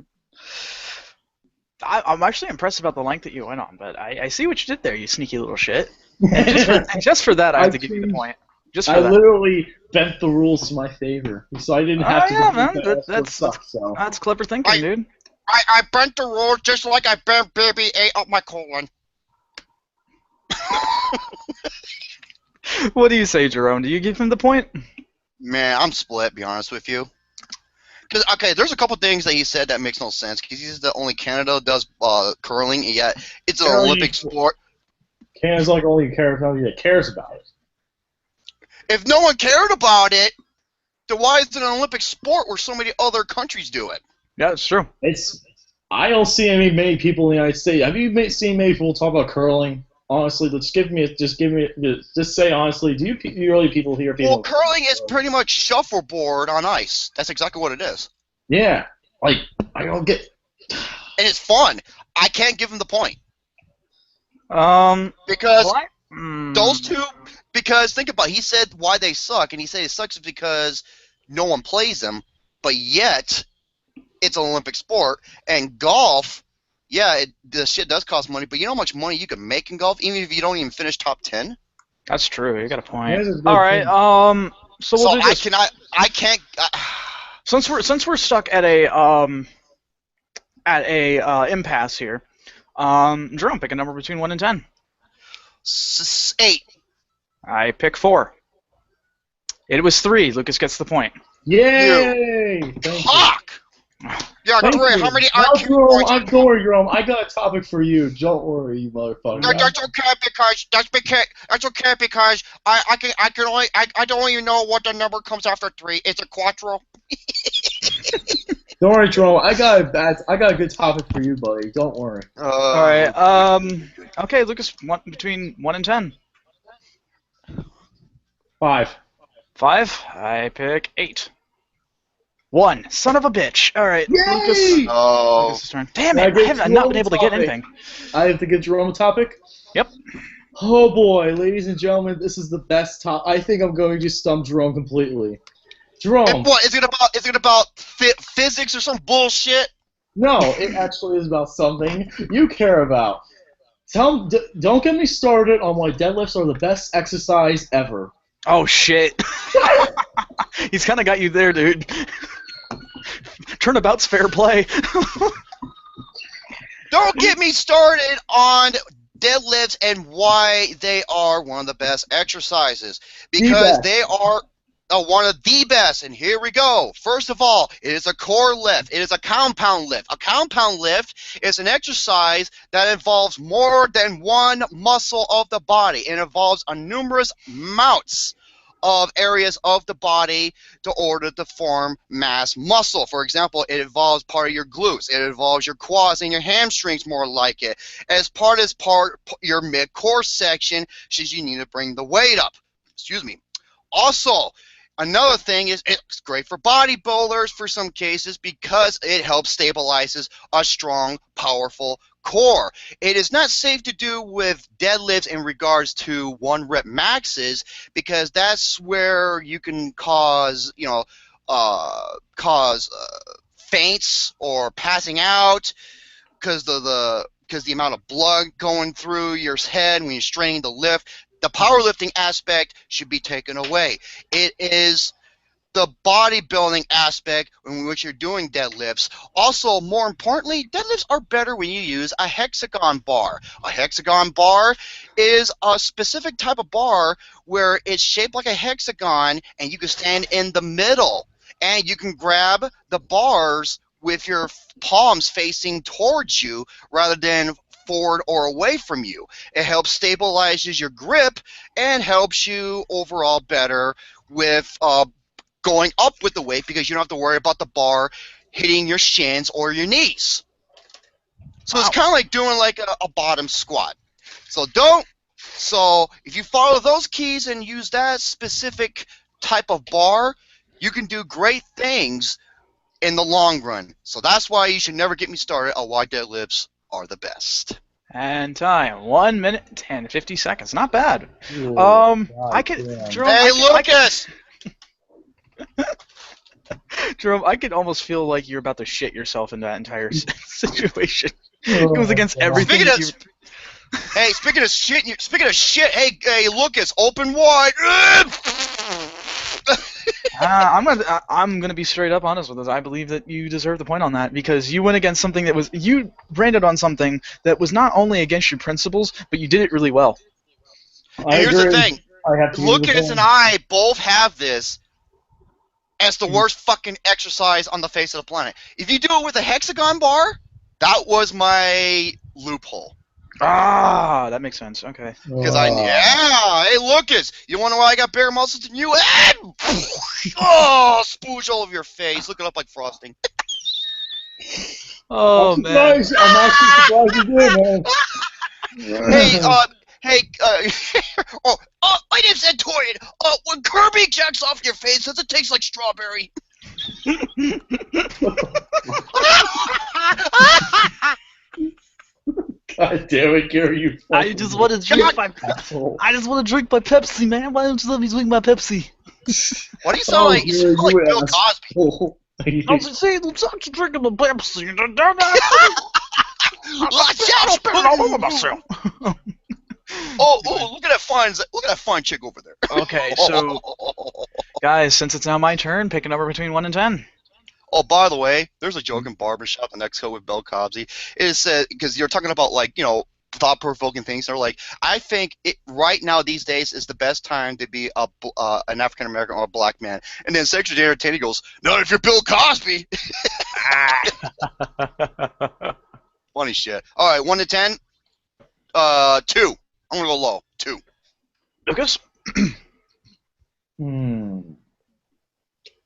I'm actually impressed about the length that you went on, but I see what you did there, you sneaky little shit. And just for that, I have to give you the point. Just for
I
that.
literally bent the rules to my favor, so I didn't have to.
Yeah, man. That's clever thinking, dude.
I bent the rules just like I bent Baby A up my colon.
What do you say, Jerome? Do you give him the point?
Man, I'm split, to be honest with you. Because, okay, there's a couple things that he said that makes no sense. Because he's the only Canada does curling, and yet it's an Olympic sport.
Canada's like only country that cares about it.
If no one cared about it, then why is it an Olympic sport where so many other countries do it?
Yeah, it's true.
I
don't see many people in the United States. Have you seen many people talk about curling? Honestly, just say honestly. Do you really people hear people?
Well, curling is pretty much shuffleboard on ice. That's exactly what it is.
Yeah, like I don't get.
And it's fun. I can't give him the point. Because those two. Because think about it, he said why they suck, and he said it sucks because no one plays them, but yet it's an Olympic sport. And golf, yeah, the shit does cost money, but you know how much money you can make in golf, even if you don't even finish top 10?
That's true. You got a point.
All
right. So we'll do this.
I can't.
Since we're stuck at a impasse here, Jerome, pick a number between 1 and 10.
8.
I pick 4. It was 3. Lucas gets the point.
Yay!
Fuck! Yeah,
Thank
3.
you.
How many
IQ
IQ points?
Don't worry, Jerome. I got a topic for you. Don't worry, you motherfucker.
That's okay because I don't even know what the number comes after 3. It's a quattro.
Don't worry, Jerome. I got a good topic for you, buddy. Don't worry.
All right. Okay, Lucas. Between 1 and 10.
5.
5. I pick 8. 1. Son of a bitch. All right,
Yay!
Lucas's turn. Damn it! I've not been able to get anything.
I have to get Jerome a topic.
Yep.
Oh boy, ladies and gentlemen, this is the best top. I think I'm going to stump Jerome completely. Jerome.
What is it about? Is it about physics or some bullshit?
No, it actually is about something you care about. Don't get me started on why deadlifts are the best exercise ever.
Oh shit. He's kind of got you there, dude. Turnabout's fair play.
Don't get me started on deadlifts and why they are one of the best exercises. Because they are one of the best. And here we go. First of all, it is a core lift. It is a compound lift. A compound lift is an exercise that involves more than one muscle of the body. It involves a numerous amounts of areas of the body to order to form mass muscle. For example, it involves part of your glutes. It involves your quads and your hamstrings more like it. As part your mid-core section, should you need to bring the weight up. Excuse me. Also, another thing is it's great for bodybuilders for some cases because it helps stabilizes a strong, powerful core. It is not safe to do with deadlifts in regards to 1 rep maxes because that's where you can cause faints or passing out because the amount of blood going through your head when you're straining the lift. The powerlifting aspect should be taken away. It is the bodybuilding aspect in which you're doing deadlifts. Also, more importantly, deadlifts are better when you use a hexagon bar. A hexagon bar is a specific type of bar where it's shaped like a hexagon and you can stand in the middle and you can grab the bars with your palms facing towards you rather than forward or away from you. It helps stabilizes your grip and helps you overall better with going up with the weight because you don't have to worry about the bar hitting your shins or your knees. So it's kind of like doing like a bottom squat. So if you follow those keys and use that specific type of bar, you can do great things in the long run. So that's why you should never get me started on why deadlifts are the best.
And time, 1 minute and 50 seconds. Not bad. I could. Jerome,
hey, Lucas!
Jerome, I could almost feel like you're about to shit yourself in that entire situation. It goes against everything.
Speaking of shit, hey, Lucas, open wide.
I'm gonna be straight up honest with us. I believe that you deserve the point on that because you went against something that was you branded on something that was not only against your principles, but you did it really well.
Here's the thing: Lucas and I both have this as the worst fucking exercise on the face of the planet. If you do it with a hexagon bar, that was my loophole.
Ah, that makes sense. Okay.
Because hey Lucas, you wonder why I got bigger muscles than you? Oh, spooge all over your face. Look it up like frosting.
Oh man.
I'm actually surprised you did, man.
Items editorial. When Kirby jacks off your face, does it taste like strawberry?
God damn it, Gary, you
I just want to drink my Pepsi, man. Why don't you let me drink my Pepsi?
What do you sound like? You sound like Bill Cosby.
I was saying, don't you drinking my Pepsi?
Spit all over myself. Oh, look at that fine chick over there.
Okay, so guys, since it's now my turn, pick a number between 1 and 10.
Oh, by the way, there's a joke in Barbershop, the next show with Bill Cosby. It said because you're talking about thought-provoking things. They're like, I think right now these days is the best time to be an African American or a black man. And then Secretary Taney goes, "Not if you're Bill Cosby." Funny shit. All right, 1 to 10. 2. I'm gonna go low. 2.
Lucas.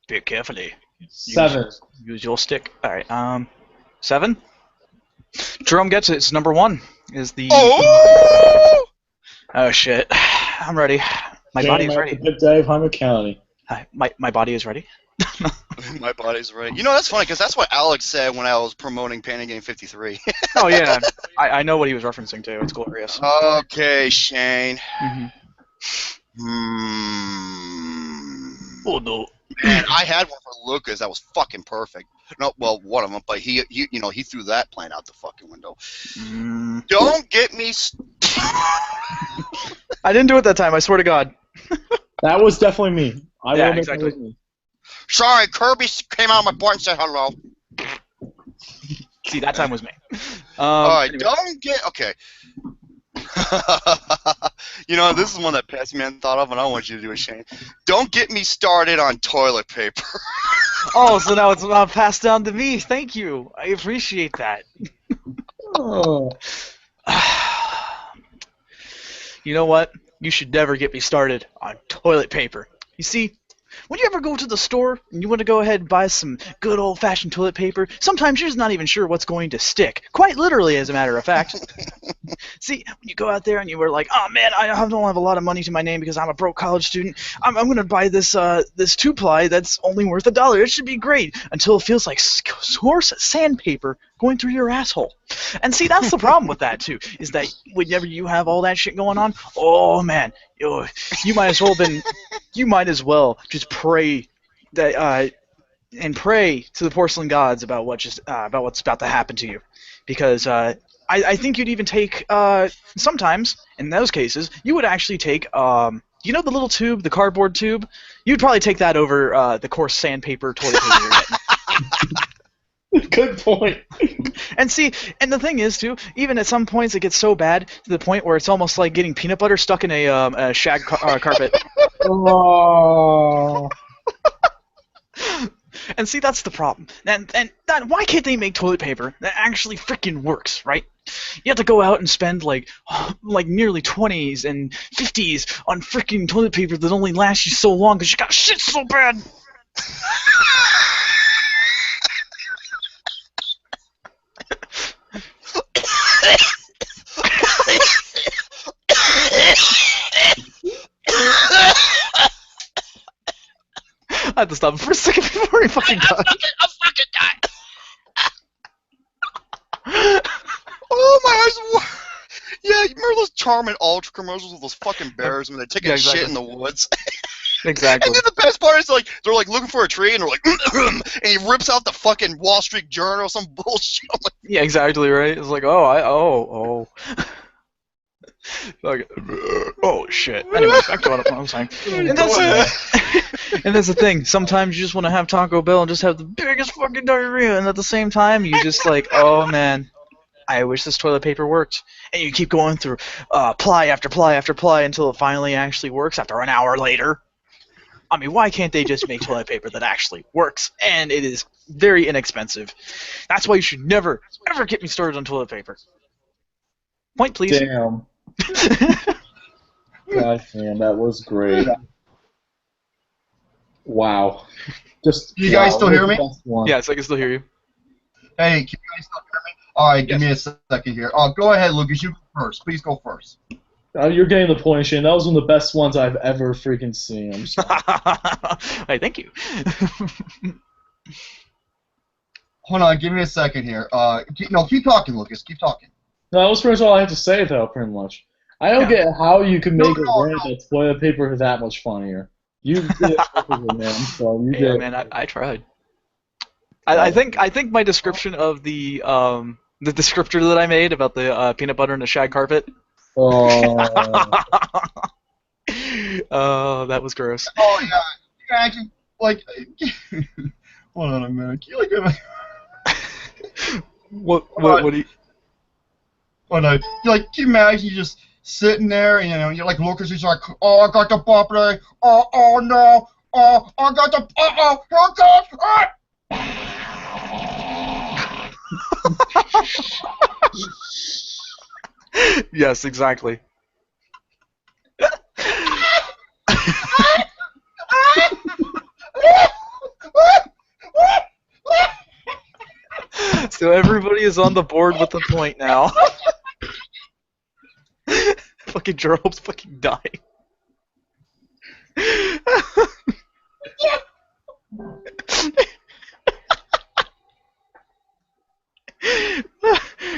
Pick carefully.
7.
Use your stick. All right. 7. Jerome gets it. It's number 1. Is the. Oh shit! I'm ready. My body is ready.
Good day of Hunter County.
My body is ready.
My body's ready. You know, that's funny because that's what Alex said when I was promoting Panic Game 53.
Oh yeah, I know what he was referencing to. It's glorious.
Okay, Shane.
Oh no.
And I had one for Lucas that was fucking perfect. No, well, one of them, but he threw that plan out the fucking window. Don't get me.
I didn't do it that time. I swear to God.
That was definitely me.
Yeah, exactly.
Me.
Sorry, Kirby came out of my port and said hello.
See, that time was me.
Alright,
Anyway.
don't get... Okay. This is one that Passman thought of, and I want you to do it, Shane. Don't get me started on toilet paper.
Oh, so now it's passed down to me. Thank you. I appreciate that.
Oh.
You know what? You should never get me started on toilet paper. You see, when you ever go to the store and you want to go ahead and buy some good old-fashioned toilet paper, sometimes you're just not even sure what's going to stick. Quite literally, as a matter of fact. See, when you go out there and you were like, oh man, I don't have a lot of money to my name because I'm a broke college student. I'm going to buy this 2-ply that's only worth $1. It should be great. Until it feels like coarse sandpaper going through your asshole. And see, that's the problem with that too, is that whenever you have all that shit going on, oh man, you might as well just pray that and pray to the porcelain gods about what's about to happen to you, because I think you'd even take sometimes in those cases you would actually take the little tube, the cardboard tube, you'd probably take that over the coarse sandpaper toilet paper you're getting.
Good point.
And see, and the thing is too, even at some points it gets so bad to the point where it's almost like getting peanut butter stuck in a shag carpet.
Oh.
And see, that's the problem. And why can't they make toilet paper that actually freaking works, right? You have to go out and spend like nearly 20s and 50s on freaking toilet paper that only lasts you so long because you got shit so bad. I had to stop for a second before he fucking died.
I'll fucking die. Oh, my eyes. Yeah, you remember those Charmin Ultra commercials with those fucking bears when they're taking shit in the woods?
Exactly.
And then the best part is they're looking for a tree and they're like, and he rips out the fucking Wall Street Journal or some bullshit. I'm like,
yeah, exactly right. It's like, oh. Okay. Oh shit. Anyway, back to what I was saying. And that's the thing. Sometimes you just want to have Taco Bell and just have the biggest fucking diarrhea, and at the same time, you just like, oh man, I wish this toilet paper worked. And you keep going through ply after ply after ply until it finally actually works after an hour later. I mean, why can't they just make toilet paper that actually works? And it is very inexpensive. That's why you should never, ever get me started on toilet paper. Point, please.
Damn. God damn, that was great. Wow.
You guys still hear me?
Yes, I can still hear you.
Hey, can you guys still hear me? Alright, give me a second here. Go ahead, Lucas. You go first. Please go first.
You're getting the point, Shane. That was one of the best ones I've ever freaking seen. I'm sorry.
Hey, thank you.
Hold on, give me a second here. Keep talking, Lucas. Keep talking.
No, that was pretty much all I have to say, though, pretty much. I don't get how you can make a rant that toilet paper that much funnier. You did it perfectly, man. So you did.
Man, I tried. I think my description of the descriptor that I made about the peanut butter and the shag carpet.
Oh.
Oh, that was gross.
Oh yeah. You imagine, like, hold on a minute. Can you look at my?
What do you?
Oh no. Can you imagine you just sitting there and you're like Lucas, he's like, oh, I got the bubbly. Oh no. Oh, I got the. Oh,
Yes, exactly. So everybody is on the board with the point now. Fucking Jerome's fucking dying.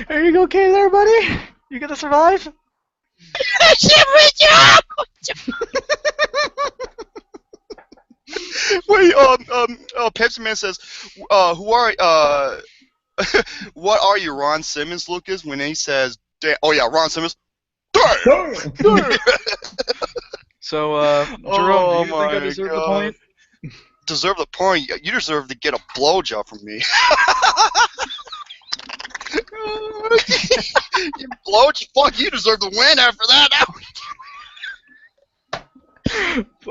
Are you okay there, buddy? You gonna survive?
Wait, Pepsi Man says, who are what are you, Ron Simmons, Lucas? When he says, oh yeah, Ron Simmons. Damn.
So, Jerome, do you think I deserve the point?
Deserve the point? You deserve to get a blowjob from me. You blowjob? Fuck, you deserve to win after that.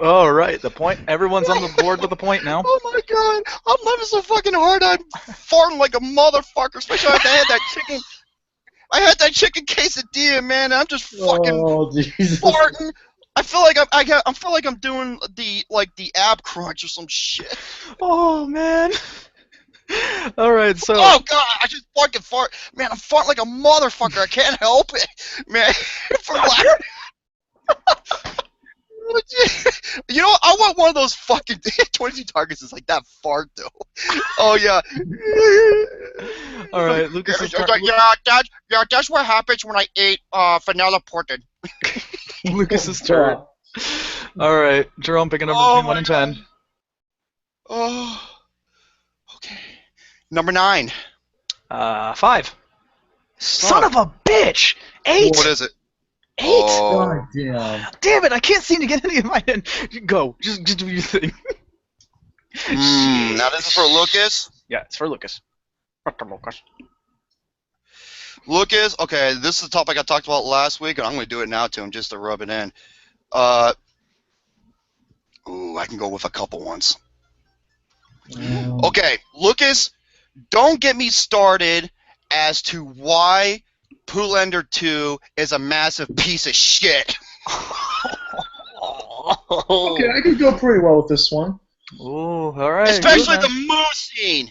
All right, the point. Everyone's on the board with the point now.
Oh my god, I'm laughing so fucking hard. I'm farting like a motherfucker. Especially after I had that chicken. I had that chicken quesadilla, man. I'm just fucking farting. I feel like I'm doing the ab crunch or some shit.
Oh man. All right, so.
Oh god, I just fucking fart, man. I'm farting like a motherfucker. I can't help it, man. You know what? I want one of those fucking 22 targets is like that fart though. Oh yeah.
All right, Lucas.
Yeah, that's what happens when I ate vanilla pudding.
Lucas's turn. All right, Jerome, pick a number between 1 and 10.
Oh. Okay. Number 9.
5. Son of a bitch! 8.
What is it?
8.
God damn.
Damn it! I can't seem to get any of mine in. Go. Just do your thing.
Now this is for Lucas.
Yeah, it's for Lucas.
Lucas, okay, this is the topic I talked about last week, and I'm going to do it now to him just to rub it in. Ooh, I can go with a couple ones. Okay, Lucas, don't get me started as to why Poolander 2 is a massive piece of shit.
Okay, I can go pretty well with this one.
Ooh, all right.
Especially the moose scene.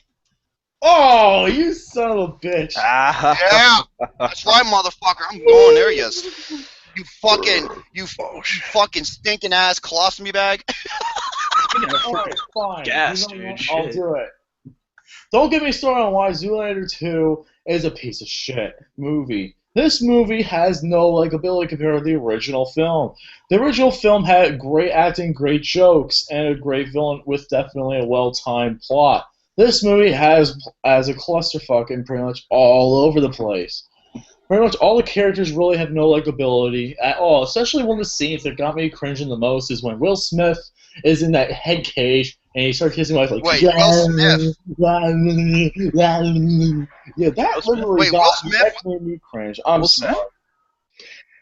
Oh, you son of a bitch.
Yeah, that's right, motherfucker. I'm going there, yes. You fucking stinking ass colostomy bag.
Alright, fine.
Gas,
You know
dude,
what?
shit.
I'll do it. Don't get me started on why Zoolander 2 is a piece of shit movie. This movie has no likability compared to the original film. The original film had great acting, great jokes, and a great villain with definitely a well-timed plot. This movie has a clusterfuck and pretty much all over the place. Pretty much all the characters really have no likability at all. Especially one of the scenes that got me cringing the most is when Will Smith is in that head cage and he starts kissing wife like.
Wait, Will Smith?
Yeah, that literally made me cringe. I'm
Will
sorry.
Smith?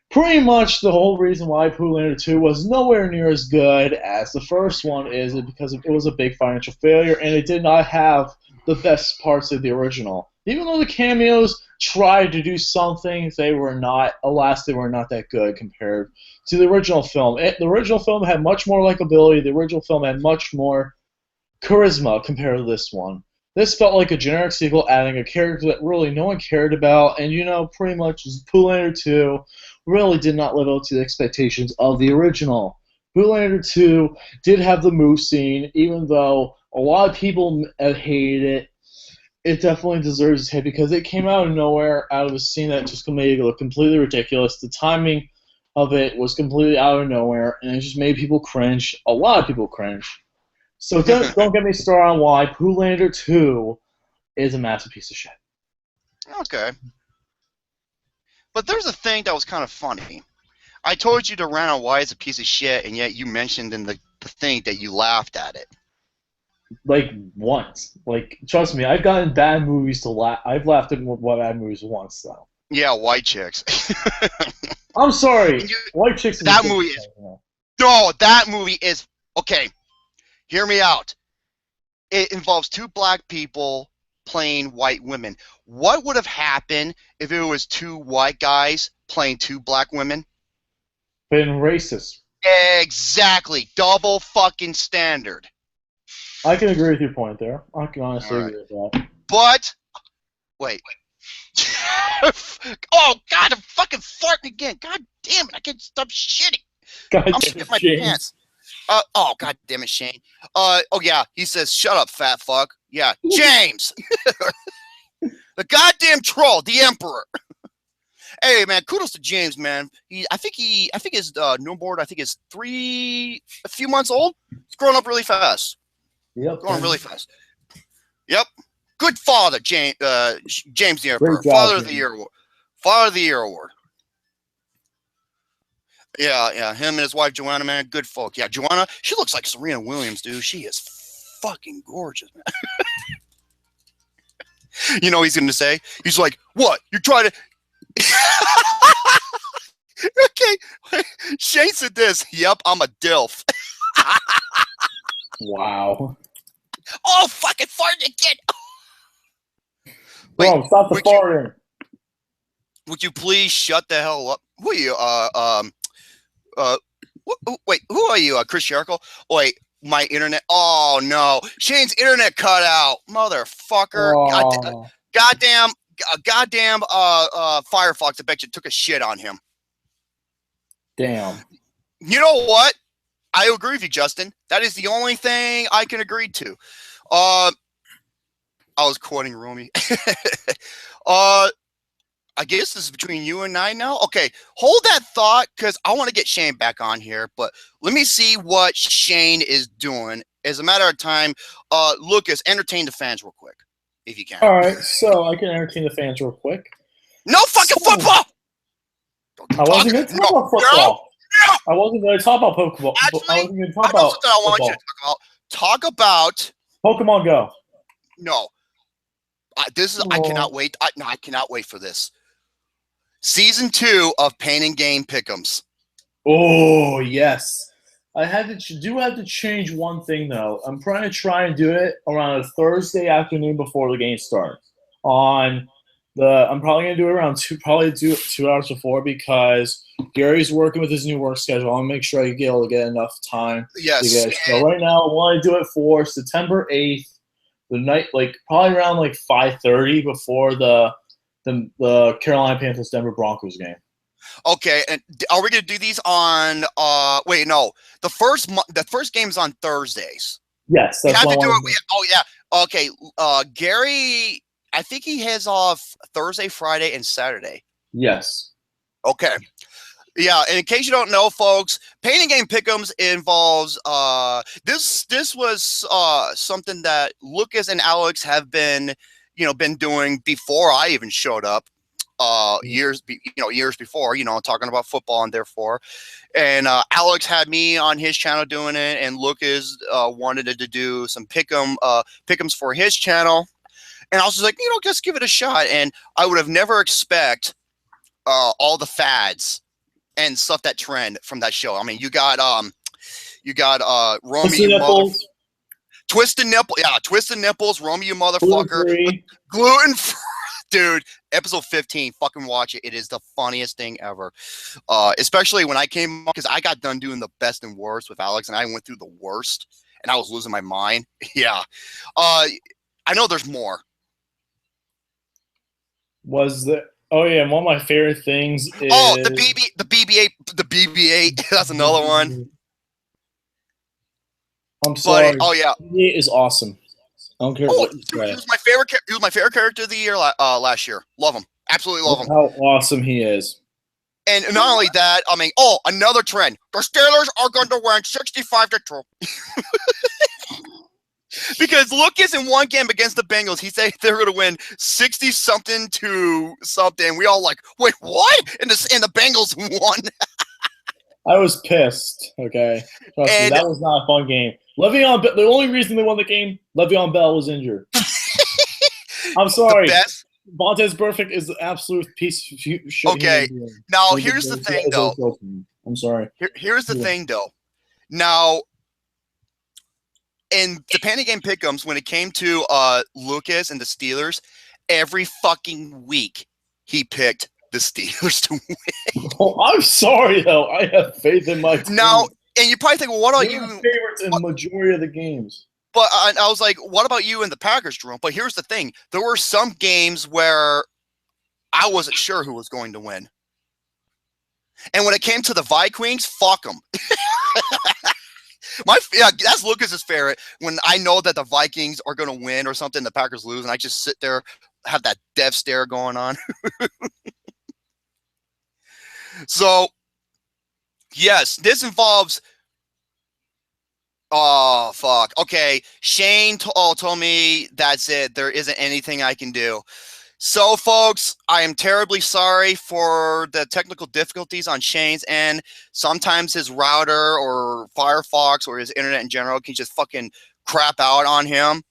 Pretty much the whole reason why Poolander 2 was nowhere near as good as the first one is because it was a big financial failure and it did not have the best parts of the original. Even though the cameos tried to do something, they were not that good compared to the original film. The original film had much more likability. The original film had much more charisma compared to this one. This felt like a generic sequel adding a character that really no one cared about, and pretty much Poolander 2 really did not live up to the expectations of the original. Poolander 2 did have the moose scene, even though a lot of people hated it. It definitely deserves its hit because it came out of nowhere, out of a scene that just made it look completely ridiculous. The timing of it was completely out of nowhere, and it just made people cringe. A lot of people cringe. So don't get me started on why Poolander 2 is a massive piece of shit.
Okay. But there's a thing that was kind of funny. I told you to rant on why it's a piece of shit, and yet you mentioned in the thing that you laughed at it.
Like, once. Like, trust me, I've gotten bad movies to laugh. I've laughed at bad movies once, though.
Yeah, White Chicks.
I'm sorry. White Chicks is
that movie is... No, that movie is... Okay, hear me out. It involves 2 black people playing white women. What would have happened if it was 2 white guys playing 2 black women?
Been racist.
Exactly. Double fucking standard.
I can agree with your point there. I can honestly agree with that.
But, wait. Oh, God, I'm fucking farting again. God damn it, I can't stop shitting.
God
I'm shitting my pants. Oh, God damn it, Shane. Oh, yeah, he says, shut up, fat fuck. Yeah, James. The goddamn troll, the emperor. Hey, man, kudos to James, man. I think his newborn, is a few months old. It's growing up really fast.
Yep.
Going really fast. Yep. Good father, James Diaper.
Great job,
Father of the
James.
Year Award. Father of the Year Award. Yeah. Him and his wife, Joanna, man, good folk. Yeah, Joanna, she looks like Serena Williams, dude. She is fucking gorgeous, man. You know what he's going to say? He's like, what? You try to... Okay. Shane said this. Yep, I'm a DILF.
Wow.
Oh, fucking farting again.
Bro, stop the farting.
Would you please shut the hell up? Who are you? Wait, who are you? Chris Jericho? Wait, my internet. Oh no, Shane's internet cut out, motherfucker.
Oh.
Goddamn. Firefox. I bet you took a shit on him.
Damn.
You know what? I agree with you, Justin. That is the only thing I can agree to. I was quoting Romy. I guess this is between you and I now. Okay, hold that thought because I want to get Shane back on here. But let me see what Shane is doing. As a matter of time, Lucas, entertain the fans real quick, if you can.
All right, so I can entertain the fans real quick.
No fucking football!
I wasn't going to talk about football. I wasn't going to talk about Pokemon.
Actually,
I wasn't going to talk about
something I want you to talk about.
Pokemon Go.
No. This is. I cannot wait. I cannot wait for this. Season 2 of Pain and Gain Pick'ems.
Oh, yes. I have to change one thing, though. I'm trying to try and do it around a Thursday afternoon before the game starts. I'm probably going to do it around 2 hours before because Gary's working with his new work schedule. I want to make sure I get able to get enough time.
Yes.
So right now, I want to do it for September 8th, the night, probably around 5:30 before the Carolina Panthers Denver Broncos game. Okay,
and are we gonna do these on? Wait, no. The first game's on Thursdays.
Yes,
that's we have to do it. Oh yeah. Okay. Gary, I think he has off Thursday, Friday, and Saturday.
Yes.
Okay. Yeah, and in case you don't know, folks, Pain and Gain Pick'ems involves this was something that Lucas and Alex have been doing before I even showed up. Years before, talking about football and therefore, and Alex had me on his channel doing it, and Lucas wanted to do some pick'ems for his channel, and I was just like, just give it a shot, and I would have never expect all the fads and stuff that trend from that show. I mean, you got Romy, you Twisted Nipples, Romy, you motherfucker, gluten free. Dude, episode 15, fucking watch it. It is the funniest thing ever. Especially when I came, because I got done doing the best and worst with Alex, and I went through the worst, and I was losing my mind. Yeah. I know there's more.
Oh yeah, and one of my favorite things is
the BB-8. That's another one.
I'm sorry.
But, oh yeah,
BB-8 is awesome. I don't care what you say.
He was my favorite. He was my favorite character of the year last year. Love him. Absolutely love him.
How awesome he is.
And not only that, I mean, another trend. The Steelers are going to win 65-2. Because Lucas in one game against the Bengals, he said they're going to win 60-something to something. We all like, wait, what? And the Bengals won.
I was pissed. Okay, trust me, that was not a fun game. The only reason they won the game, Le'Veon Bell was injured. I'm sorry. Vontaze Burfict is the absolute piece of shit.
Okay, now here's the thing, though.
I'm sorry.
Here's the thing, though. Now, in the Pain and Gain Pick'ems, when it came to Lucas and the Steelers, every fucking week he picked the Steelers to win.
Oh, I'm sorry, though. I have faith in my team.
Now, and you probably think, well, what are you?
Favorites in the majority of the games.
But I was like, what about you in the Packers, Jerome? But here's the thing. There were some games where I wasn't sure who was going to win. And when it came to the Vikings, fuck them. That's Lucas's favorite. When I know that the Vikings are going to win or something, the Packers lose, and I just sit there, have that death stare going on. So, yes, this involves Oh, fuck. Okay, Shane told me that's it. There isn't anything I can do. So, folks, I am terribly sorry for the technical difficulties on Shane's end. Sometimes his router or Firefox or his internet in general can just fucking crap out on him.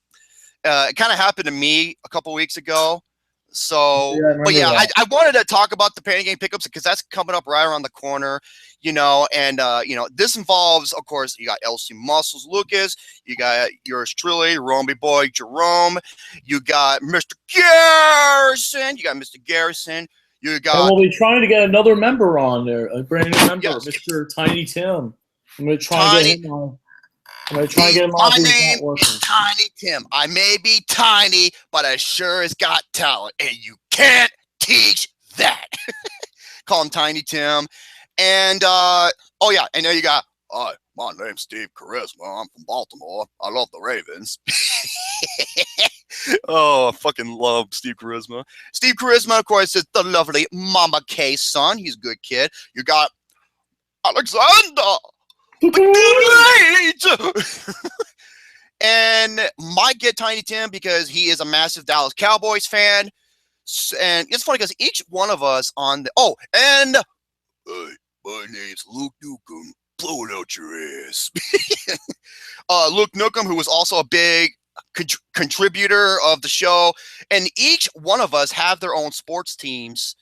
It kind of happened to me a couple weeks ago. So,
Yeah, I
but yeah,
remember
I wanted to talk about the Painting Game pickups because that's coming up right around the corner, and this involves, of course, you got LCMuscles, Lucas, you got yours truly, Romy boy, Jerome, you got Mr. Garrison, you
And
got,
we'll be trying to get another member on there, a brand new member,
yes,
Mr. Tiny Tim. I'm going to try and
Tiny.
get him on. I'm going to try and get him on.
My
He's
name
not working.
is Tiny Tim. I may be tiny, but I sure has got talent, and you can't teach that. Call him Tiny Tim. And, oh yeah, and there you got, hi, my name's Steve Charisma. I'm from Baltimore. I love the Ravens. Oh, I fucking love Steve Charisma. Steve Charisma, of course, is the lovely Mama K's son. He's a good kid. You got Alexander. And might get Tiny Tim because he is a massive Dallas Cowboys fan. And it's funny because each one of us on the and my name's Luke Nukem. Blow it out your ass. Luke Nukem, who was also a big contributor of the show, and each one of us have their own sports teams.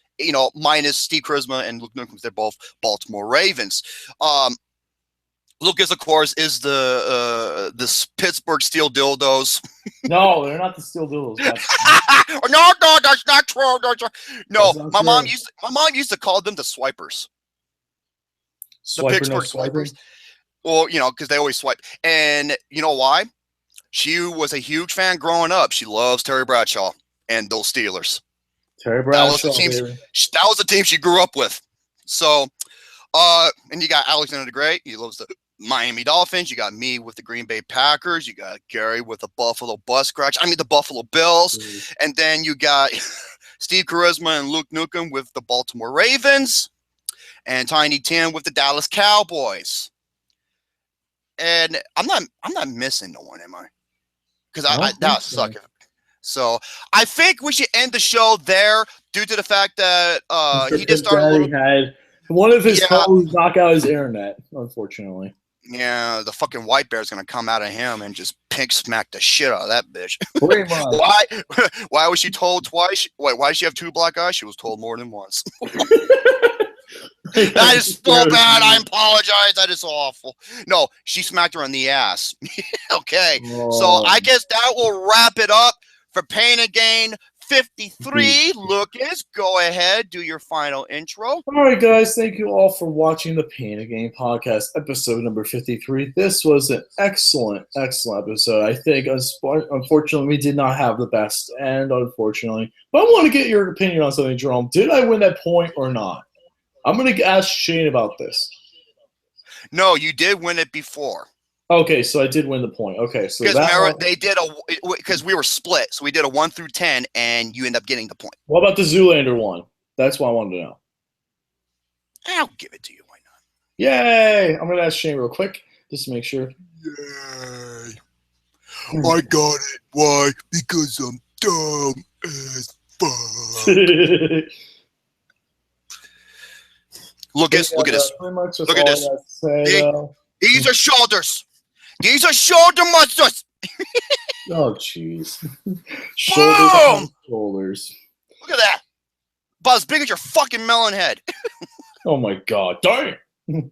Minus Steve Charisma and Luke Nukem, they're both Baltimore Ravens. Lucas, of course, is the Pittsburgh Steel Dildos.
No, they're not the Steel Dildos.
No, that's not true. No,
That's not
my
true.
mom used to call them the Swipers. The
Swiper,
Pittsburgh
no
Swipers. Well, because they always swipe. And you know why? She was a huge fan growing up. She loves Terry Bradshaw and those Steelers.
Terry Bradshaw,
that was the team she grew up with. So, and you got Alexander the Great. He loves the Miami Dolphins. You got me with the Green Bay Packers. You got Gary with the Buffalo the Buffalo Bills.
Mm.
And then you got Steve Charisma and Luke Nukem with the Baltimore Ravens. And Tiny Tim with the Dallas Cowboys. And I'm not missing no one, am I? Because that suck. So I think we should end the show there due to the fact that he just started
had one of his hoes knock out his internet, unfortunately.
Yeah, the fucking white bear's gonna come out of him and just pink smack the shit out of that bitch.
Pretty much.
Why was she told twice? Wait, why did she have two black eyes? She was told more than once. That is so bad. I apologize. That is awful. No, she smacked her on the ass. Okay. So I guess that will wrap it up for Pain and Gain 53. Lucas, go ahead. Do your final intro.
All right, guys. Thank you all for watching the Pain and Gain podcast, episode number 53. This was an excellent episode. I think, unfortunately, we did not have the best end, unfortunately. But I want to get your opinion on something, Jerome. Did I win that point or not? I'm going to ask Shane about this.
No, you did win it before.
Okay, so I did win the point. Okay, so
because we were split, so we did a 1 through 10, and you end up getting the point.
What about the Zoolander one? That's what I wanted to know.
I'll give it to you. Why not?
Yay! I'm going to ask Shane real quick, just to make sure.
Yay! I got it. Why? Because I'm dumb as fuck. Look at this. Look at this. These are shoulders. These are shoulder muscles.
Oh, jeez. Shoulders.
Look at that. About as big as your fucking melon head.
Oh, my God. Darn.
Darn.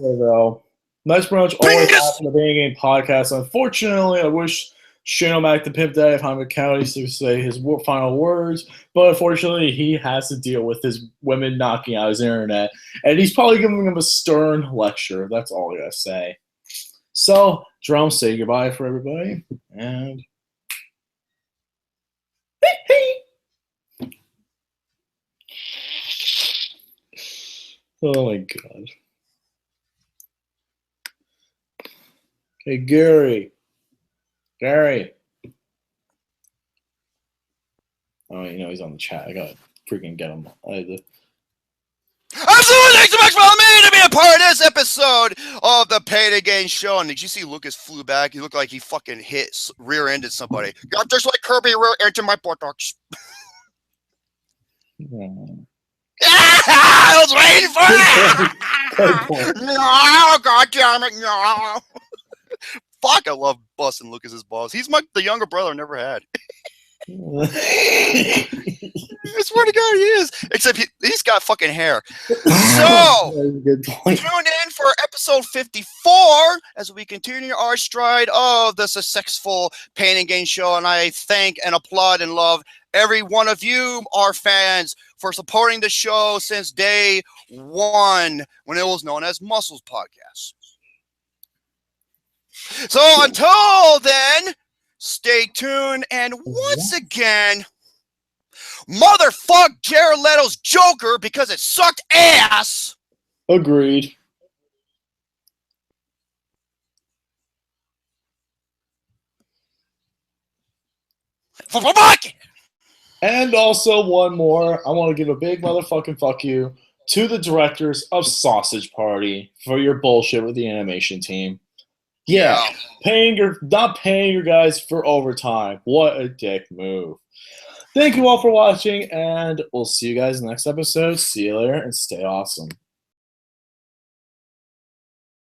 Though. Nice brunch. Always after the Pain Game podcast. Unfortunately, I wish Shane O'Mac, the Pimp Daddy of Hyman County, to say his final words, but unfortunately, he has to deal with his women knocking out his internet, and he's probably giving him a stern lecture. That's all I gotta say. So, Jerome, say goodbye for everybody, and oh my God. Okay, Gary. Oh, he's on the chat. I gotta freaking get him.
Absolutely, thanks so much for allowing me to be a part of this episode episode of the Pain Again show. And did you see Lucas flew back? He looked like he fucking rear-ended somebody. Got just like Kirby rear-ended my buttocks. I was waiting for it. No, God damn it, no. Fuck, I love busting Lucas's balls. He's the younger brother I never had. I swear to God, he is. Except he's got fucking hair. So, tune in for episode 54 as we continue our stride of the successful Pain and Gain show. And I thank and applaud and love every one of you, our fans, for supporting the show since day one when it was known as Muscles Podcast. So, until then, stay tuned. And once again, motherfuck Jared Leto's Joker because it sucked ass.
Agreed. And also one more. I want to give a big motherfucking fuck you to the directors of Sausage Party for your bullshit with the animation team. Yeah, not paying your guys for overtime. What a dick move. Thank you all for watching, and we'll see you guys in the next episode. See you later, and stay awesome.